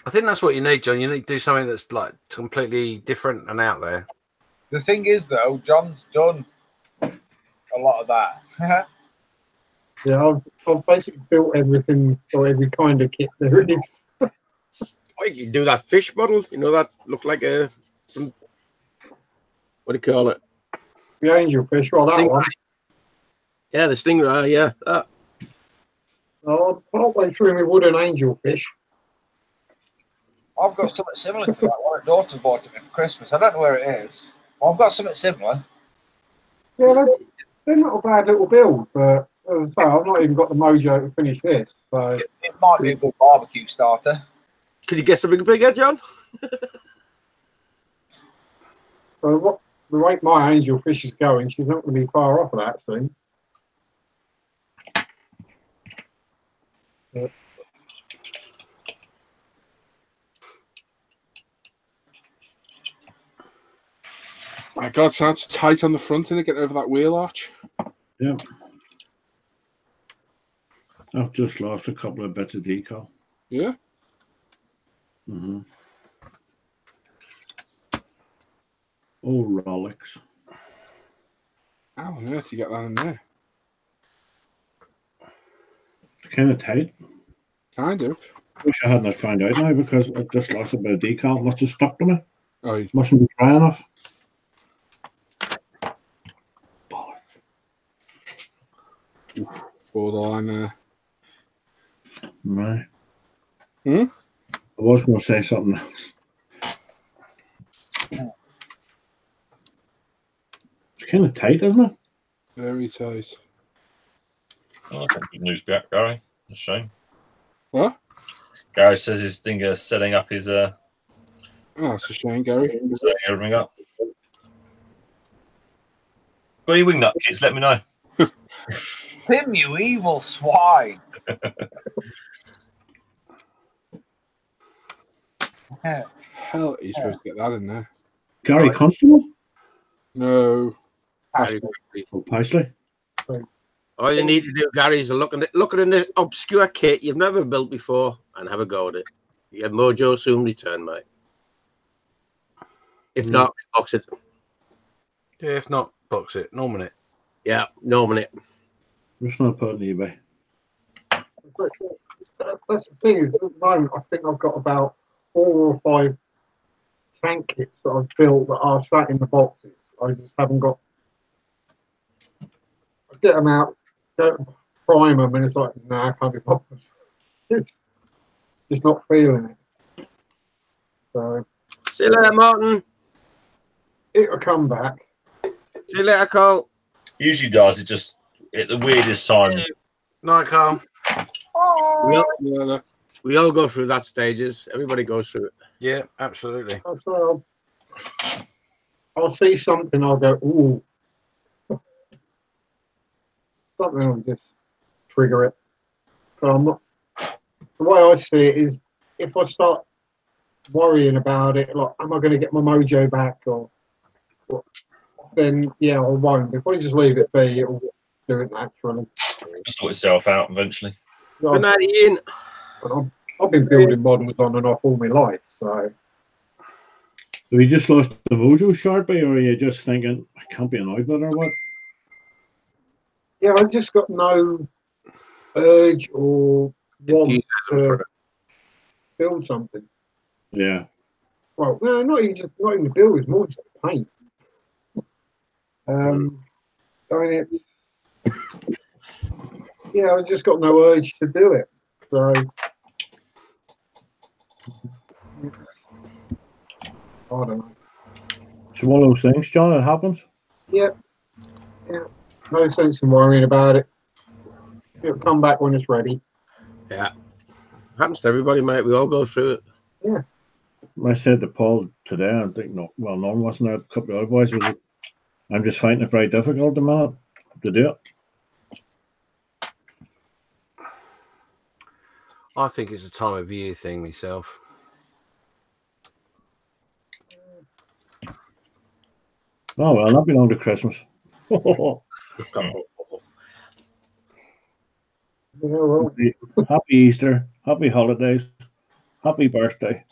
I think that's what you need, John. You need to do something that's like completely different and out there. The thing is, though, John's done a lot of that. Yeah, I've basically built everything or every kind of kit there is. Well, you can do that fish model, you know, that looked like a, what do you call it? The angelfish, well, that one. Yeah, the stingray, yeah. That. I'm partway through my wooden angelfish. I've got something similar to that. One of my daughters bought it for Christmas. I don't know where it is. Well, I've got something similar. Yeah, they're not a bad little build, but as I say, I've not even got the mojo to finish this. So it might be a good barbecue starter. Could you get something bigger, John? So what the rate my angelfish is going, she's not going to be far off of that soon. But, my God, so that's tight on the front, isn't it? Get over that wheel arch. Yeah. I've just lost a couple of bits of decal. Yeah. Mm-hmm. Oh, Rolex. How on earth do you get that in there? It's kind of tight. Kind of. Wish I hadn't found out now because I've just lost a bit of decal. Must have stuck to me. Oh, you Mustn't be dry enough. borderline there. Right. Hmm? I was going to say something else. It's kind of tight, isn't it? Very tight. Oh, that's good news back, Gary. That's a shame. What? Gary says his thing is setting up his Oh, it's a shame, Gary. setting everything up. Got any wingnut kits? Let me know. Tim, you evil swine. Hell, are you supposed to get that in there? Gary Constable? No. Oh, Paisley. All you need to do, Gary, is look at an obscure kit you've never built before and have a go at it. Your mojo soon return, mate. If not, box it. Yeah, if not, box it. Norman it. Yeah, Norman it. Just not put on eBay. That's the thing is, at the moment, I think I've got about 4 or 5 tank kits that I've built that are sat in the boxes. I just haven't got. I get them out, don't prime them, and it's like, nah, I can't be bothered. It's just not feeling it. So. See you later, Martin. It'll come back. See you later, Carl. Usually does. It just at the weirdest time. Night, Carl. We all go through that stages. Everybody goes through it. Yeah, absolutely. So I'll see something, I'll go, ooh. Something will just trigger it. So I'm not, the way I see it is if I start worrying about it, like, am I going to get my mojo back or then, yeah, I won't. If I just leave it be, it'll do it naturally. It'll sort itself out eventually. Good night, Ian. I've been building models on and off all my life, so. Have you just lost the mojo, Sharpie, or are you just thinking, I can't be annoyed with it or what? Yeah, I've just got no urge or want to build something. Yeah. Well, no, not even the build, it's more just the paint. I mean, it's, yeah, I've just got no urge to do it. So, I don't know. It's one of those things, John, it happens. Yeah. Yeah. No sense in worrying about it. It'll come back when it's ready. Yeah. Happens to everybody, mate. We all go through it. Yeah. I said to Paul today, I think, Norm wasn't there, a couple of other boys, was it? I'm just finding it very difficult to do it. I think it's a time of year thing myself. Oh well, not be long to Christmas. Happy Easter, happy holidays, happy birthday.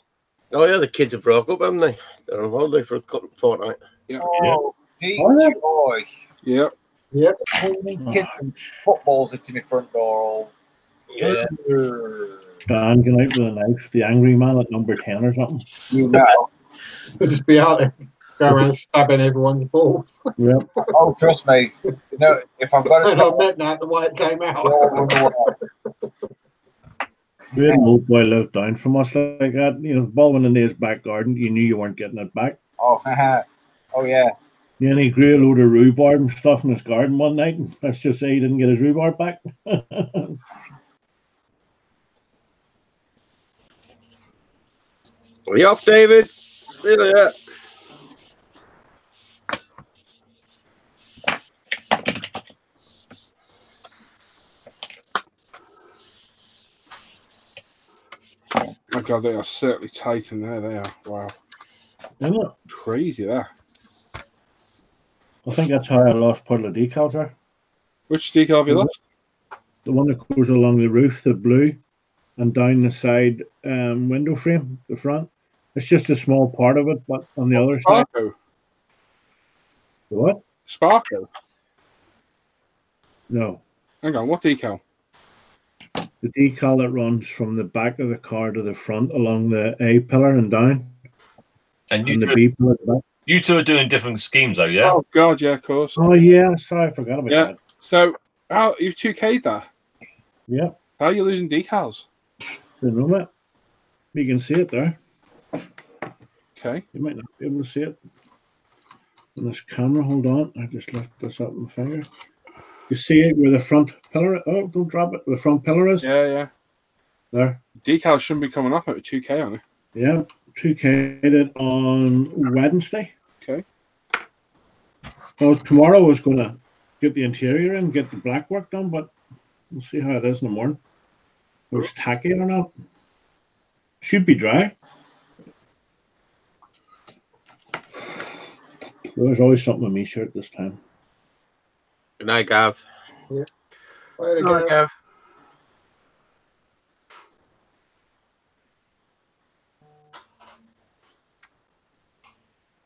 Oh yeah, the kids have broke up, haven't they? They're on holiday for a fortnight. Yeah. Oh, boy. Yep. Yep. Kids and footballs into my front door. Yeah. Dan going out with a knife, the angry man at number 10 or something. You know. Just be out there, go around stabbing everyone's balls. Yep. Oh, trust me. You know, if I've got And I meant that the way it came out. We had an old boy lived down from us like that. You know, the ball went in his back garden. You knew you weren't getting it back. Oh, oh yeah. Yeah, and he grew a load of rhubarb and stuff in his garden one night. And let's just say he didn't get his rhubarb back. Are you off, David? See you later. Oh God, they are certainly tight in there. They are. Wow. Isn't it? Crazy there. I think that's how I lost part of the decals there. Which decal have you lost? The one that goes along the roof, the blue, and down the side window frame, the front. It's just a small part of it, but on the other side. Sparko. What? Sparko. No. Hang on, what decal? The decal that runs from the back of the car to the front along the A pillar and down. And the B pillar back. You two are doing different schemes, though, yeah? Oh God, yeah, of course. Oh yeah, sorry, I forgot about that. So, how you've 2K'd that? Yeah. How are you losing decals? You know it. You can see it there. Okay. You might not be able to see it on this camera. Hold on, I just left this up with my finger. You see it where the front pillar? Oh, don't drop it. Where the front pillar is. Yeah, yeah. There. Decals shouldn't be coming up at 2K on it. Yeah, 2K'd it on Wednesday. Okay. Well, tomorrow I was going to get the interior in, get the black work done, but we'll see how it is in the morning. If it's tacky or not. Should be dry. There's always something on my shirt this time. Good night, Gav. Yeah. Good night, Gav.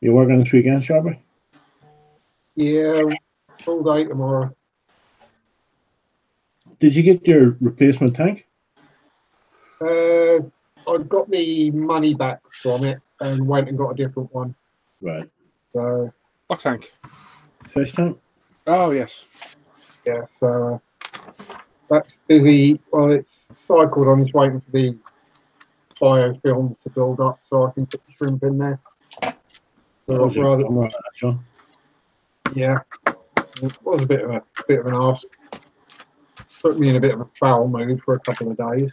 You working this weekend, Sharpie? Yeah, full day tomorrow. Did you get your replacement tank? I got the money back from it and went and got a different one. Right. So. What tank? Fish tank? Oh, yes. Yeah, so that's busy. Well, it's cycled. I'm just waiting for the biofilm to build up so I can put the shrimp in there. So yeah, it was a bit of an ask. Put me in a bit of a foul mood for a couple of days.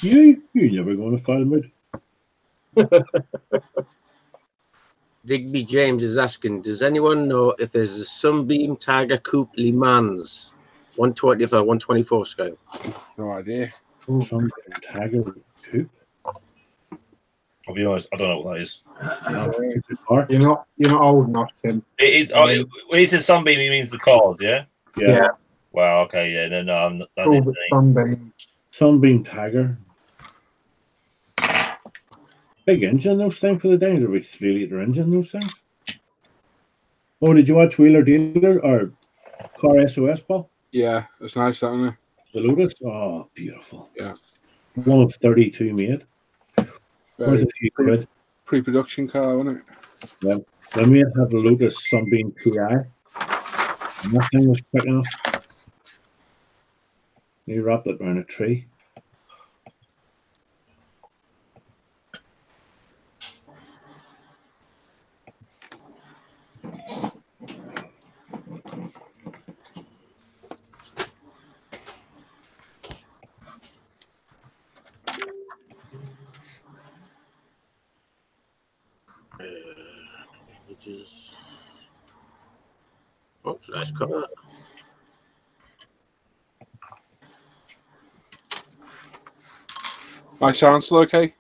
You never go in a foul mood. Digby James is asking, does anyone know if there's a Sunbeam Tiger Coupe Le Mans 120 or 124 scale? No idea. Sunbeam Tiger Coupe? I'll be honest, I don't know what that is. You're not old enough, Tim. It is. When he says Sunbeam, he means the cars, yeah? Yeah. Wow. Okay. Yeah. No. I'm not. Sunbeam. Sunbeam Tiger. Big engine, those things for the day. There'll be 3-litre engine, those things. Oh, did you watch Wheeler Dealer or Car SOS, Paul? Yeah, it's nice, isn't it? The Lotus? Oh, beautiful. Yeah. One of 32 made. There's a few quid. Pre-production car, wasn't it? Yeah. My mate had a Lotus Sunbeam TI. And that thing was quick enough. He wrapped it around a tree. Oh, nice car. My sound still okay?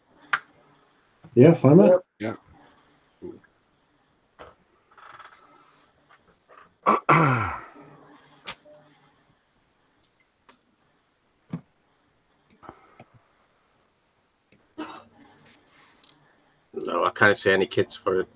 Yeah, fine, mate. Yeah. No, I can't see any kits for it.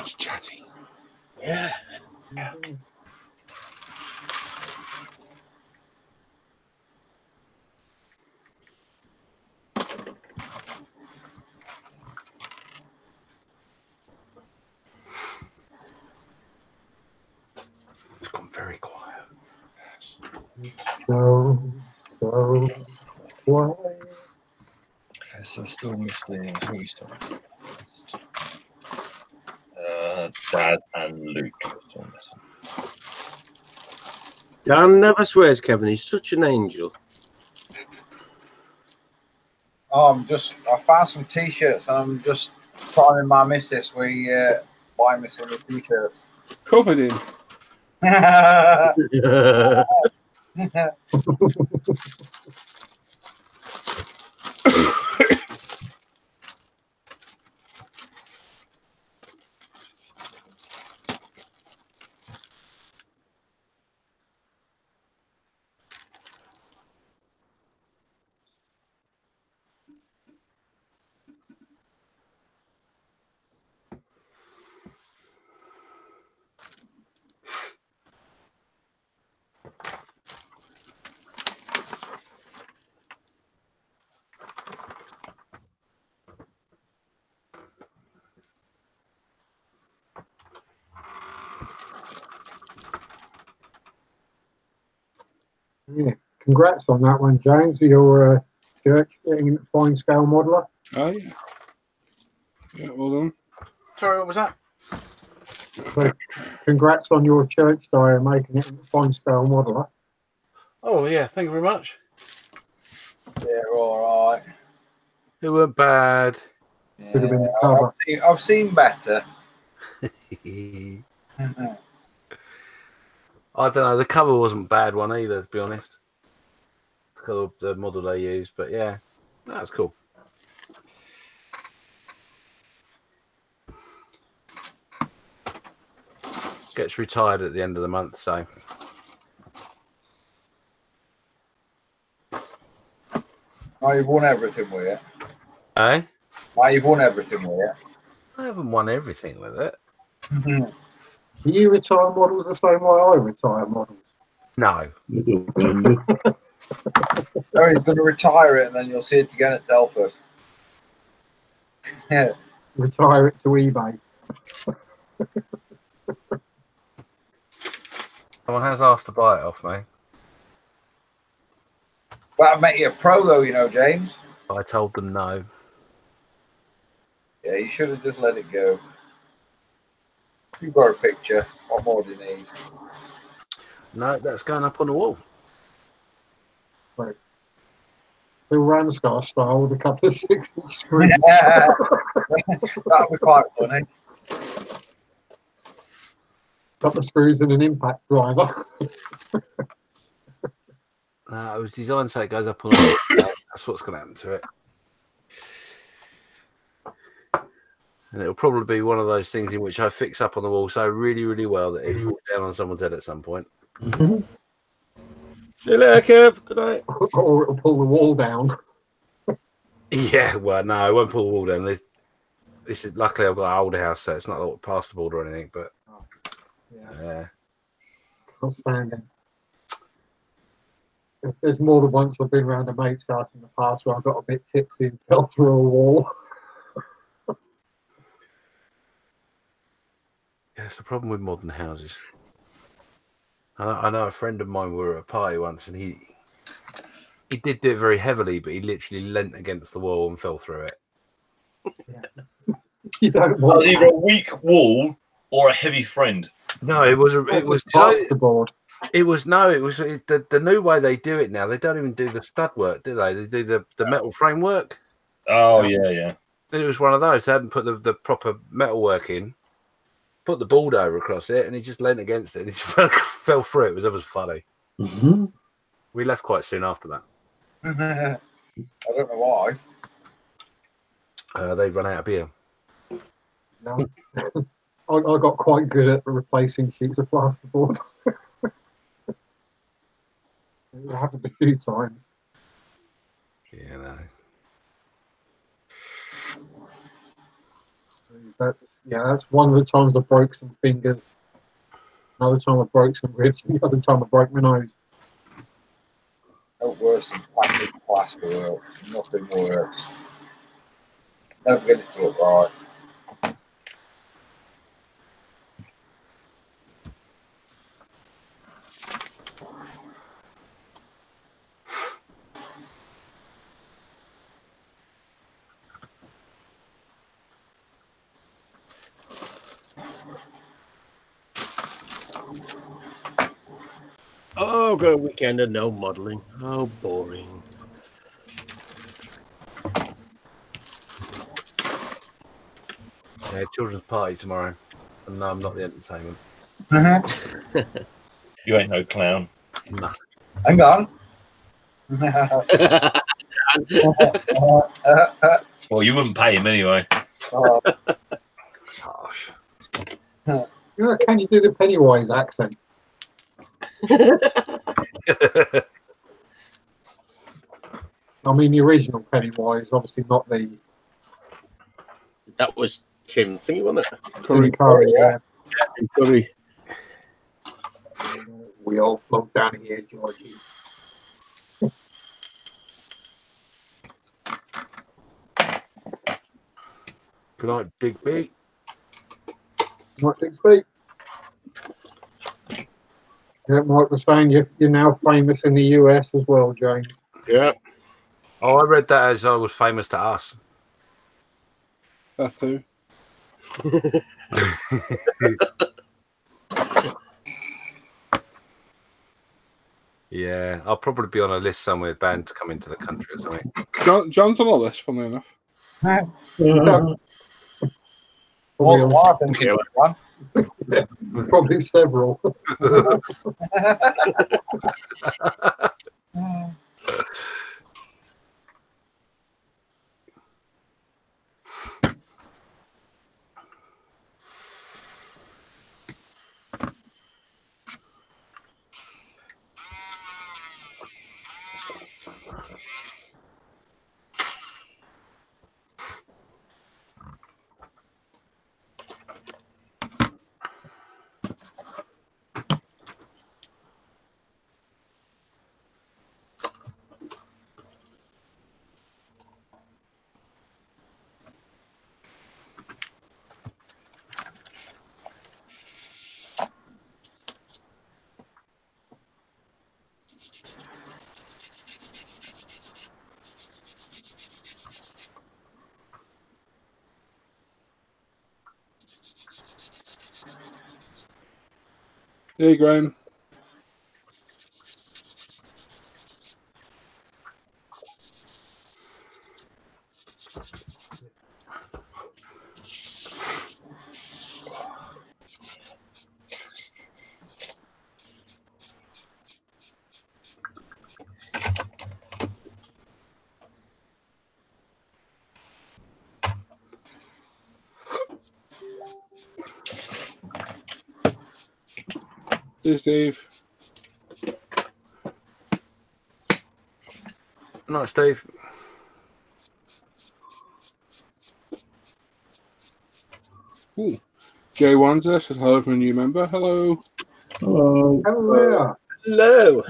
It's chatty. Yeah. It's gone very quiet. So quiet. Okay, so still missing. Who we started? Dad and Luke. Still missing. Dan never swears, Kevin. He's such an angel. Oh, I found some t-shirts and I'm just priming my missus. We buy me some of the t-shirts. Covered in. Yeah. Congrats on that one, James. Your church getting into fine scale modeler. Oh yeah. Yeah, well done. Sorry, what was that? So, congrats on your church diary making it into fine scale modeler. Oh yeah, thank you very much. Yeah, all right. It weren't bad. Could have been the cover. I've seen better. I don't know. The cover wasn't a bad one either, to be honest. The model they used, but yeah, that's cool. Gets retired at the end of the month, so. Oh, you've won everything with it. Eh? Oh, you've won everything with it. I haven't won everything with it. Do you retire models the same way I retire models? No. Oh, he's going to retire it and then you'll see it again at Telford. Yeah. Retire it to eBay. Someone has asked to buy it off me. That'd make you a pro, though, you know, James. I told them no. Yeah, you should have just let it go. You've got a picture. What more do you need? No, that's going up on the wall. Right. Bill Ramscar style with a couple of 6-inch screws. That'd be quite funny. Couple of screws and an impact driver. It was designed so it goes up on the wall. That's what's going to happen to it. And it'll probably be one of those things in which I fix up on the wall so really, really well that it falls down on someone's head at some point. See you later, Kev. Good night. Or it'll pull the wall down. Yeah, well, no, I won't pull the wall down. This is luckily I've got an old house, so it's not like past the board or anything. But yeah, Outstanding. There's more than once I've been around a mate's house in the past where I got a bit tipsy and fell through a wall. Yeah, it's the problem with modern houses. I know a friend of mine, we were at a party once, and he did do it very heavily, but he literally leant against the wall and fell through it. You don't want either a weak wall or a heavy friend. No, it was plasterboard. It was the new way they do it now. They don't even do the stud work, do they? They do the metal framework. Oh yeah. And it was one of those. They hadn't put the proper metal work in. Put the board over across it, and he just leant against it, and he just fell through it. That was funny. Mm-hmm. We left quite soon after that. I don't know why. They run out of beer. No. I got quite good at replacing sheets of plasterboard. It happened a few times. Yeah, no. That's one of the times I broke some fingers. Another time I broke some ribs. The other time I broke my nose. No worse than plaster work. Nothing works. Never get it to look right. Oh, got a weekend of no modelling. Oh, boring. Yeah, children's party tomorrow. And no, I'm not the entertainment. You ain't no clown. No. Hang on. Well, you wouldn't pay him anyway. Gosh. Can you do the Pennywise accent? I mean, the original Pennywise, obviously not the. That was Tim thingy, wasn't it? Curry, yeah. Curry. We all float down here, Georgie. Good night, Big B. What to speak? Yeah, Mike was saying you're now famous in the US as well, James. Yeah. Oh, I read that as I was famous to us. That too. Yeah, I'll probably be on a list somewhere bound to come into the country or something. John's on a list, funnily enough. Probably several. Hey, Graham. Cheers, Steve. Night, Steve. Ooh. Jay Wanzer says hello from a new member. Hello. Hello. Hello. Hello.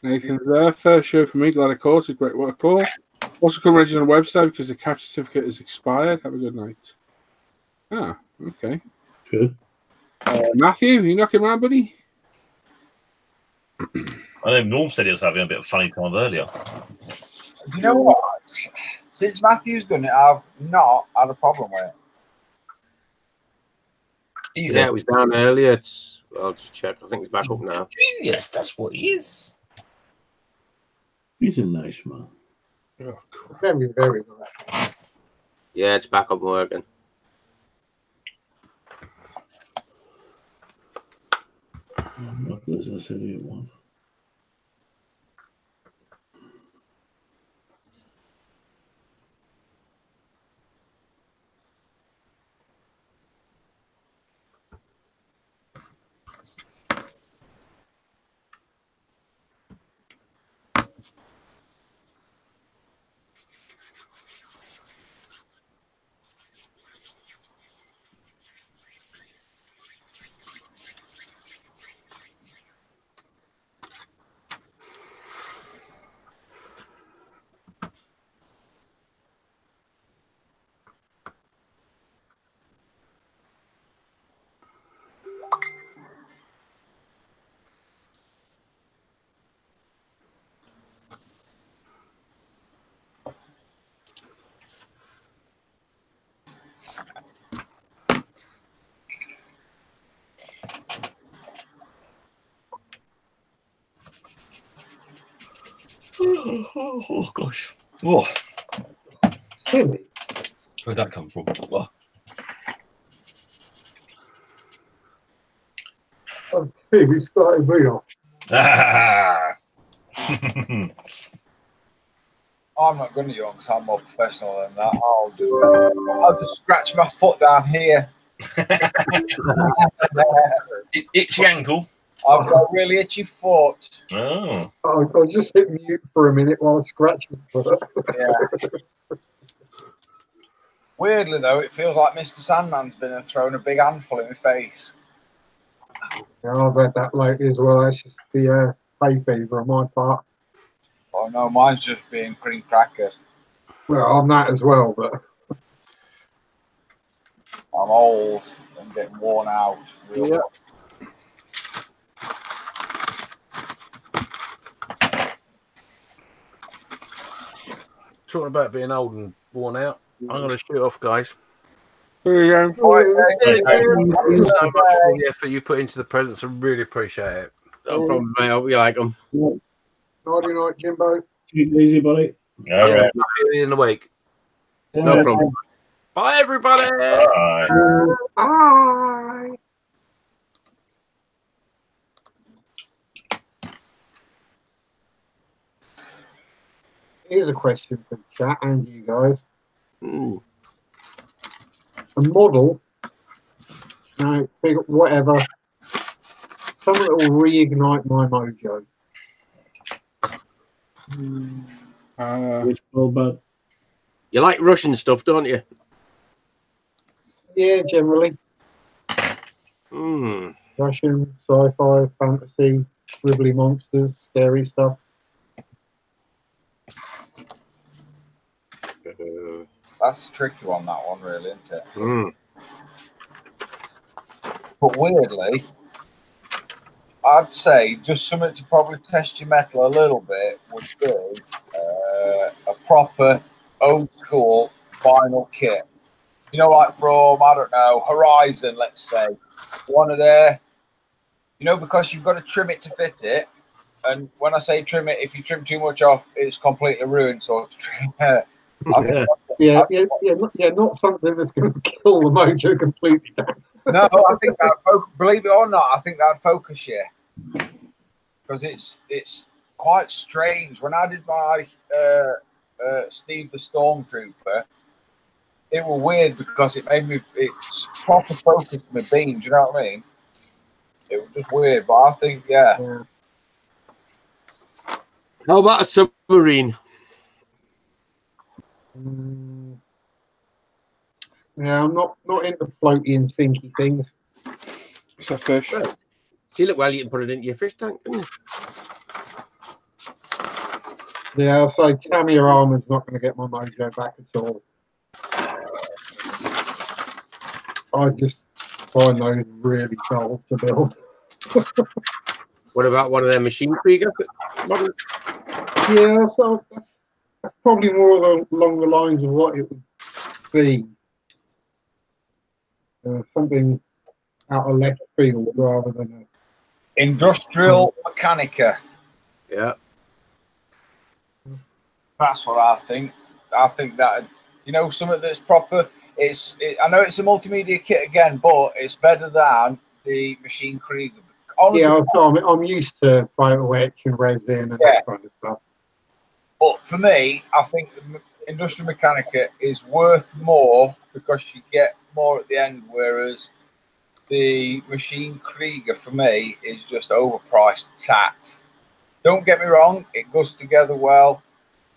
Nathan's there. First show for me. Glad I caught it. Great work, Paul. Also, come register on the website because the capture certificate is expired. Have a good night. Ah, okay. Good. Matthew, you knocking around, buddy? I know Norm said he was having a bit of funny time earlier. Do you know what? Since Matthew's done it, I've not had a problem with it. Yeah, it was down earlier. I'll just check. I think it's back up now. Genius, that's what he is. He's a nice man. Oh, crap. Very, very good. Yeah, it's back up working. What does this idiot want? Oh gosh. Oh. Really? Where'd that come from? Oh. Okay, we started me off. I'm not going to yawn because I'm more professional than that. I'll do it. I'll just scratch my foot down here. Itchy ankle. I've got a really itchy foot. Oh. I'll just hit mute for a minute while I scratch my foot. Yeah. Weirdly, though, it feels like Mr. Sandman's been and thrown a big handful in my face. Yeah, I've read that lately as well. That's just the hay fever on my part. Oh no, mine's just being cream crackers. Well, I'm that as well, but I'm old and getting worn out. Real Yeah. Talking about being old and worn out, I'm going to shoot off, guys. There you go. Thank you so much for the effort you put into the presents. I really appreciate it. No problem, mate. I hope you like them. Nighty night, Jimbo. Keep it easy, buddy. All right. See you in the week. No problem. Bye, everybody. Bye. Bye. Here's a question for the chat and you guys. A model, whatever, something that will reignite my mojo. Which bulb? You like Russian stuff, don't you? Yeah, generally. Russian, sci-fi, fantasy, scribbly monsters, scary stuff. That's a tricky one, that one, really, isn't it? But weirdly, I'd say just something to probably test your metal a little bit would be a proper old school vinyl kit. You know, like from, I don't know, Horizon, let's say. One of their, you know, because you've got to trim it to fit it. And when I say trim it, if you trim too much off, it's completely ruined. So it's trim. Not something that's going to kill the mojo completely. No, I think that, believe it or not, I think that'd focus you. Because it's quite strange. When I did my Steve the Stormtrooper, it was weird because it's proper focused my beams, you know what I mean? It was just weird, but I think, yeah. How about a submarine? Yeah, I'm not into floaty and sinky things. It's a fish. Well, see, look, well, you can put it into your fish tank, can you? Yeah, I'll say Tamiya Armour's not going to get my mojo back at all. I just find those really dull to build. What about one of their machine Krieger models? Yeah, so that's probably more along the lines of what it would be. Something out of left field rather than a Industrial Mechanica. Yeah. That's what I think. I think that, you know, something that's proper. I know it's a multimedia kit again, but it's better than the Machine Krieger. Yeah, so I'm used to photo etch and resin and that kind of stuff. But for me, I think the Industrial Mechanica is worth more because you get more at the end, whereas the Machine Krieger for me is just overpriced tat. Don't get me wrong, it goes together well.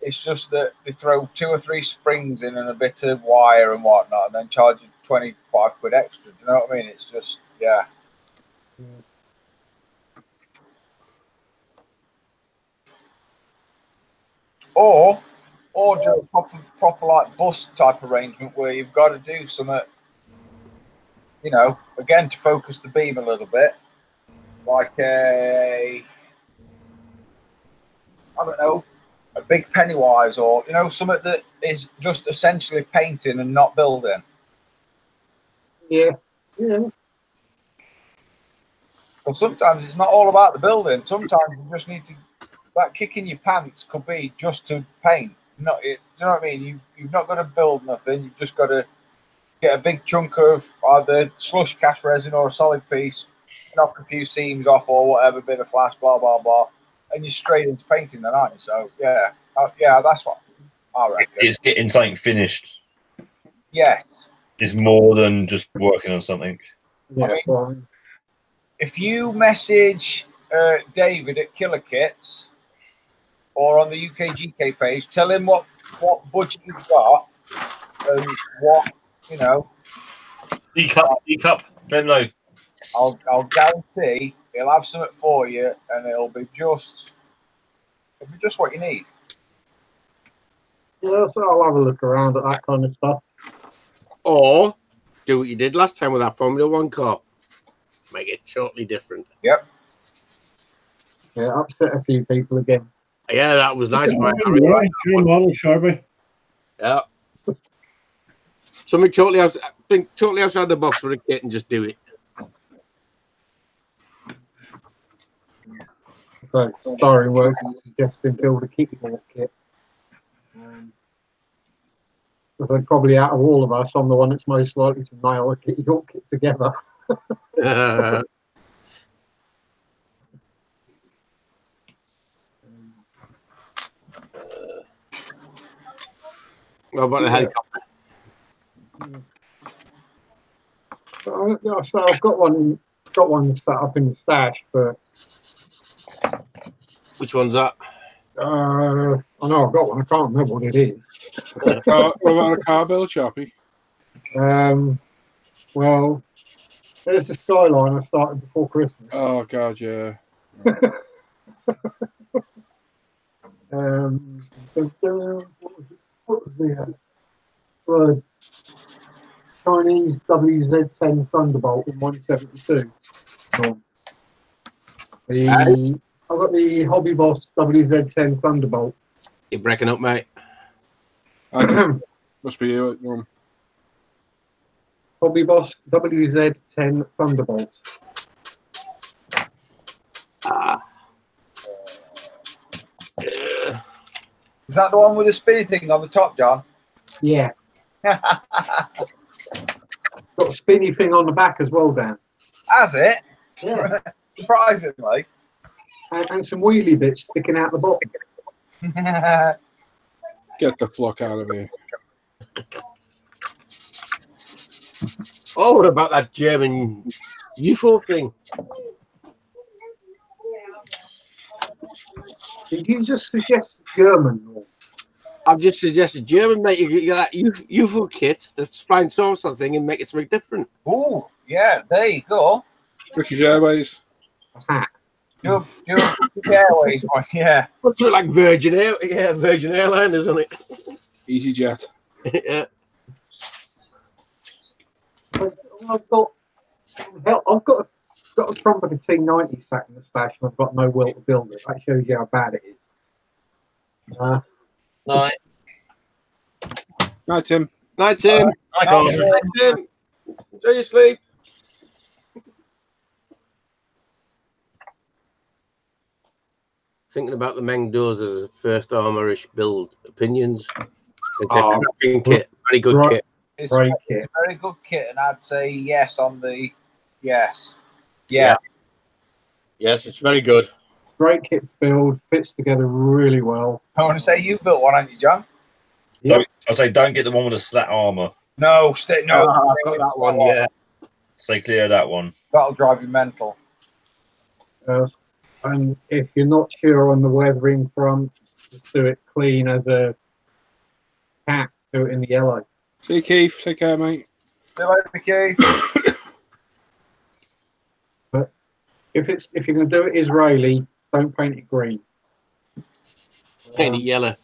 It's just that they throw 2 or 3 springs in and a bit of wire and whatnot, and then charge you 25 quid extra. Do you know what I mean? It's just, yeah. Or do a proper like bus type arrangement where you've got to do something, you know, again to focus the beam a little bit, like I don't know, a big Pennywise, or you know, something that is just essentially painting and not building. Yeah. Well, sometimes it's not all about the building. Sometimes you just need to. That kick in your pants could be just to paint. Do you know what I mean? You've not got to build nothing. You've just got to get a big chunk of either slush cast resin or a solid piece, knock a few seams off or whatever, bit of flash, blah blah blah, and you're straight into painting then, aren't you? So yeah, that's what I reckon. It's getting something finished. Yes, is more than just working on something. Yeah. I mean, if you message David at Killer Kits or on the UKGK page, tell him what budget you've got and what, you know. D-cup, let him know. I'll guarantee he'll have something for you, and it'll be just what you need. Yeah, so I'll have a look around at that kind of stuff. Or do what you did last time with that Formula One car. Make it totally different. Yep. Yeah, upset a few people again. Yeah, that was nice. Your model, Sharpie. Yeah. Something totally outside the box for a kit and just do it. So, sorry, work suggesting build a kickboard kit. So probably out of all of us, I'm the one that's most likely to nail a kickboard kit together. What about a helicopter? So I've got one set up in the stash, but which one's that? I know I've got one. I can't remember what it is. What about a car build, Sharpie? Well, there's the Skyline I started before Christmas. Oh God, yeah. What was the Chinese WZ-10 Thunderbolt in 172? I've got the Hobby Boss WZ-10 Thunderbolt You're breaking up, mate. Must be you. Hobby Boss WZ10 Thunderbolt. Is that the one with the spinny thing on the top, John? Yeah. Got a spinny thing on the back as well, Dan. Has it? Yeah. Surprisingly. And some wheelie bits sticking out the bottom. Get the flock out of here. Oh, what about that German UFO thing? Did you just suggest German? I've just suggested German, mate. You get that UFO kit, that's fine source of thing, and make it something different. Oh, yeah, there you go. British Airways. Your Airways one, yeah. What's it like Virgin Air? Yeah, Virgin Airlines, isn't it? EasyJet. Yeah. I've got a Trumpeter T90 sat in the stash, and I've got no will to build it. That shows you how bad it is. Night. Night, Tim. Night, Tim. Night, Tim. Enjoy your sleep. Thinking about the Mengdos as a first armorish build. Opinions? It's a cracking kit. Very good kit. It's a very good kit, and I'd say yes on the yes. Yeah. Yes, it's very good. Great kit build, fits together really well. I want to say you built one, haven't you, John? Yeah. I'll say don't get the one with the slat armor. No, no. I've got that one, yeah. Stay clear of that one. That'll drive you mental. And if you're not sure on the weathering front, just do it clean as a cat. Do it in the yellow. See you, Keith. Take care, mate. See you later, Keith. But if you're going to do it Israeli, don't paint it green. Paint it yellow.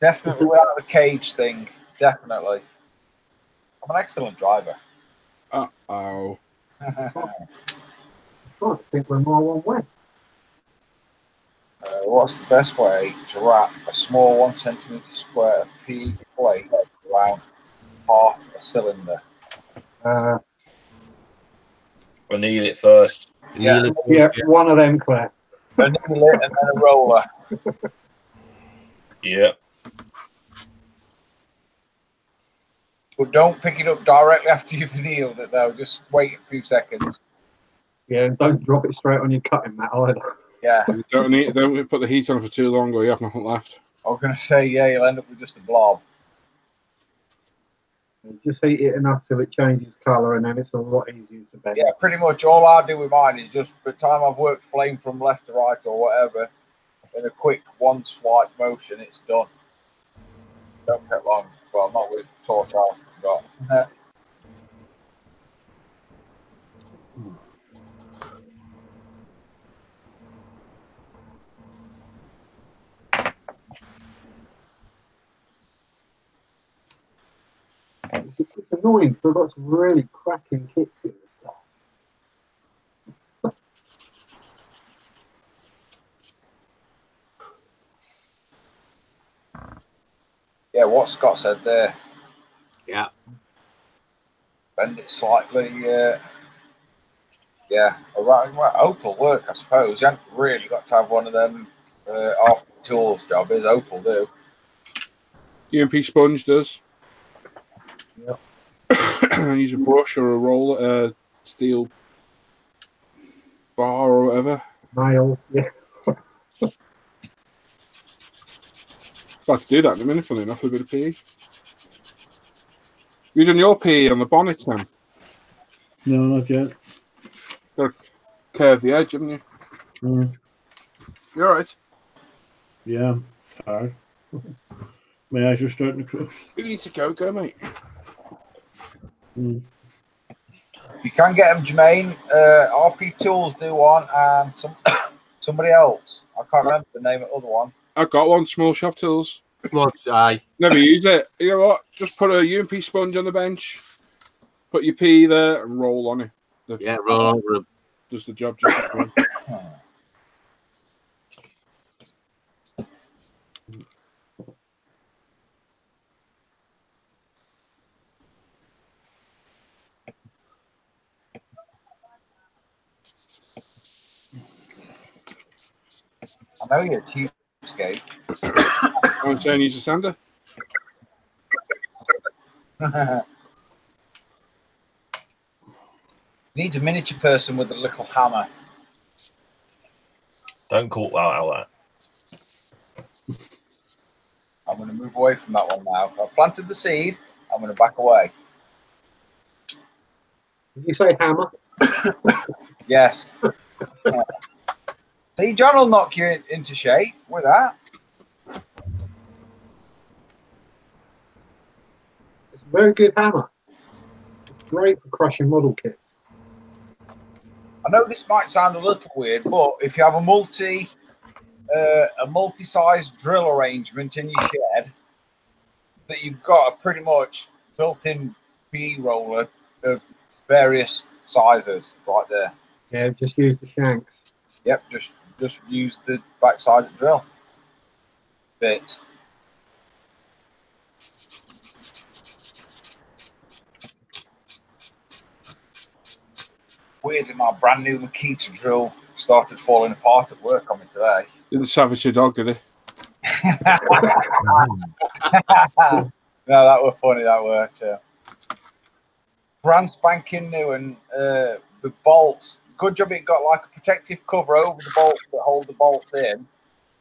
Definitely without the cage thing. Definitely. I'm an excellent driver. Uh-oh. I think we're more one way. What's the best way to wrap a small 1 centimeter square of PE plate around half a cylinder? Anneal it first. Yeah, one of them, Claire. Anneal it and then a roller. Yeah. But don't pick it up directly after you've annealed it, though. Just wait a few seconds. Yeah, and don't drop it straight on your cutting mat either. Yeah. Don't put the heat on for too long, or you have nothing left. I was going to say, yeah, you'll end up with just a blob. Just heat it enough till it changes colour, and then it's a lot easier to bend. Yeah, pretty much all I do with mine is just, by the time I've worked flame from left to right or whatever, in a quick one swipe motion, it's done. Don't take long. Well, not with torch, I forgot. It's annoying because I've got some really cracking kits in this stuff. Yeah, what Scott said there. Yeah. Bend it slightly. Yeah, Opal work, I suppose. You haven't really got to have one of them off tools job, as Opal do. UMP sponge does. Yep. Use a brush or a roller, steel bar or whatever. Nail, yeah. About to do that in a minute, funny enough, a bit of PE. You done your PE on the bonnet, Tim? No, not yet. Got to curve the edge, haven't you? Mm. You all right? Yeah, hard. My eyes are starting to close. You need to go, mate. Mm. You can get them, Jermaine. RP Tools do one, and somebody else. I can't remember the name of the other one. I've got one, Small Shop Tools. What's I? Never used it. You know what? Just put a UMP sponge on the bench. Put your P there and roll on it. Yeah, roll over him. Does the job just fine. I know you're a cheapskate. I'm saying he's a sander. Needs a miniature person with a little hammer. Don't call out that. I'm going to move away from that one now. I've planted the seed. I'm going to back away. Did you say hammer? Yes. Yeah. See, John will knock you into shape with that. It's a very good hammer. It's great for crushing model kits. I know this might sound a little weird, but if you have a multi-size drill arrangement in your shed, that you've got a pretty much built-in PE roller of various sizes right there. Yeah, just use the shanks. Yep, just use the backside of the drill bit. Weirdly, my brand new Makita drill started falling apart at work on me today. Didn't savage your dog, did he? No, that was funny. That worked. Yeah. Brand spanking new, and the bolts. Good job it got like a protective cover over the bolts that hold the bolts in,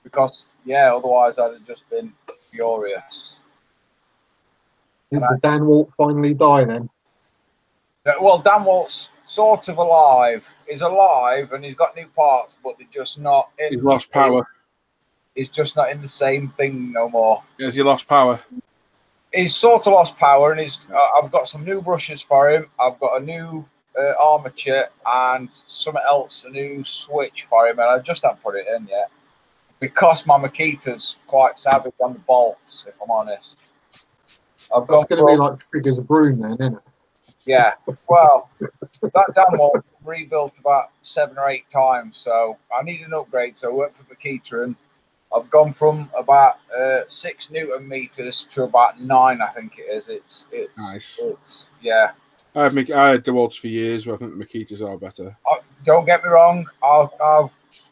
because yeah, otherwise I'd have just been furious. Did the Dan Walt finally die then? Well, Dan Walt's sort of alive. He's alive and he's got new parts, but they're just not. He's lost power. He's just not in the same thing no more. Has he lost power? He's sort of lost power, and I've got some new brushes for him. I've got a new armature and something else, a new switch for him, and I just haven't put it in yet because my Makita's quite savage on the bolts, if I'm honest. It's going to be like Trigger's a broom then, isn't it? Yeah, well, that damn wall rebuilt about 7 or 8 times, so I need an upgrade. So I went for Makita, and I've gone from about 6 Newton meters to about 9, I think it is. It's nice. It's yeah. I had DeWalt's for years, but I think the Makitas are better. Don't get me wrong.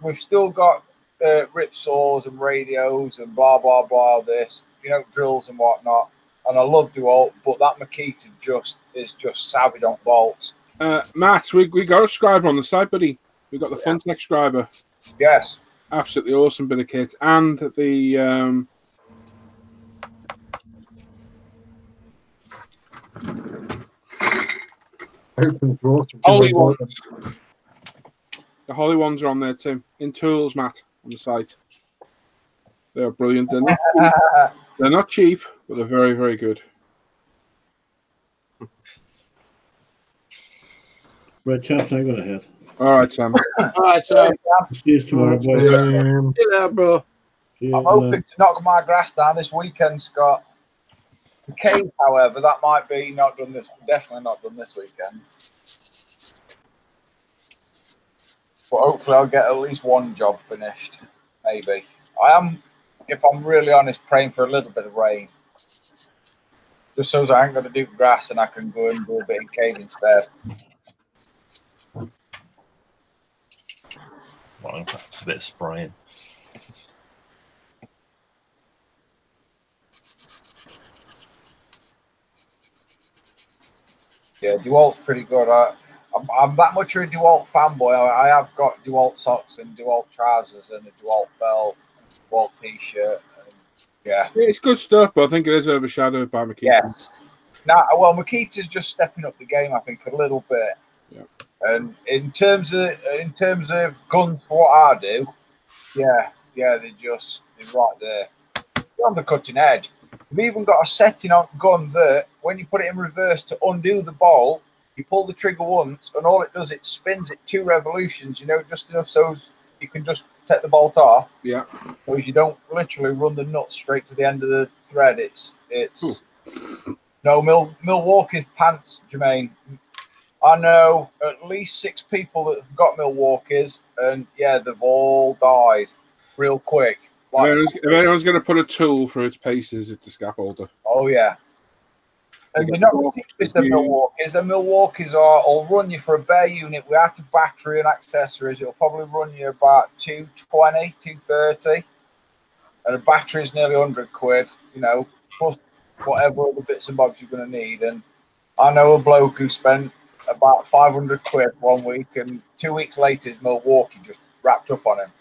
We've still got rip saws and radios and blah blah blah. This, drills and whatnot. And I love DeWalt, but that Makita is just savage on bolts. Matt, we got a scriber on the side, buddy. We got the Funtech scriber. Yes. Absolutely awesome bit of kit. And the Holly ones. The Holly ones are on there, Tim. In tools, Matt, on the site. They're brilliant. They're not cheap, but they're very, very good. Right, chaps, I got ahead. All right, Sam. All right, Sam. See you tomorrow, boys. Yeah, bro. I'm hoping to knock my grass down this weekend, Scott. The cave, however, that might be not done definitely not done this weekend. But hopefully I'll get at least one job finished, maybe. I am, if I'm really honest, praying for a little bit of rain. Just so I ain't going to do grass and I can go and do a bit of cave instead. Well, it's a bit of spraying. Yeah, DeWalt's pretty good. I'm that much of a DeWalt fanboy. I have got DeWalt socks and DeWalt trousers and a DeWalt belt, and a DeWalt t-shirt. Yeah, it's good stuff, but I think it is overshadowed by Makita. Yes. Well, Makita's just stepping up the game, I think, a little bit. Yeah. And in terms of guns for what I do, yeah, they're right there. They're on the cutting edge. We've even got a setting on gun that when you put it in reverse to undo the bolt, you pull the trigger once, and all it does, it spins it 2 revolutions, just enough so you can just take the bolt off. Yeah. So you don't literally run the nut straight to the end of the thread. It's No, Milwaukee's pants, Jermaine. I know at least 6 people that have got Milwaukee's, and yeah, they've all died real quick. Like, if anyone's going to put a tool through its paces, it's a scaffolder. Oh yeah. And they're not the cheapest than Milwaukee's. The Milwaukee's will run you for a bare unit without a battery and accessories. It'll probably run you about 220, 230. And a battery is nearly 100 quid, you know, plus whatever other bits and bobs you're going to need. And I know a bloke who spent about 500 quid 1 week, and 2 weeks later, his Milwaukee just wrapped up on him.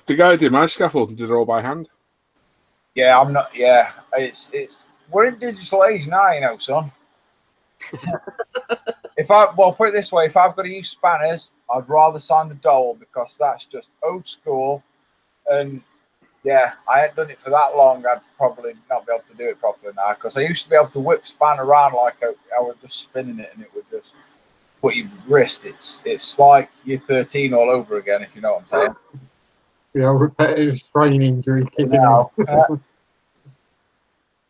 The guy who did my scaffolding did it all by hand. Yeah, I'm not. Yeah, it's. We're in digital age now, you know, son. Put it this way: if I've got to use spanners, I'd rather sign the dowel because that's just old school. And yeah, I hadn't done it for that long. I'd probably not be able to do it properly now because I used to be able to whip span around like I was just spinning it, and it would just put your wrist. It's like you're 13 all over again, if you know what I'm saying. Yeah, repetitive strain injury kicking in.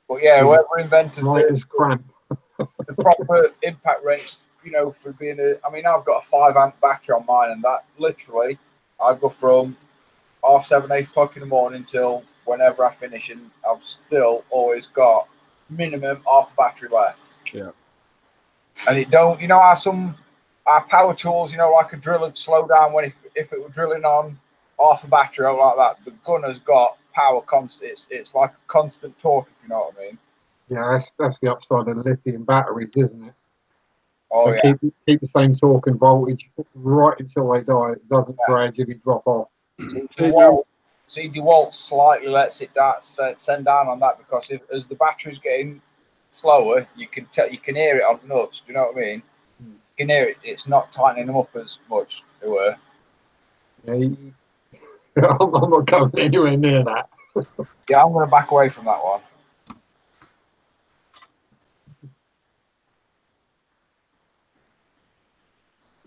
But yeah, whoever invented the proper impact range, you know, for being I mean, I've got a 5 amp battery on mine, and that literally, I go from 7:30, 8 o'clock in the morning till whenever I finish, and I've still always got minimum half battery left. Yeah. And it don't, you know, our power tools, you know, like a drill would slow down if it were drilling on half a battery or like that. The gun has got power constant. It's like a constant torque, if you know what I mean. Yeah, that's the upside of the lithium batteries, isn't it? Oh, yeah. Keep the same torque and voltage right until they die. It doesn't gradually drop off. See, DeWalt slightly lets it send down on that because as the battery's getting slower, you can hear it on the nuts. Do you know what I mean? You can hear it. It's not tightening them up as much. They were. Yeah, I'm not going anywhere near that. Yeah, I'm going to back away from that one.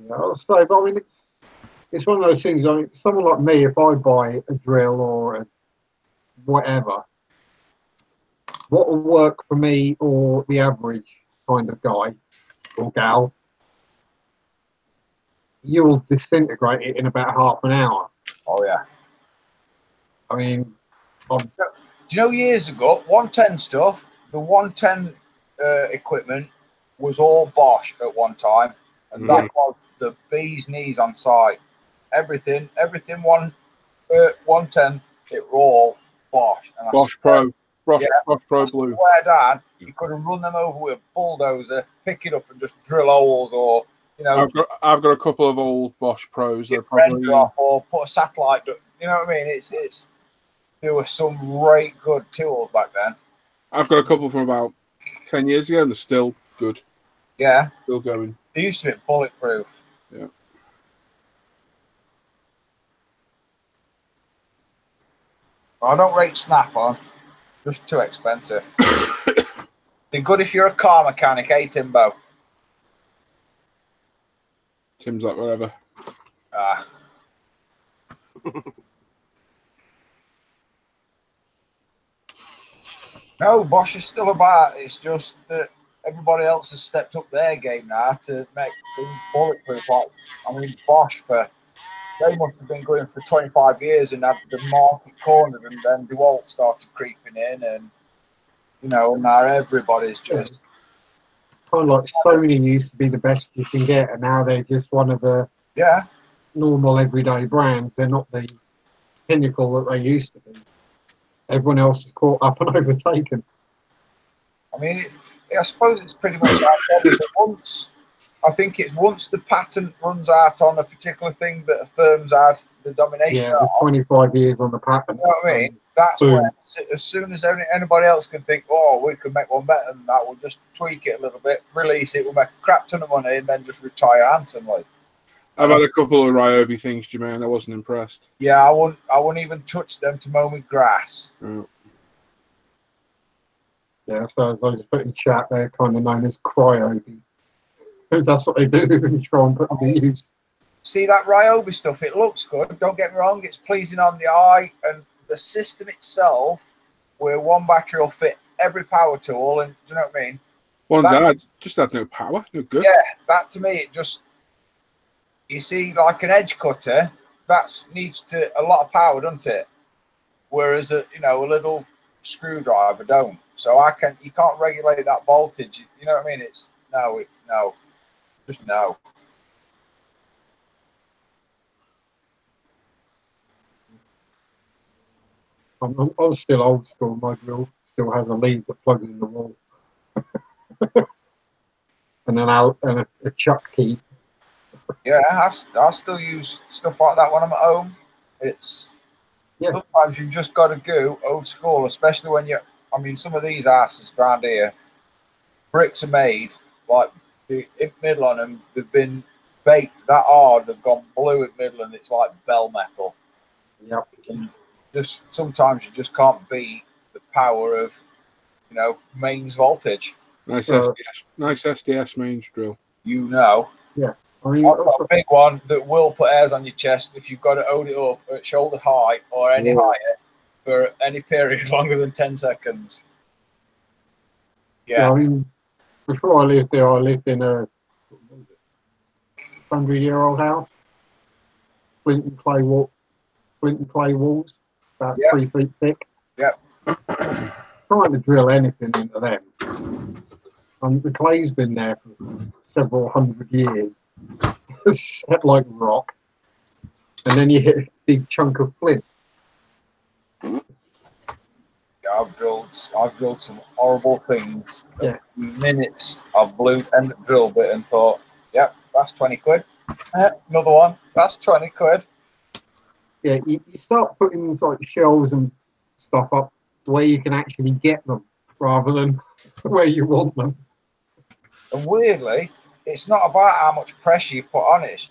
Yeah, I'll say, but I mean, it's one of those things. I mean, someone like me, if I buy a drill or whatever, what will work for me or the average kind of guy or gal, you'll disintegrate it in about half an hour. Oh yeah. I mean, do you know years ago, 110 stuff, the 110 equipment was all Bosch at one time, and that was the bee's knees on site. Everything 110, it were all Bosch. And Bosch Pro. Bosch Pro Blue. Swear down, you could have run them over with a bulldozer, pick it up and just drill holes, or you know. I've got a couple of old Bosch Pros. Get probably off or put a satellite. You know what I mean? There were some great good tools back then. I've got a couple from about 10 years ago, and they're still good. Yeah, still going. They used to be bulletproof. Yeah. I don't rate Snap-on. Just too expensive. They're good if you're a car mechanic, eh, Timbo? Tim's like, whatever. Ah. No, Bosch is still about. It's just that everybody else has stepped up their game now to make things bulletproof. Like, I mean, Bosch, they must have been going for 25 years and had the market cornered, and then DeWalt started creeping in, and you know, now everybody's just kind of like Sony used to be the best you can get, and now they're just one of the normal everyday brands. They're not the pinnacle that they used to be. Everyone else is caught up and overtaken. I mean, I suppose it's pretty much like once. I think it's once the patent runs out on a particular thing that a firm's had the domination. Yeah, 25 years on the patent. You know what I mean? That's when, as soon as anybody else can think, oh, we could make one better than that, we'll just tweak it a little bit, release it, we'll make a crap ton of money, and then just retire handsomely. I've had a couple of Ryobi things, Jermaine. I wasn't impressed. Yeah, I wouldn't even touch them to mow with grass. Oh. Yeah, so as I just put in chat, they're kind of known as Cryobi. Because that's what they do when you try and put them to use. See that Ryobi stuff, it looks good, don't get me wrong, it's pleasing on the eye, and the system itself, where one battery will fit every power tool, and do you know what I mean? One's just had no power, no good. Yeah, that to me, it just, you see, like an edge cutter, that needs a lot of power, doesn't it? Whereas a little screwdriver don't. So you can't regulate that voltage. You know what I mean? It's no, just no. I'm still old school. My drill still has a lead that plugs in the wall, and a chuck key. Yeah, I still use stuff like that when I'm at home. Sometimes you've just got to go old school, especially when some of these asses around here, bricks are made like in Midland, and they've been baked that hard, they've gone blue at Midland. It's like bell metal. Yep. And just sometimes you just can't beat the power of mains voltage. Nice SDS mains drill. Yeah. I've got a big one that will put hairs on your chest if you've got to hold it up at shoulder height or any higher for any period longer than 10 seconds. Yeah. Before I lived there, I lived in a 100-year-old house, flint and clay walls, about 3 feet thick. Yep. Trying to drill anything into them. The clay's been there for several hundred years. Set like rock, and then you hit a big chunk of flint. Yeah, I've drilled some horrible things. Yeah. Minutes I've blew end of drill bit and thought, yep, that's 20 quid. Another one, that's 20 quid. Yeah, you start putting like shells and stuff up where you can actually get them rather than where you want them. And weirdly, it's not about how much pressure you put on it.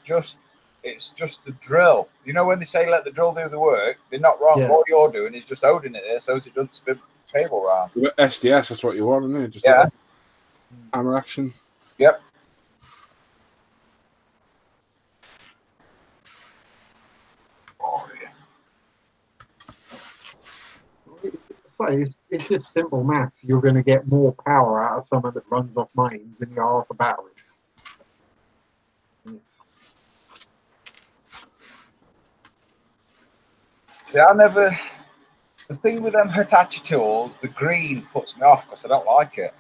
It's just the drill. You know when they say let the drill do the work, they're not wrong. Yeah. All you're doing is just holding it there so as it doesn't spin the cable around. SDS, that's what you want, isn't it? Just hammer action. Yep. Oh, yeah. It's just simple maths. You're going to get more power out of someone that runs off mains than you are off a battery. See, the thing with them Hitachi tools, the green puts me off because I don't like it.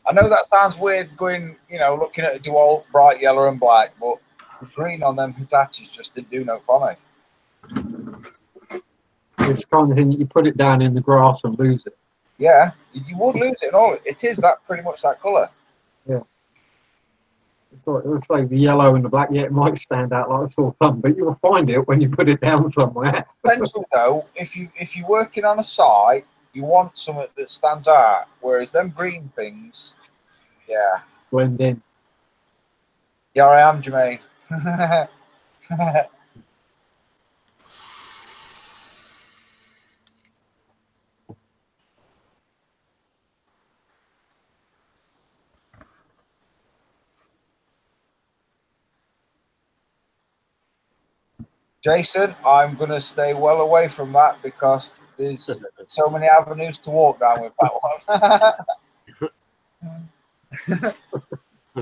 I know that sounds weird going, looking at a dual bright yellow and black, but the green on them Hitachis just didn't do no for me. It's the kind of thing you put it down in the grass and lose it. Yeah, you would lose it and all. It is pretty much that colour. Yeah. It's like the yellow and the black. Yeah, it might stand out like a sore thumb, but you'll find it when you put it down somewhere. Essentially, though, if you're working on a site, you want something that stands out. Whereas them green things, blend in. Yeah, I am, Jermaine. Jason, I'm going to stay well away from that because there's so many avenues to walk down with that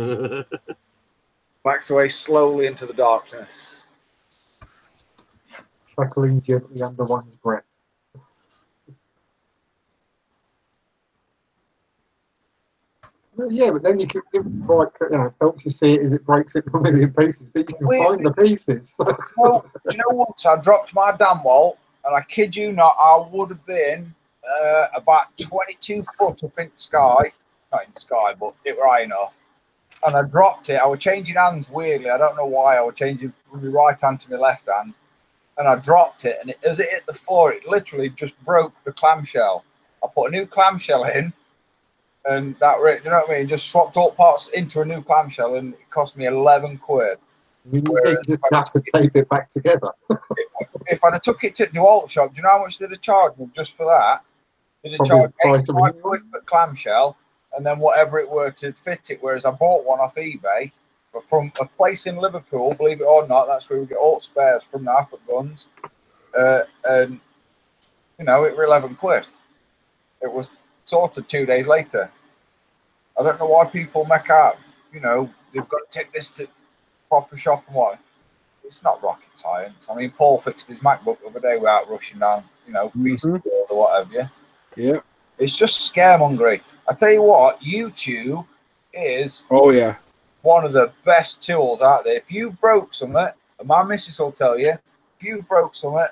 one. Backs away slowly into the darkness. Chuckling gently under one's breath. Yeah, but then you can helps you see it as it breaks it from a million pieces, but you can find the pieces. Well, do you know, once I dropped my damn wall, and I kid you not, I would have been about 22 foot up in the sky. Not in the sky, but it was high enough. And I dropped it. I was changing hands weirdly. I don't know why. I was changing from my right hand to my left hand. And I dropped it, and as it hit the floor, it literally just broke the clamshell. I put a new clamshell in. And that, you know what I mean? Just swapped all parts into a new clamshell, and it cost me 11 quid. You just have to tape it back together. If I'd have took it to the DeWalt shop, do you know how much they'd have charged me just for that? They'd have charged 85 quid for clamshell, and then whatever it were to fit it. Whereas I bought one off eBay from a place in Liverpool, believe it or not. That's where we get all spares from now for guns. And it were 11 quid. It was sorted 2 days later. I don't know why people make out, you know, they've got to take this to proper shop and what. It's not rocket science. I mean, Paul fixed his MacBook the other day without rushing down, you know, PC World or whatever. Yeah. It's just scaremongery. I tell you what, YouTube is one of the best tools out there. If you broke something, and my missus will tell you, if you broke something,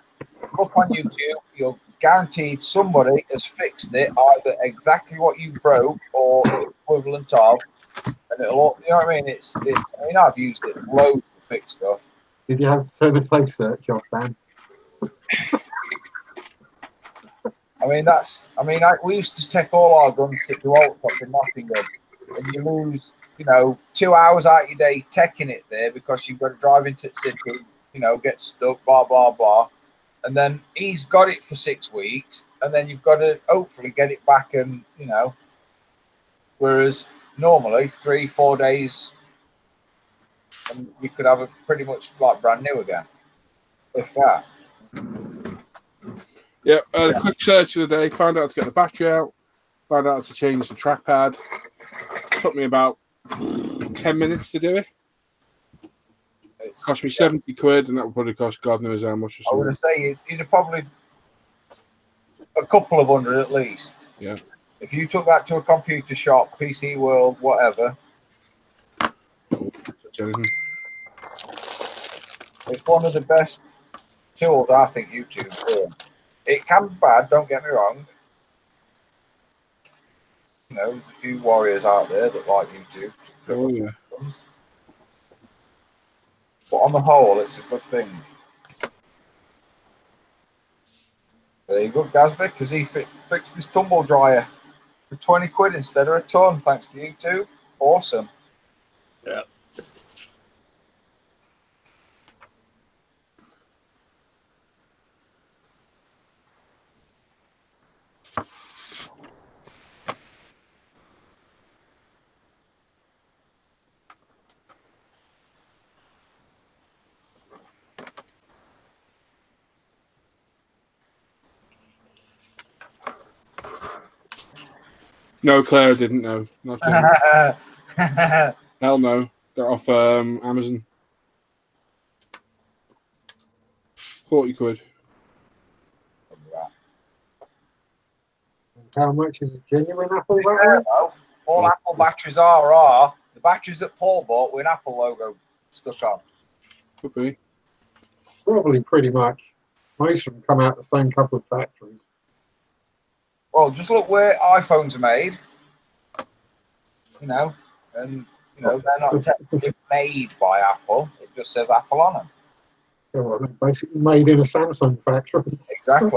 look on YouTube, you're guaranteed somebody has fixed it, either exactly what you broke or the equivalent of, and it'll, you know what I mean? I mean, I've used it loads to fix stuff. Did you have to turn the safe search off, Dan? I mean, we used to take all our guns to the alt shop in Nottingham, and you lose, you know, 2 hours out of your day taking it there because you've got to drive into the city, you know, get stuck, blah, blah, blah. And then he's got it for 6 weeks, and then you've got to hopefully get it back, and, you know, whereas normally 3-4 days, and you could have it pretty much like brand new again, if that. Yeah, I had a quick search of the day, found out how to get the battery out, found out how to change the trackpad. Took me about 10 minutes to do it. It cost me 70 quid, and that would probably cost God knows how much. I would say you'd have probably a couple of hundred at least. Yeah. If you took that to a computer shop, PC World, whatever. It's one of the best tools, I think, YouTube for. It can be bad, don't get me wrong. You know, there's a few warriors out there that like YouTube. Oh, yeah. But on the whole, it's a good thing. There you go, Gazby, because he fixed his tumble dryer for 20 quid instead of a ton, thanks to YouTube. Awesome. Yeah. No, Claire didn't know. Not Hell no. They're off Amazon. 40 quid. How much is a genuine Apple battery? All Apple batteries are the batteries that Paul bought with an Apple logo stuck on. Could be. Probably pretty much. Most of them come out the same couple of factories. Well, just look where iPhones are made. You know, and you know they're not technically made by Apple. It just says Apple on them. Yeah, well, they're basically made in a Samsung factory. Exactly.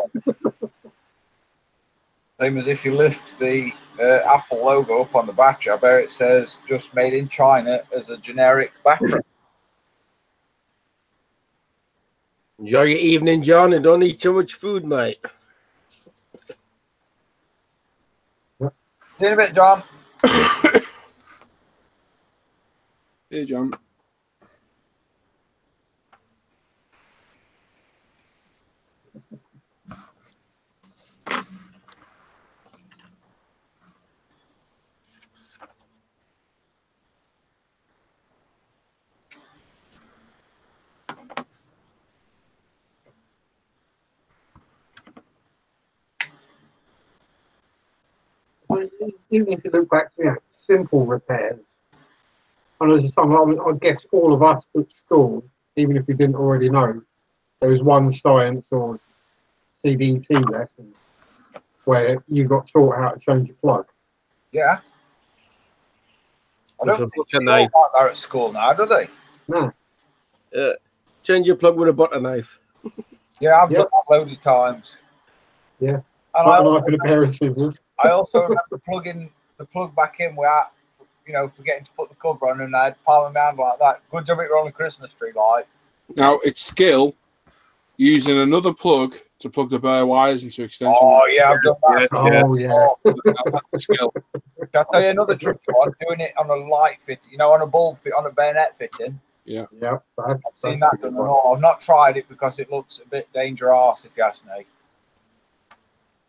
Same as if you lift the Apple logo up on the battery, I bet it says just made in China as a generic battery. Enjoy your evening, John, and don't eat too much food, mate. See you in a bit, John. Hey, John. Even if you look back to simple repairs, and as I guess all of us at school, even if we didn't already know, there was one science or CBT lesson where you got taught how to change a plug. Yeah. I don't think they all like that at school now, do they? No. Change your plug with a butter knife. Yeah, I've done that loads of times. Yeah. And I also, a pair of scissors. I also remember plugging the plug back in without, you know, forgetting to put the cover on, and I'd palm my hand like that. Good job it were on the Christmas tree lights. Now, it's skill using another plug to plug the bare wires into extension. Oh, yeah, I've done that. Oh, yeah. That's skill. Can I tell you another tricky one? Doing it on a light fit, you know, on a bulb fit, on a bayonet fitting. Yeah. Yeah. I've seen that done and all. I've not tried it because it looks a bit dangerous, if you ask me.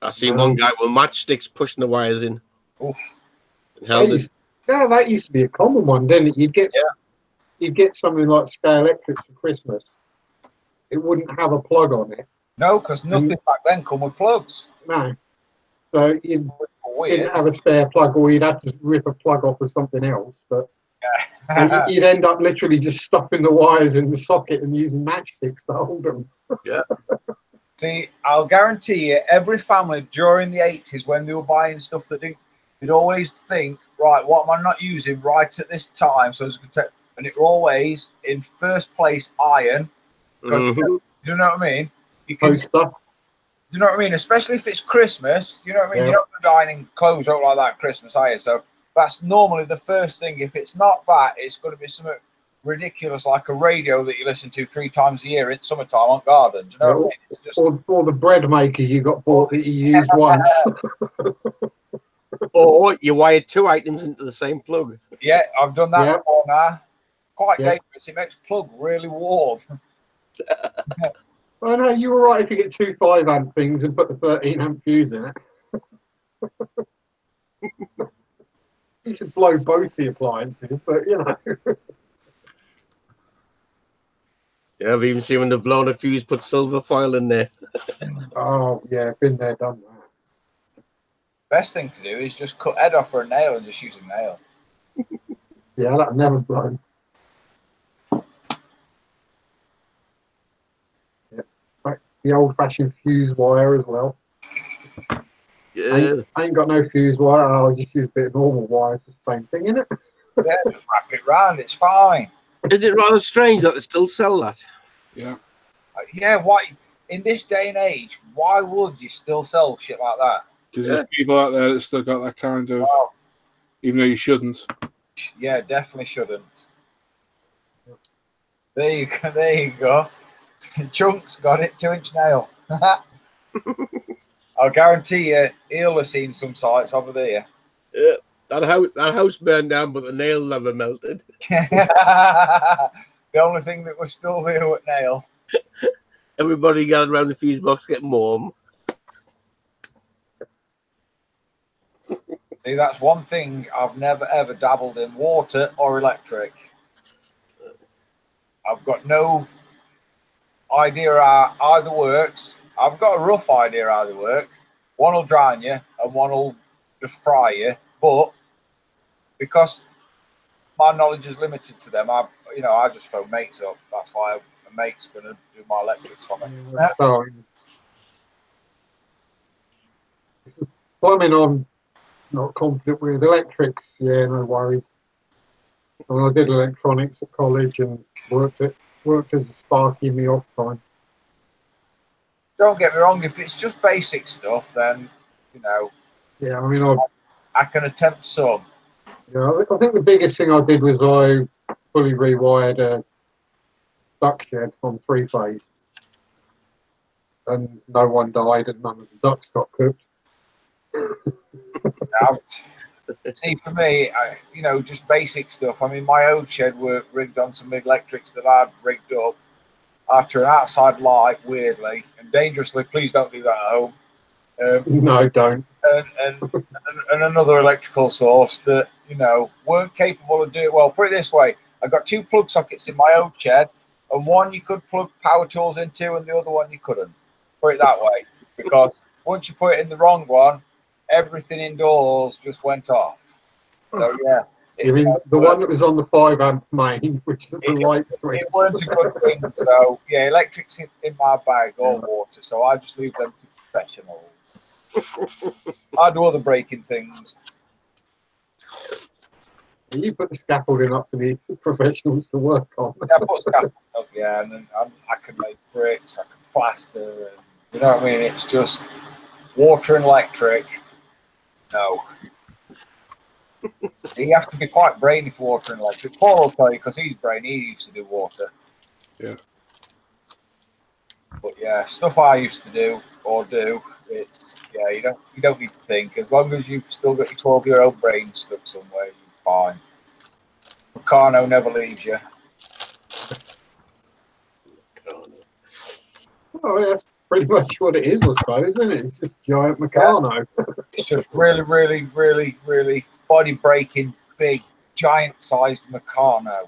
I seen one guy with matchsticks pushing the wires in. Oof. And held it. Yeah, that used to be a common one, didn't it? You'd get something like Sky Electric for Christmas. It wouldn't have a plug on it. No, because nothing back then come with plugs. No. So you didn't have a spare plug, or you'd have to rip a plug off of something else. But and you'd end up literally just stuffing the wires in the socket and using matchsticks to hold them. Yeah. See, I'll guarantee you, every family during the 80s, when they were buying stuff that they'd always think, right, what am I not using right at this time? So and it were always in first place iron. Mm-hmm. Do you know what I mean? You can. Do you know what I mean? Especially if it's Christmas. You know what I mean? Yeah. You're not going to be ironing clothes out like that at Christmas, are you? So that's normally the first thing. If it's not that, it's going to be something ridiculous like a radio that you listen to 3 times a year in summertime on garden. Do you know what I mean? It's just... or the bread maker you got bought that you used once. Or you wired 2 items into the same plug. Yeah, I've done that before now. Quite dangerous. It makes plug really warm. I know, you were right if you get 2 5-amp things and put the 13-amp fuse in it. You should blow both the appliances, but you know. Yeah, I've even seen when they've blown a fuse, put silver foil in there. Oh, yeah, been there, done that. Best thing to do is just cut head off for a nail and just use a nail. Yeah, that'd never blown. Yeah. The old-fashioned fuse wire as well. Yeah. I ain't got no fuse wire. I'll just use a bit of normal wire. It's the same thing, isn't it? Yeah, just wrap it round. It's fine. Isn't it rather strange that they still sell that? Yeah. Yeah, why? In this day and age, why would you still sell shit like that? Because there's people out there that still got that kind of, even though you shouldn't. Yeah, definitely shouldn't. There you go. Chunk's got it, 2-inch nail. I'll guarantee you, he'll have seen some sites over there. Yeah, that house burned down, but the nail never melted. The only thing that was still there was nail. Everybody gathered around the fuse box getting warm. See, that's one thing I've never ever dabbled in: water or electric. I've got no idea how either works. I've got a rough idea how they work. One will drown you and one will just fry you. But because my knowledge is limited to them, I just phone mates up. That's why a mate's going to do my electrics for me. Plumbing, I'm not confident with. Electrics, yeah, no worries. I mean, I did electronics at college and worked as a sparky in the off time. Don't get me wrong, if it's just basic stuff, then, Yeah, I mean, I can attempt some. Yeah, I think the biggest thing I did was I fully rewired a duct shed on 3-phase. And no one died and none of the ducts got cooked. See, for me, just basic stuff. I mean, my old shed were rigged on some electrics that I'd rigged up after an outside light, weirdly and dangerously. Please don't do that at home. No, don't. And another electrical source that, weren't capable of doing it well. Put it this way, I got 2 plug sockets in my old shed, and one you could plug power tools into and the other one you couldn't. Put it that way. Because once you put it in the wrong one, everything indoors just went off. So, yeah. You mean the one that was on the 5-amp main, which is the light switch? It weren't a good thing. So, yeah, electric's in my bag, or water. So I just leave them to professionals. I do other breaking things. You put the scaffolding up for the professionals to work on. Yeah, I put scaffolding up, yeah, and then I can make bricks, I can plaster, and you know what I mean? It's just water and electric. No. You have to be quite brainy for water and electric. Paul will tell you, because he's brainy, he used to do water. Yeah. But yeah, stuff I used to do, it's, yeah, you don't need to think. As long as you've still got your 12-year-old brain stuck somewhere, you're fine. Meccano never leaves you. Oh, yeah, that's pretty much what it is, I suppose, isn't it? It's just giant Meccano. It's just really, really, really, really body breaking big, giant-sized Meccano.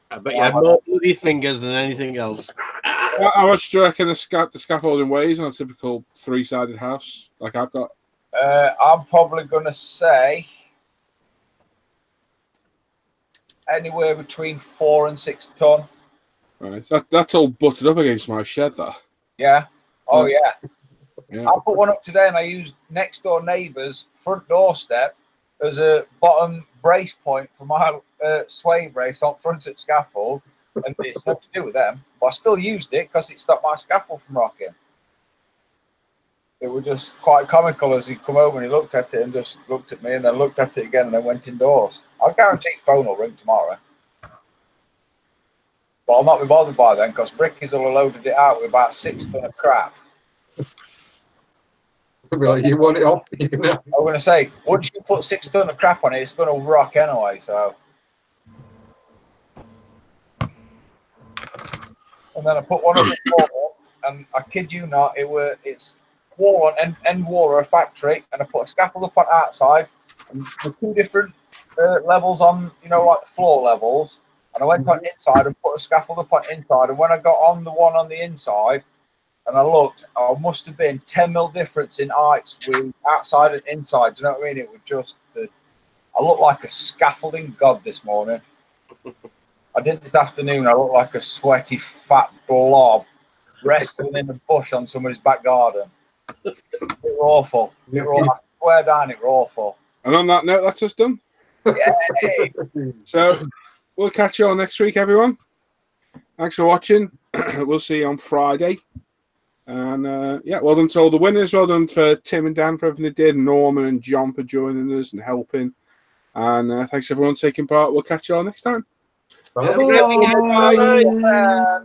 I bet you had more bloody fingers than anything else. How much do you reckon the scaffolding weighs on a typical 3-sided house like I've got? I'm probably going to say anywhere between 4 and 6 ton. Right, that's all butted up against my shed, that. Yeah. Oh, yeah. Yeah. I put one up today, and I used next door neighbour's front doorstep as a bottom brace point for my sway brace on front at scaffold, and it's nothing to do with them. But I still used it because it stopped my scaffold from rocking. It was just quite comical as he come over and he looked at it and just looked at me and then looked at it again and then went indoors. I guarantee the phone will ring tomorrow. But I'll not be bothered by then because Brickies will have loaded it out with about 6 ton of crap. Well, you want it off? I'm going to say, once you put 6 ton of crap on it, it's going to rock anyway. So, and then I put one on the wall, and I kid you not, it's wall on end wall of a factory, and I put a scaffold up on outside, and the 2 different levels on, you know, like the floor levels. And I went on inside and put a scaffold up on inside, and when I got on the one on the inside, and I looked, I must have been 10 mil difference in heights with outside and inside. Do you know what I mean? It was just, I looked like a scaffolding god this morning. I did this afternoon. I looked like a sweaty, fat blob wrestling in the bush on somebody's back garden. It was awful. It was, I swear down, it was awful. And on that note, that's us done. Yay! So we'll catch you all next week, everyone. Thanks for watching. We'll see you on Friday. And yeah, well done to all the winners. Well done for Tim and Dan for everything they did. Norman and John for joining us and helping. And thanks everyone for taking part. We'll catch you all next time. Bye. Bye.